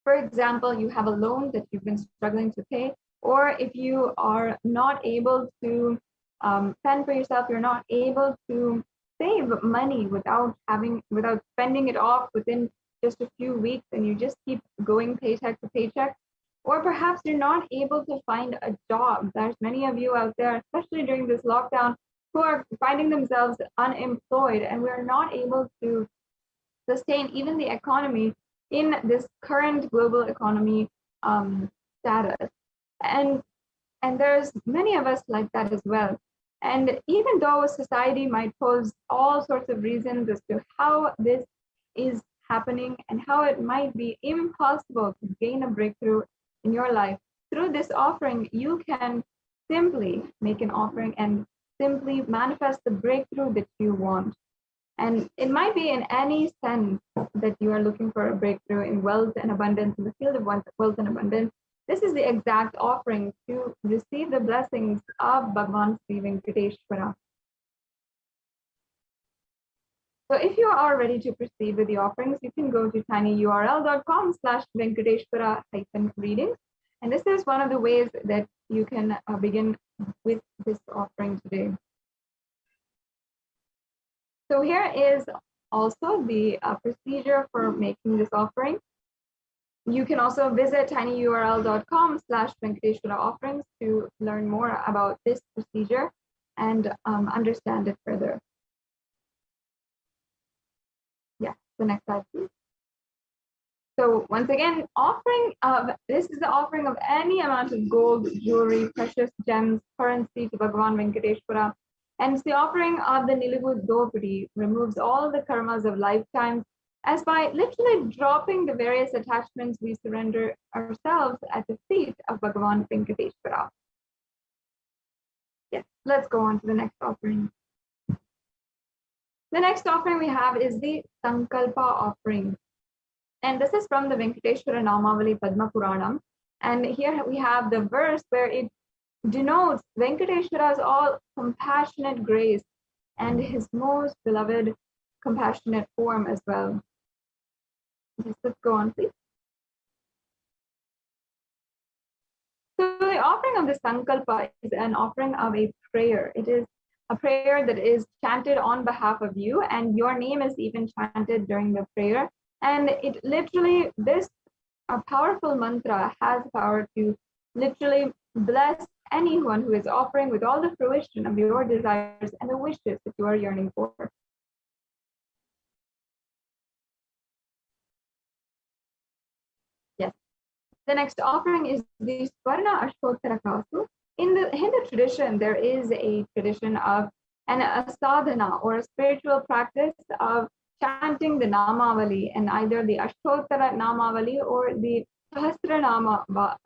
For example, you have a loan that you've been struggling to pay, or if you are not able to fend for yourself, you're not able to save money without spending it off within just a few weeks, and you just keep going paycheck to paycheck. Or perhaps you're not able to find a job. There's many of you out there, especially during this lockdown, who are finding themselves unemployed, and we're not able to sustain even the economy in this current global economy status. And there's many of us like that as well. And even though society might pose all sorts of reasons as to how this is happening and how it might be impossible to gain a breakthrough in your life, through this offering, you can simply make an offering and simply manifest the breakthrough that you want. And it might be in any sense that you are looking for a breakthrough in wealth and abundance, in the field of wealth and abundance. This is the exact offering to receive the blessings of Bhagavan Sri Venkateshwara. So if you are ready to proceed with the offerings, you can go to tinyurl.com/Venkateshwara-readings. And this is one of the ways that you can begin with this offering today. So here is also the procedure for making this offering. You can also visit tinyurl.com/Venkateshwara offerings to learn more about this procedure and understand it further. Yeah, the next slide, please. So once again, this is the offering of any amount of gold, jewelry, precious gems, currency to Bhagavan Venkateshwara. And the offering of the Niluvu Dopadi removes all the karmas of lifetimes, as by literally dropping the various attachments, we surrender ourselves at the feet of Bhagavan Venkateshwara. Yes, let's go on to the next offering. The next offering we have is the Sankalpa offering. And this is from the Venkateshwara Namavali Padma Puranam. And here we have the verse where it denotes Venkateshwara's all compassionate grace and his most beloved compassionate form as well. Yes, let's go on, please. So the offering of the Sankalpa is an offering of a prayer. It is a prayer that is chanted on behalf of you, and your name is even chanted during the prayer. And it literally, this a powerful mantra has power to literally bless anyone who is offering with all the fruition of your desires and the wishes that you are yearning for. Yes. The next offering is the Swarna Ashtottara Kasu. In the Hindu tradition, there is a tradition of a sadhana or a spiritual practice of chanting the Namavali, and either the Ashtottara Namavali or the Sahasra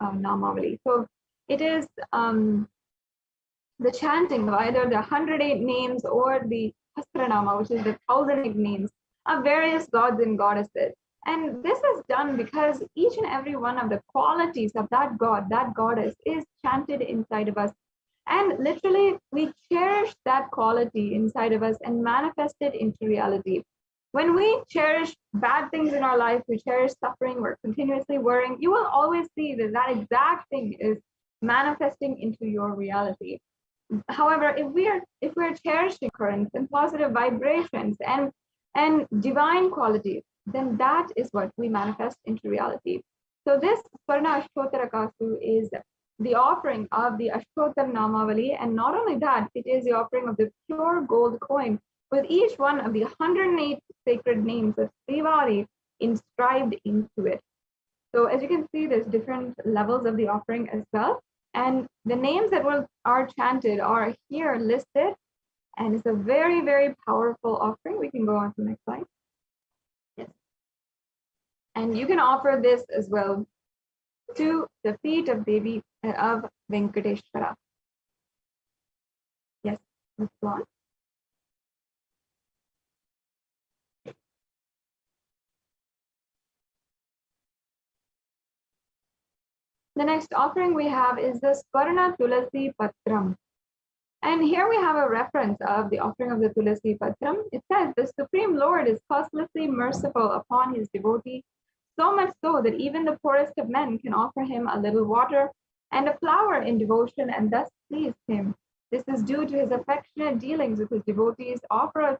Namavali. So it is the chanting of either the 108 names or the Sahasranama, which is the 1,008 names of various gods and goddesses. And this is done because each and every one of the qualities of that god, that goddess, is chanted inside of us. And literally, we cherish that quality inside of us and manifest it into reality. When we cherish bad things in our life, we cherish suffering, we're continuously worrying, you will always see that that exact thing is manifesting into your reality. However, if we're cherishing currents and positive vibrations and divine qualities, then that is what we manifest into reality. So this Swarna Ashtottara Kasu is the offering of the Ashtottara Namavali, and not only that, it is the offering of the pure gold coin with each one of the 108 sacred names of Srivari inscribed into it. So as you can see, there's different levels of the offering as well. And the names that are chanted are here listed. And it's a very, very powerful offering. We can go on to the next slide. Yes. And you can offer this as well to the feet of Devi of Venkateshwara. Yes, let's go on. The next offering we have is the Swarna Tulasi Patram. And here we have a reference of the offering of the Tulasi Patram. It says, the Supreme Lord is causelessly merciful upon his devotee, so much so that even the poorest of men can offer him a little water and a flower in devotion and thus please him. This is due to his affectionate dealings with his devotees, offer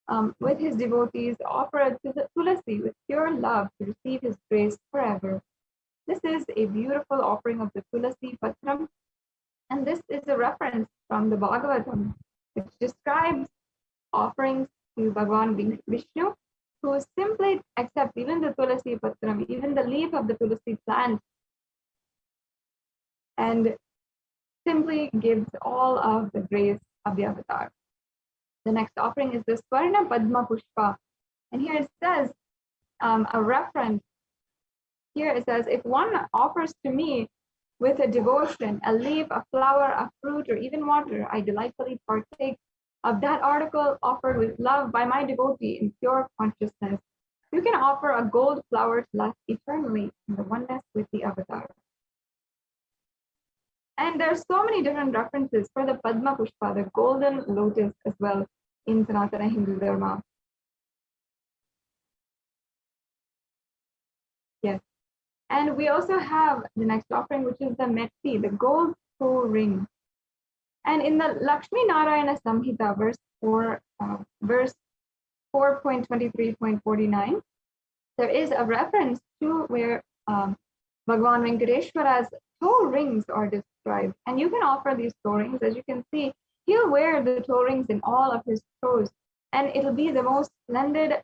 to the Tulasi with pure love to receive his grace forever. This is a beautiful offering of the Tulasi Patram, and this is a reference from the Bhagavatam, which describes offerings to Bhagavan Vishnu, who simply accepts even the Tulasi Patram, even the leaf of the Tulasi plant, and simply gives all of the grace of the avatar. The next offering is the Swarna Padma Pushpa, and here it says a reference. Here it says, if one offers to me with a devotion, a leaf, a flower, a fruit, or even water, I delightfully partake of that article offered with love by my devotee in pure consciousness. You can offer a gold flower to last eternally in the oneness with the avatar. And there's so many different references for the Padma Pushpa, the golden lotus, as well in Sanatana Hindu Dharma. Yes. And we also have the next offering, which is the Metti, the gold toe ring. And in the Lakshmi Narayana Samhita, verse 4.23.49, there is a reference to where Bhagavan Venkateshwara's toe rings are described. And you can offer these toe rings. As you can see, he'll wear the toe rings in all of his toes. And it'll be the most splendid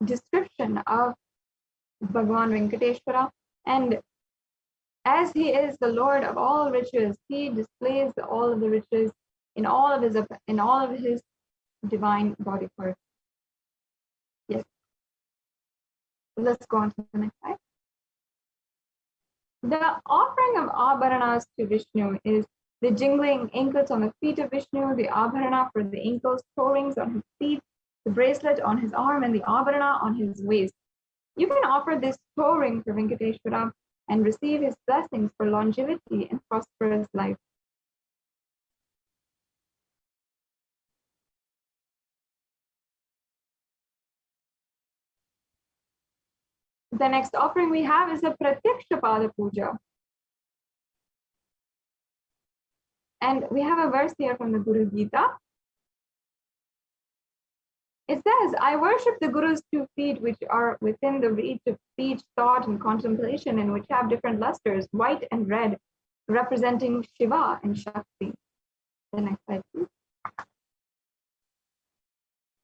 description of Bhagavan Venkateshwara. And as he is the Lord of all riches, he displays all of the riches in all of his divine body parts. Yes. Let's go on to the next slide. The offering of abharanas to Vishnu is the jingling anklets on the feet of Vishnu, the abharana for the ankles, toe rings on his feet, the bracelet on his arm, and the abharana on his waist. You can offer this toe ring for Venkateshwara and receive his blessings for longevity and prosperous life. The next offering we have is the Pratyaksha Pada Puja. And we have a verse here from the Guru Gita. It says, I worship the Guru's 2 feet, which are within the reach of speech, thought, and contemplation, and which have different lusters, white and red, representing Shiva and Shakti. The next slide, please.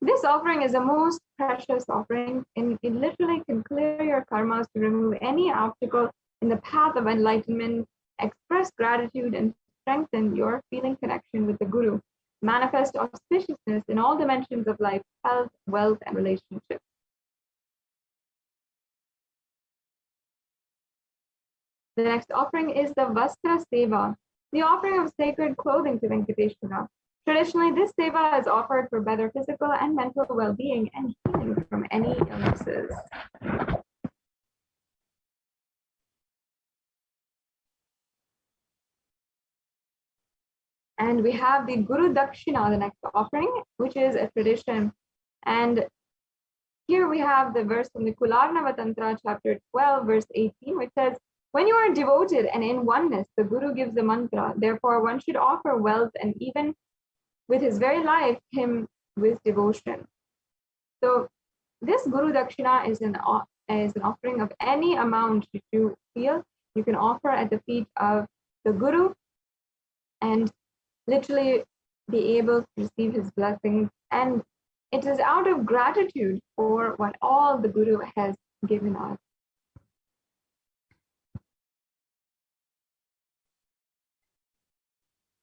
This offering is a most precious offering, and it literally can clear your karmas to remove any obstacle in the path of enlightenment, express gratitude, and strengthen your feeling connection with the Guru. Manifest auspiciousness in all dimensions of life, health, wealth, and relationships. The next offering is the Vastra Seva, the offering of sacred clothing to Venkateshwara. Traditionally, this seva is offered for better physical and mental well-being and healing from any illnesses. And we have the Guru Dakshina, the next offering, which is a tradition. And here we have the verse from the Kularnava Tantra, chapter 12, verse 18, which says, when you are devoted and in oneness, the Guru gives the mantra. Therefore, one should offer wealth and even with his very life, him with devotion. So this Guru Dakshina is an offering of any amount that you feel you can offer at the feet of the Guru and literally be able to receive his blessings. And it is out of gratitude for what all the Guru has given us.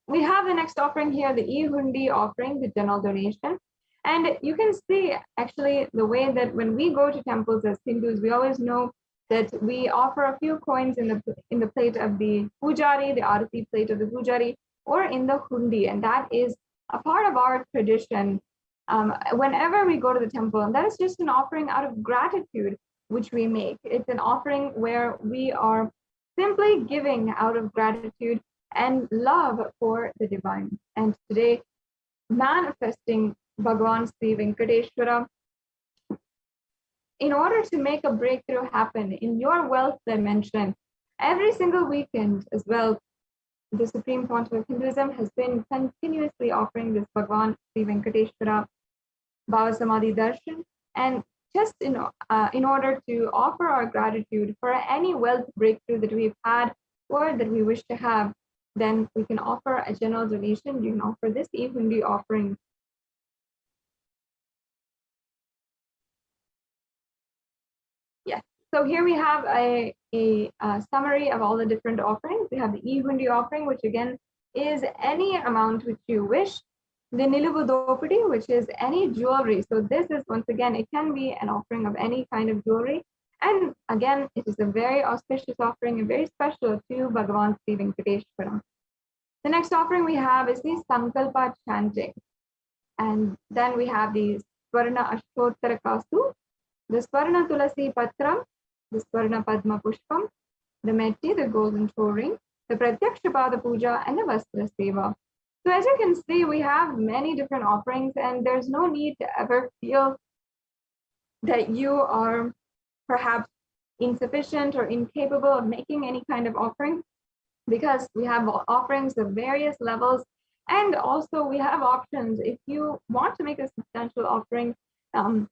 We have the next offering here, the E-Hundi offering, the general donation. And you can see actually the way that when we go to temples as Hindus, we always know that we offer a few coins in the plate of the pujari, the arati plate of the pujari, or in the hundi. And that is a part of our tradition whenever we go to the temple. And that is just an offering out of gratitude, which we make. It's an offering where we are simply giving out of gratitude and love for the divine. And today, manifesting Bhagavan Sri Venkateshwara, in order to make a breakthrough happen in your wealth dimension, every single weekend as well, the Supreme Pontiff of Hinduism has been continuously offering this Bhagavan Sri Venkateshwara Bhava Samadhi Darshan. And just in order to offer our gratitude for any wealth breakthrough that we've had or that we wish to have, then we can offer a general donation. You can offer this E-Hundi offering. Yes, so here we have a summary of all the different offerings. We have the E-Hundi offering, which again is any amount which you wish. The Niluvu Dopadi, which is any jewelry. So this is, once again, it can be an offering of any kind of jewelry. And again, it is a very auspicious offering and very special to Bhagavan Sri Venkateshwara. The next offering we have is the Sankalpa chanting. And then we have the Swarna Ashtottara Kastu, the Swarna Tulasi Patram, the Swarna Padma Pushpam, the Metti, the golden toe ring, the Pratyaksha Pada Puja, and the Vastra Seva. So as you can see, we have many different offerings, and there's no need to ever feel that you are perhaps insufficient or incapable of making any kind of offering, because we have offerings of various levels. And also we have options if you want to make a substantial offering and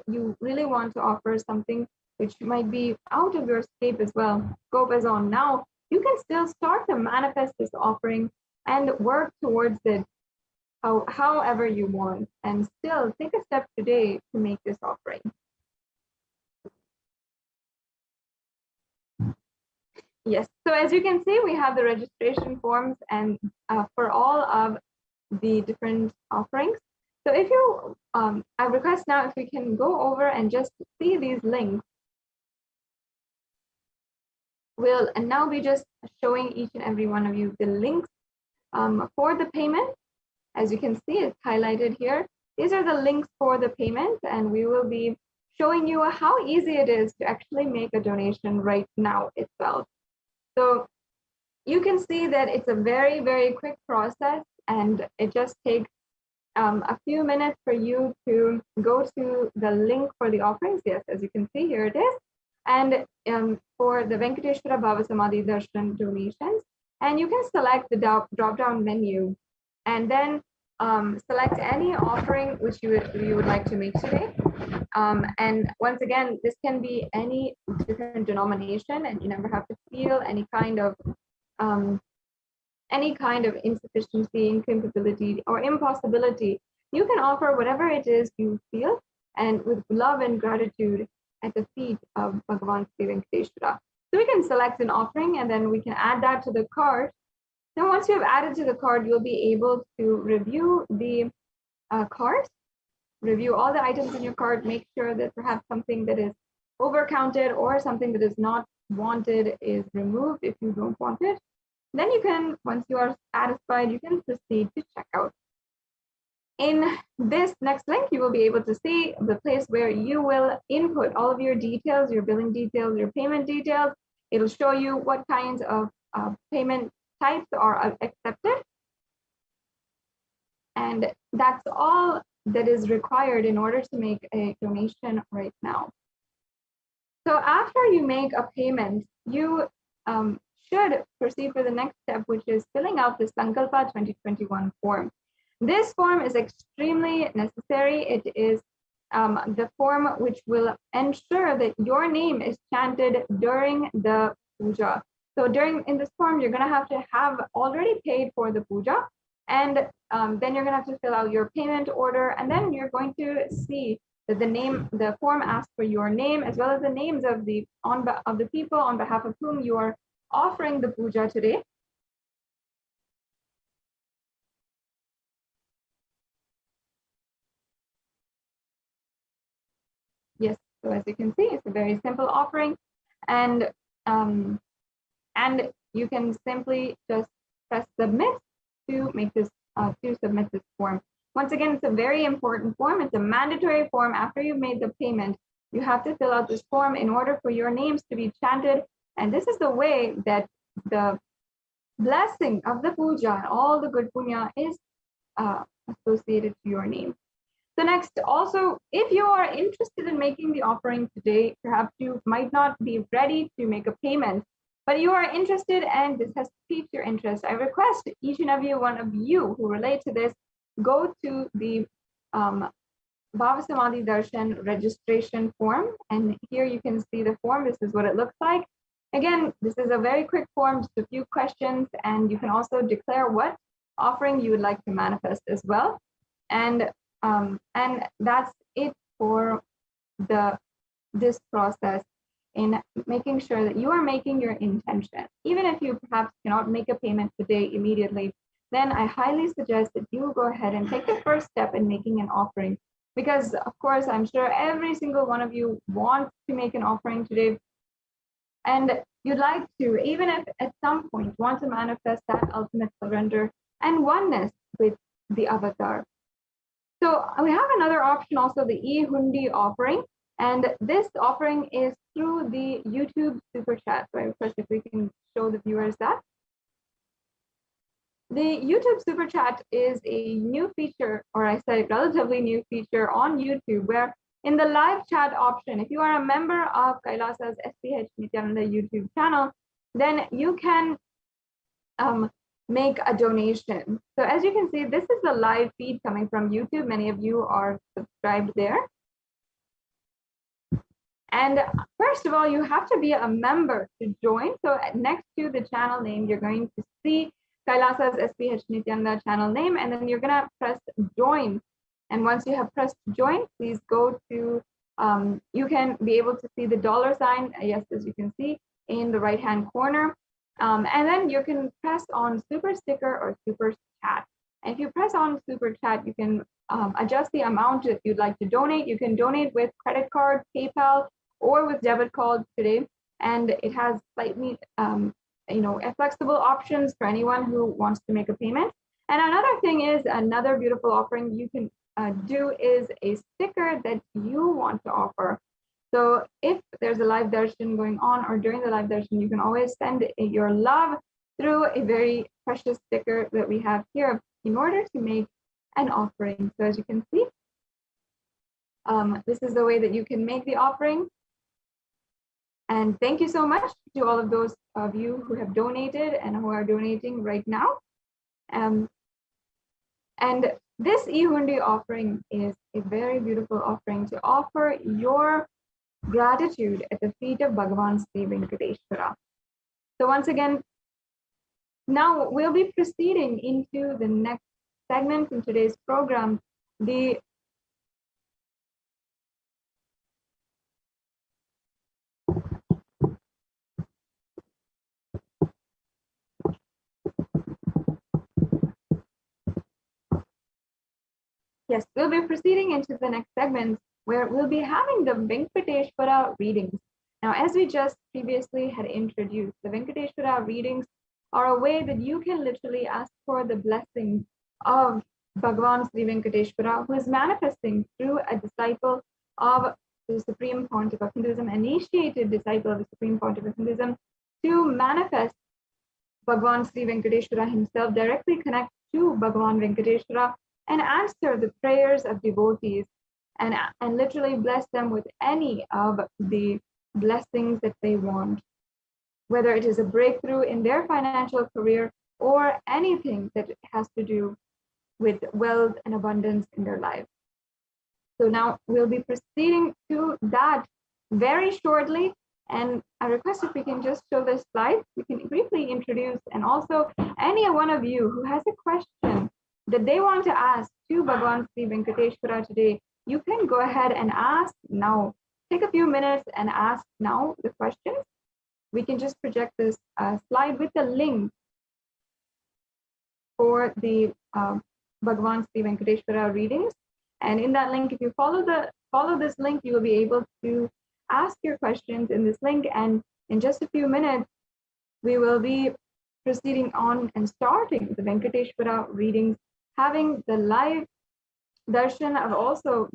you really want to offer something which might be out of your scope as on now, you can still start to manifest this offering and work towards it however you want, and still take a step today to make this offering. Yes, so as you can see, we have the registration forms and for all of the different offerings. So if you, I request now if we can go over and just see these links. will now be just showing each and every one of you the links for the payment. As you can see, it's highlighted here. These are the links for the payment, and we will be showing you how easy it is to actually make a donation right now itself. So you can see that it's a very, very quick process, and it just takes a few minutes for you to go to the link for the offerings. Yes, as you can see, here it is. And for the Venkateshwara Bhava Samadhi Darshan donations, and you can select the drop-down menu and then select any offering which you would like to make today. And once again, this can be any different denomination, and you never have to feel any kind of insufficiency, incapability, or impossibility. You can offer whatever it is you feel, and with love and gratitude at the feet of Bhagavan Sri Venkateshwara. So we can select an offering, and then we can add that to the cart. Now, once you have added to the cart, you'll be able to review the cart, review all the items in your cart, make sure that perhaps something that is overcounted or something that is not wanted is removed if you don't want it. Then you can, once you are satisfied, you can proceed to checkout. In this next link, you will be able to see the place where you will input all of your details, your billing details, your payment details. It'll show you what kinds of payment types are accepted. And that's all that is required in order to make a donation right now. So after you make a payment, you should proceed for the next step, which is filling out the Sankalpa 2021 form. This form is extremely necessary. It is the form which will ensure that your name is chanted during the puja. So in this form, you're going to have already paid for the puja, and then you're going to have to fill out your payment order, and then you're going to see that the form asks for your name as well as the names of the people on behalf of whom you are offering the puja today. Yes, so as you can see, it's a very simple offering, and you can simply just press submit to make this to submit this form. Once again, it's a very important form. It's a mandatory form. After you've made the payment, you have to fill out this form in order for your names to be chanted. And this is the way that the blessing of the puja and all the good punya is associated to your name. So next, also, if you are interested in making the offering today, perhaps you might not be ready to make a payment, but you are interested and this has piqued your interest. I request each and every one of you who relate to this, go to the Bhava Samadhi Darshan registration form, and here you can see the form. This is what it looks like. Again, this is a very quick form, just a few questions, and you can also declare what offering you would like to manifest as well. And that's it for this process in making sure that you are making your intention. Even if you perhaps cannot make a payment today immediately, then I highly suggest that you go ahead and take the first step in making an offering. Because of course, I'm sure every single one of you wants to make an offering today. And you'd like to, even if at some point, want to manifest that ultimate surrender and oneness with the avatar. So we have another option also, the e-hundi offering. And this offering is through the YouTube super chat. So I request if we can show the viewers that. The YouTube super chat is a new feature, or I said relatively new feature on YouTube, where in the live chat option, if you are a member of Kailasa's HDH Nithyananda YouTube channel, then you can make a donation. So as you can see, this is the live feed coming from YouTube. Many of you are subscribed there. And first of all, you have to be a member to join. So next to the channel name, you're going to see Kailasa's HDH Nithyananda channel name, and then you're gonna press join. And once you have pressed join, please go to, you can be able to see the $sign, yes, as you can see in the right-hand corner. And then you can press on super sticker or super chat. And if you press on super chat, you can adjust the amount that you'd like to donate. You can donate with credit card, PayPal, or with debit card today. and it has slightly flexible options for anyone who wants to make a payment. And another thing is, another beautiful offering you can do is a sticker that you want to offer. So if there's a live darshan going on, or during the live darshan, you can always send your love through a very precious sticker that we have here in order to make an offering. So as you can see, this is the way that you can make the offering. And thank you so much to all of those of you who have donated and who are donating right now. And this e-hundi offering is a very beautiful offering to offer your gratitude at the feet of Bhagavan Sri Venkateshwara. So once again, now we'll be proceeding into the next segment in today's program. Yes, we'll be proceeding into the next segment where we'll be having the Venkateshwara readings. Now, as we just previously had introduced, the Venkateshwara readings are a way that you can literally ask for the blessings of Bhagavan Sri Venkateshwara, who is manifesting through a disciple of the Supreme Pontiff of Hinduism, initiated disciple of the Supreme Pontiff of Hinduism, to manifest Bhagavan Sri Venkateshwara himself, directly connect to Bhagavan Venkateshwara, and answer the prayers of devotees, and literally bless them with any of the blessings that they want, whether it is a breakthrough in their financial career or anything that has to do with wealth and abundance in their life. So now we'll be proceeding to that very shortly. And I request if we can just show this slide, we can briefly introduce, and also any one of you who has a question that they want to ask to Bhagavan Sri Venkateshwara today, you can go ahead and ask now. Take a few minutes and ask now the questions. We can just project this slide with the link for the Bhagavan Sri Venkateshwara readings. And in that link, if you follow this link, you will be able to ask your questions in this link. And in just a few minutes, we will be proceeding on and starting the Venkateshwara readings, having the live darshan of also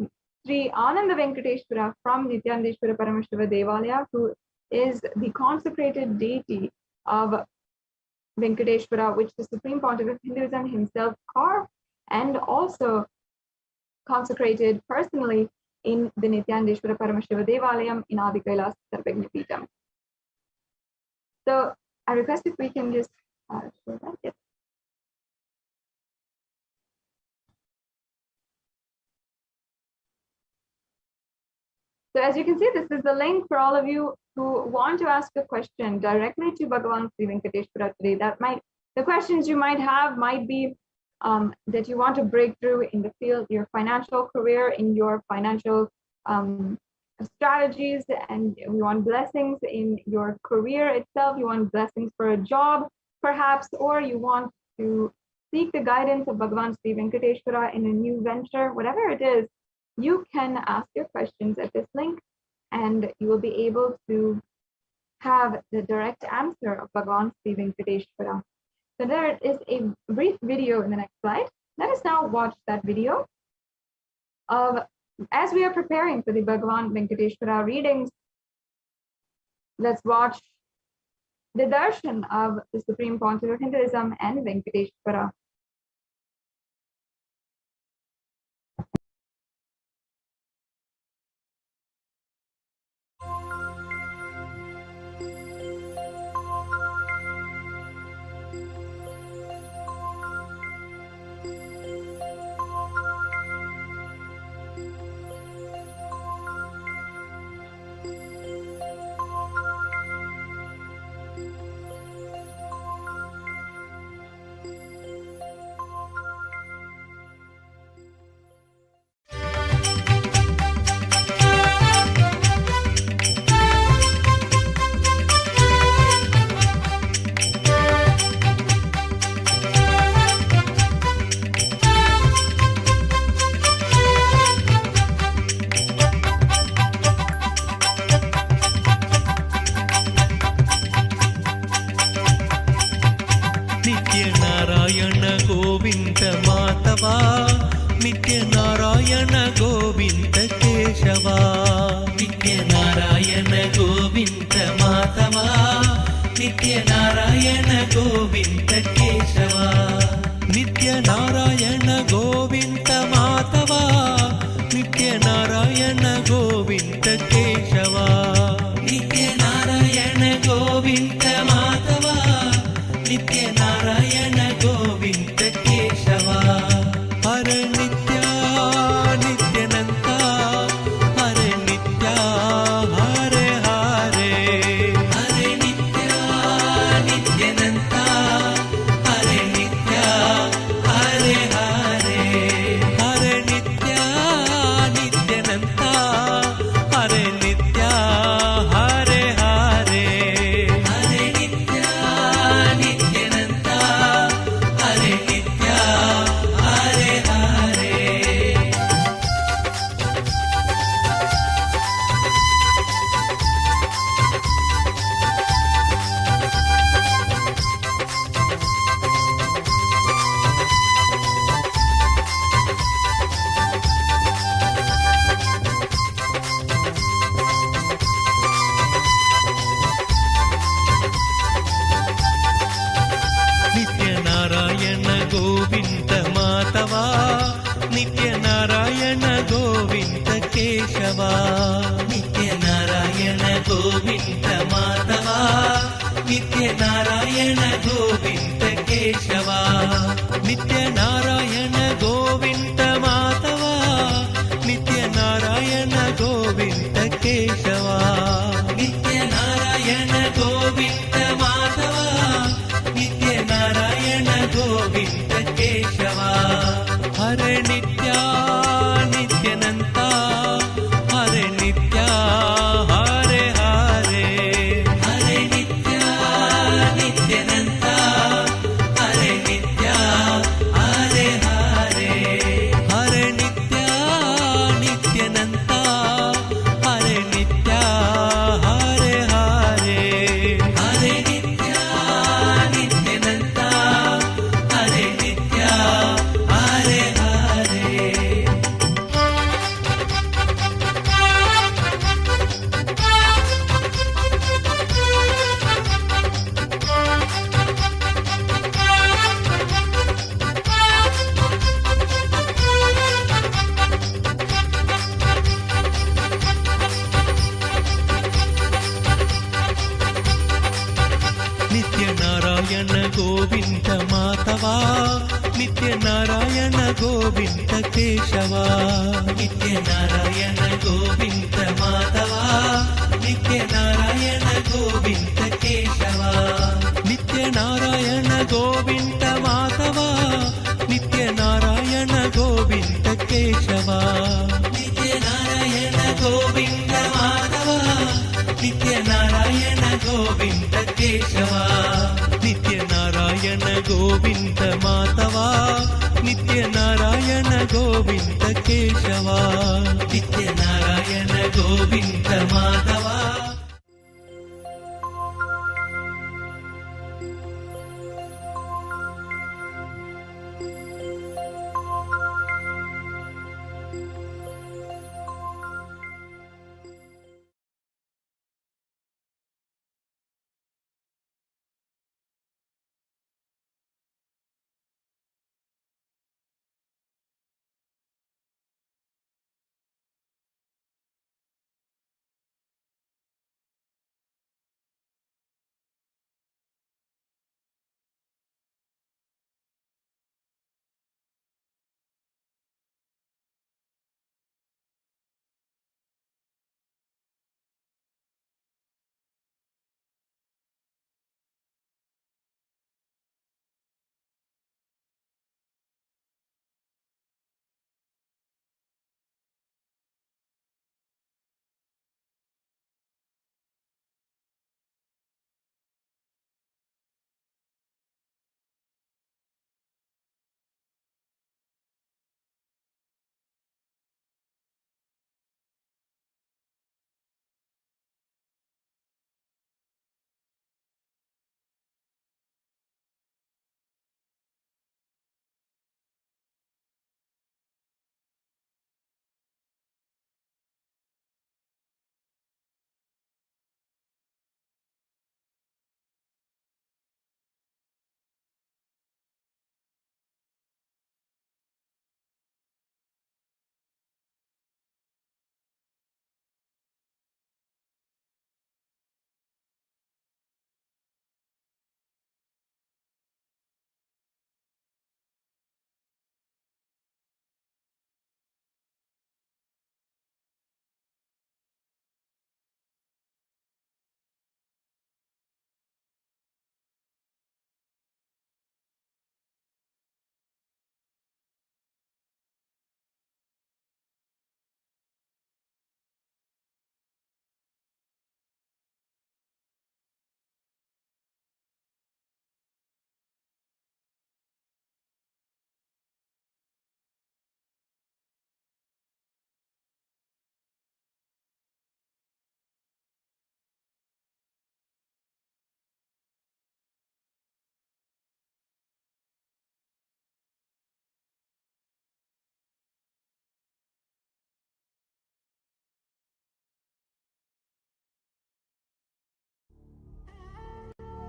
Sri Ananda Venkateshwara from Nithyananda Paramashivam Devalaya, who is the consecrated deity of Venkateshwara, which the Supreme Pontiff of Hinduism himself carved and also consecrated personally in the Nithyananda Paramashivam Devalayam in Adi Kailas Sarvagna Peetham. So I request if we can just show that. Yes. So as you can see, this is the link for all of you who want to ask a question directly to Bhagavan Sri Venkateshwara today. The questions you might have might be that you want to break through in the field, your financial career, in your financial strategies, and you want blessings in your career itself. You want blessings for a job, perhaps, or you want to seek the guidance of Bhagavan Sri Venkateshwara in a new venture, whatever it is. You can ask your questions at this link, and you will be able to have the direct answer of Bhagavan Sri Venkateshwara. So there is a brief video in the next slide. Let us now watch that video of, as we are preparing for the Bhagavan Venkateshwara readings, let's watch the darshan of the Supreme Pontiff of Hinduism and Venkateshwara. ನಿತ್ಯ ನಾರಾಯಣ ಗೋವಿಂದ ಮಾಧವ ನಿತ್ಯ ನಾರಾಯಣ ಗೋವಿಂದ ಕೇಶವ ನಿತ್ಯ ನಾರಾಯಣ ಗೋವಿಂದ ಮಾಧವ ನಿತ್ಯ ನಾರಾಯಣ ಗೋವಿಂದ ಕೇಶವ ನಿತ್ಯ ನಾರಾಯಣ ಗೋವಿಂದ ಮಾಧವ ನಿತ್ಯ ನಾರಾಯಣ ಗೋವಿಂದ ಕೇಶವ ನಿತ್ಯ ನಾರಾಯಣ ಗೋವಿಂದ ಮಾಧವ ನಿತ್ಯ ನಾರಾಯಣ ಗೋವಿಂದ ಕೇಶವ ಹರ ನಿತ್ಯ ನಿತ್ಯನಂತ ಹರ ನಿತ್ಯ ಹರೆ ಹರೆ ಹರೆ ನಿತ್ಯ ನಿತ್ಯನಂತ ಹರೆ ನಿತ್ಯ ಹರೆ ಹರೆ ಹರೆ ನಿತ್ಯ ನಿತ್ಯನಂತ ಹರೆ ನಿತ್ಯ ಹರೆ ಹರೆ ಹರೆ ನಿತ್ಯ ನಿತ್ಯನಂತ ಹರೆ ನಿತ್ಯ ಹರೆ ಹರೆ ನಿತ್ಯ ನಾರಾಯಣ ಗೋವಿಂದ ಮಾಧವ ನಿತ್ಯ ನಾರಾಯಣ ಗೋವಿಂದ ಕೇಶವ ನಿತ್ಯ ನಾರಾಯಣ ಗೋವಿಂದ ಮಾಧವ ನಿತ್ಯ ನಾರಾಯಣ ಗೋವಿಂದ ಕೇಶವ ನಿತ್ಯ ನಾರಾಯಣ ಗೋವಿಂದ ಮಾಧವ ನಿತ್ಯ ನಾರಾಯಣ ಗೋವಿಂದ ಕೇಶವ ನಿತ್ಯ ನಾರಾಯಣ ಗೋವಿಂದ ಮಾಧವ ನಿತ್ಯ ನಾರಾಯಣ ಗೋವಿಂದ ಕೇಶವ ಹರೆ ನಿತ್ಯ ನಿತ್ಯನಂತ ಹರೆ ನಿತ್ಯ ಹರೆ ಹರೆ ಹರೆ ನಿತ್ಯ ನಿತ್ಯನಂತ ಹರೆ ನಿತ್ಯ ಹರೆ ಹರೆ ಹರೆ ನಿತ್ಯ ನಿತ್ಯನಂತ ಹರೆ ನಿತ್ಯ ಹರೆ ಹರೆ ಹರೆ ನಿತ್ಯ ನಿತ್ಯನಂತ ಹರೆ ನಿತ್ಯ ಹರೆ ಹರೆ ನಿತ್ಯ ನಾರಾಯಣ ಗೋವಿಂದ ಮಾಧವ ನಿತ್ಯ ನಾರಾಯಣ ಗೋವಿಂದ ಕೇಶವ ನಿತ್ಯ ನಾರಾಯಣ ಗೋವಿಂದ ಮಾಧವ ನಿತ್ಯ ನಾರಾಯಣ ಗೋವಿಂದ ಕೇಶವ ನಿತ್ಯ ನಾರಾಯಣ ಗೋವಿಂದ ಮಾಧವ ನಿತ್ಯ ನಾರಾಯಣ ಗೋವಿಂದ ಕೇಶವ ನಿತ್ಯ ನಾರಾಯಣ ಗೋವಿಂದ ಮಾಧವ ನಿತ್ಯ ನಾರಾಯಣ ಗೋವಿಂದ ಕೇಶವ ನಿತ್ಯ ನಾರಾಯಣ ಗೋವಿಂದ ಮಾಧವ ನಿತ್ಯ ನಾರಾಯಣ ಗೋವಿಂದ ಕೇಶವ ನಿತ್ಯ Narayana Govinda Madhava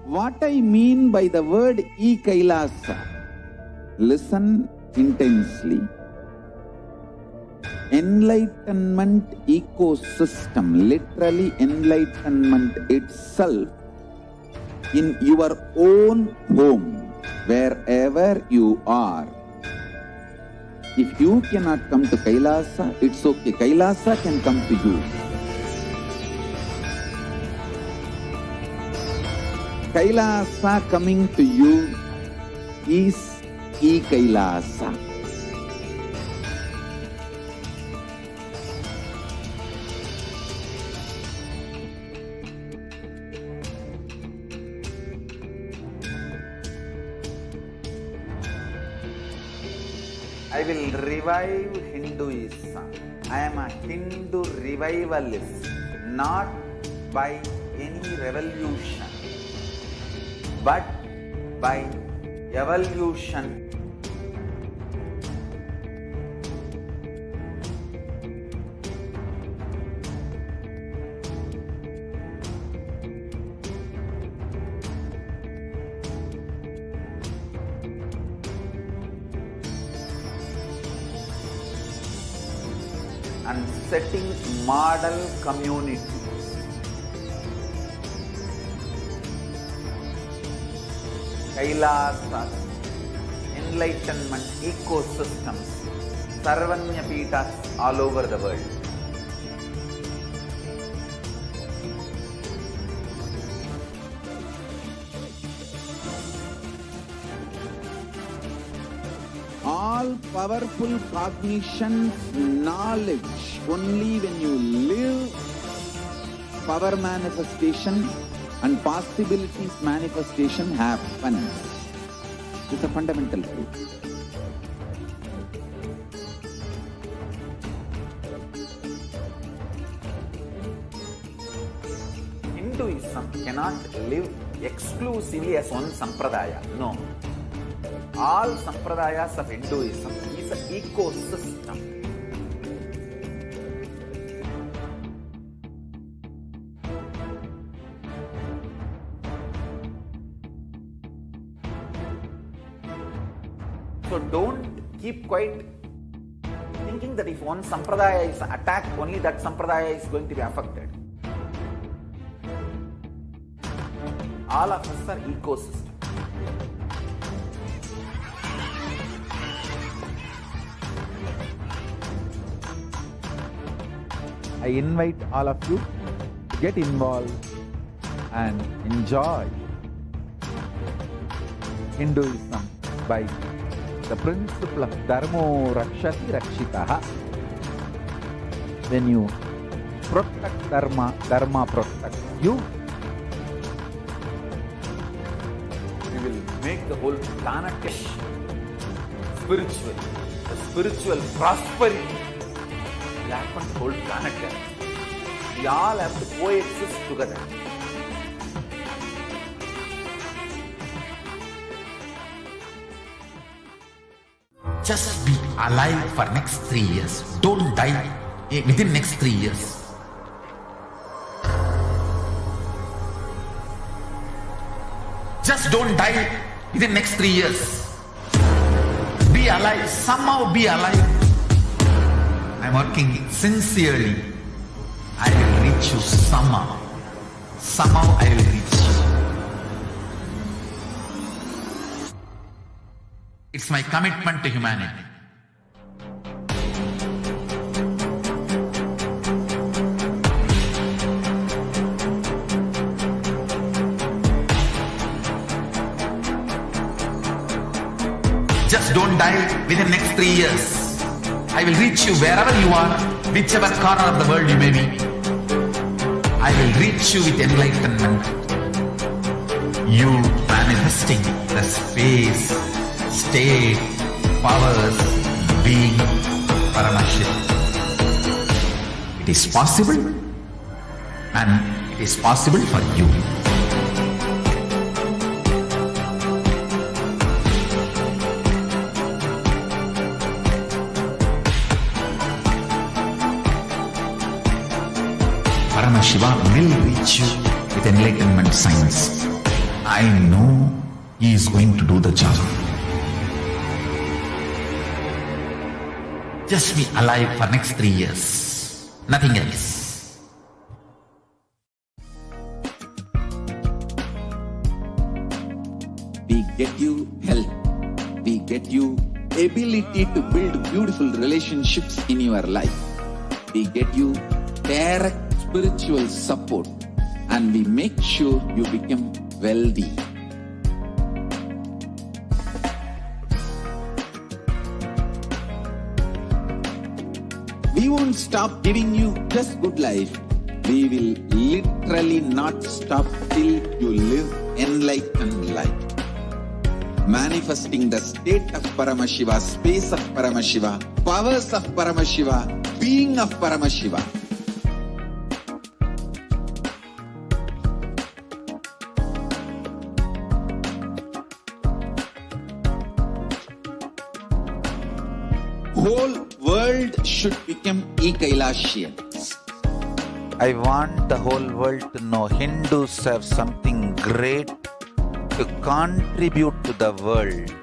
What I mean by the word e-Kailasa, listen intensely. Enlightenment ecosystem, literally enlightenment itself, in your own home, wherever you are. If you cannot come to Kailasa, it's okay. Kailasa can come to you. Kailasa coming to you is e-Kailasa. I will revive Hinduism. I am a Hindu revivalist, not by any revolution, but by evolution. And setting model communities. Kailasas, enlightenment ecosystems, Sarvanya Pitas all over the world. All powerful cognition, knowledge, only when you live, power manifestation and possibilities manifestation happens. It's a fundamental truth. Hinduism cannot live exclusively as one sampradaya. No. All sampradayas of Hinduism is an ecosystem. So don't keep quiet thinking that if one sampradaya is attacked, only that sampradaya is going to be affected. All of us are ecosystem. I invite all of you to get involved and enjoy Hinduism by the principle of Dharmo Rakshati Rakshitaha. When you protect Dharma, Dharma protects you. We will make the whole planet spiritual. The spiritual prosperity will happen to the whole planet. We all have to coexist together. Just be alive for next 3 years. Don't die within next 3 years. Just don't die within next 3 years. Be alive. Somehow be alive. I'm working sincerely. I will reach you somehow. Somehow I will reach you. It's my commitment to humanity. Just don't die within next 3 years. I will reach you wherever you are, whichever corner of the world you may be. I will reach you with enlightenment. You manifesting the space, state, powers, being Paramashivoham. It is possible, and it is possible for you. Paramashivoham will reach you with enlightenment science. I know he is going to do the job. Just be alive for next 3 years. Nothing else. We get you health. We get you ability to build beautiful relationships in your life. We get you direct spiritual support, and we make sure you become wealthy. We won't stop giving you just good life. We will literally not stop till you live enlightened life. Manifesting the state of Paramashiva, space of Paramashiva, powers of Paramashiva, being of Paramashiva. Whole world should become Ekailashians. I want the whole world to know Hindus have something great to contribute to the world.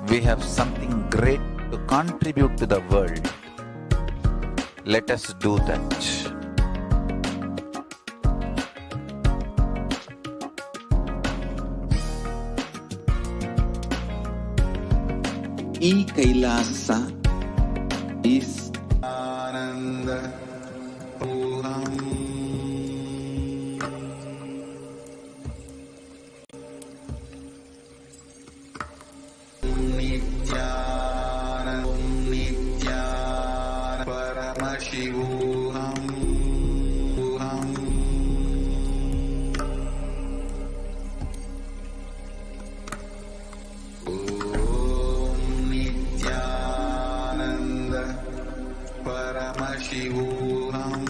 We have something great to contribute to the world. Let us do that. Kailasa is Ananda Oham. Nithyananda Paramashivoham. Paramashivoham.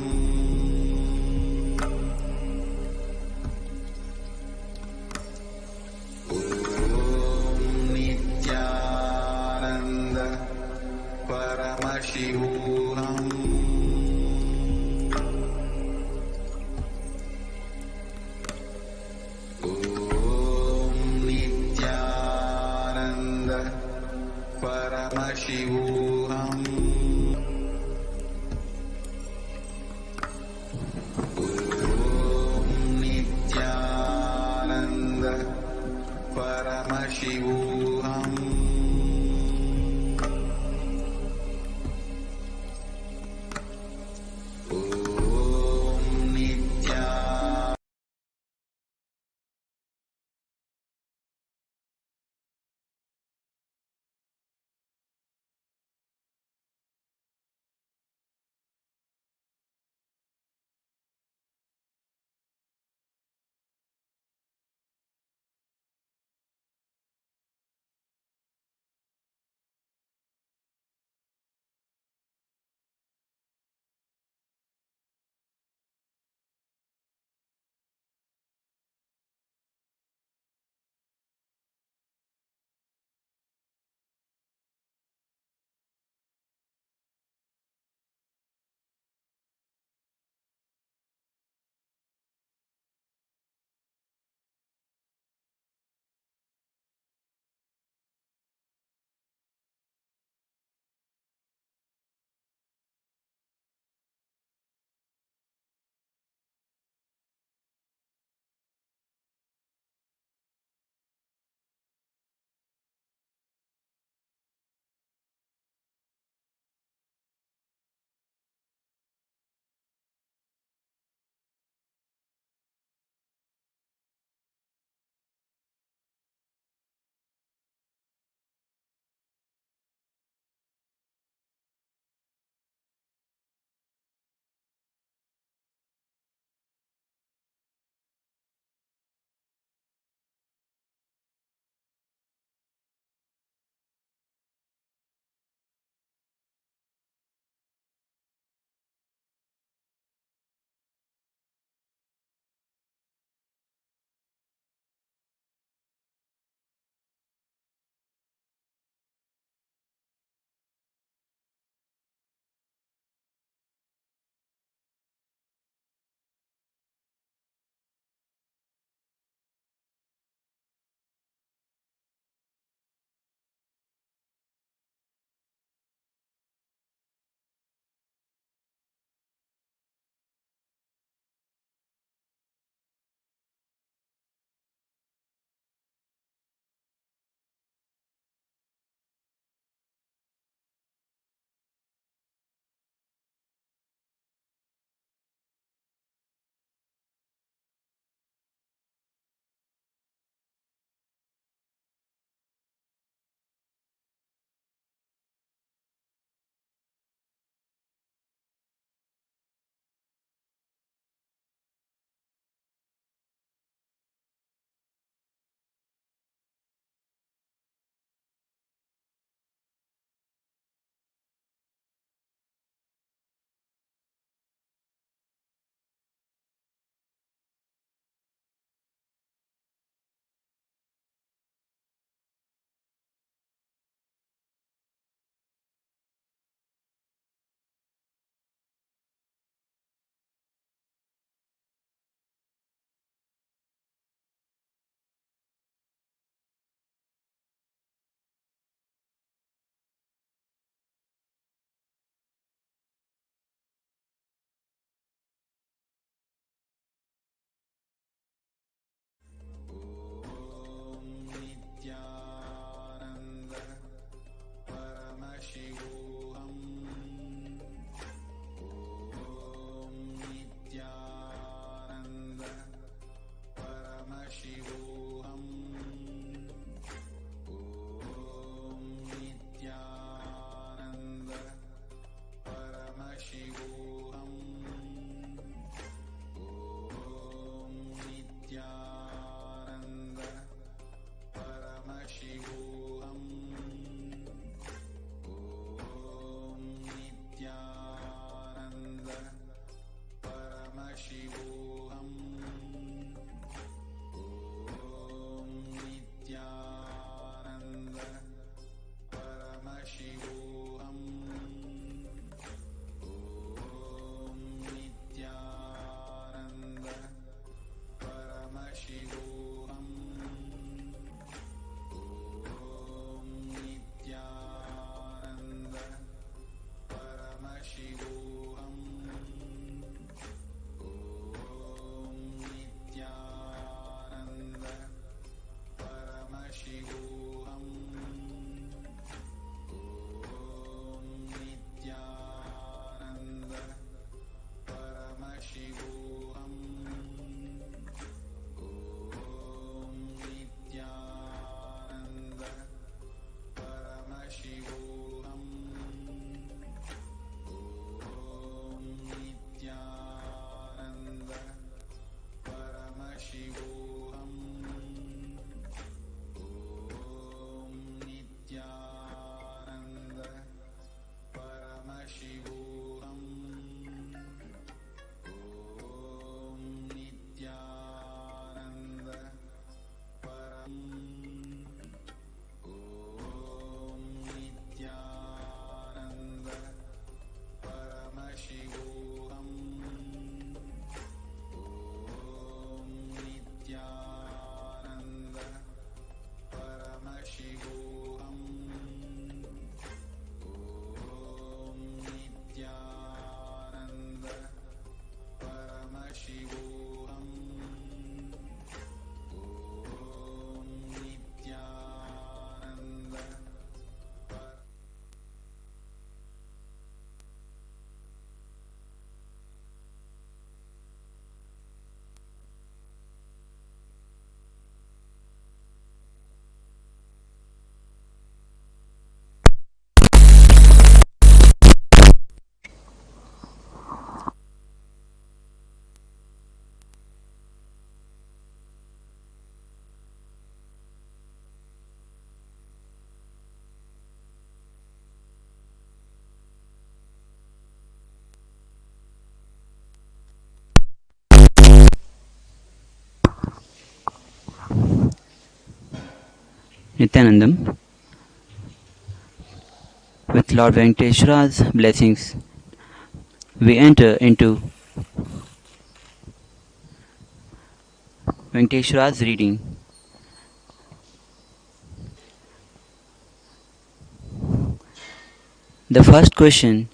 Om Nithyananda Paramashivoham. Om Nithyananda Paramashivoham. Nithyanandam. With Lord Venkateshwara's blessings, we enter into Venkateshwara's reading. The first question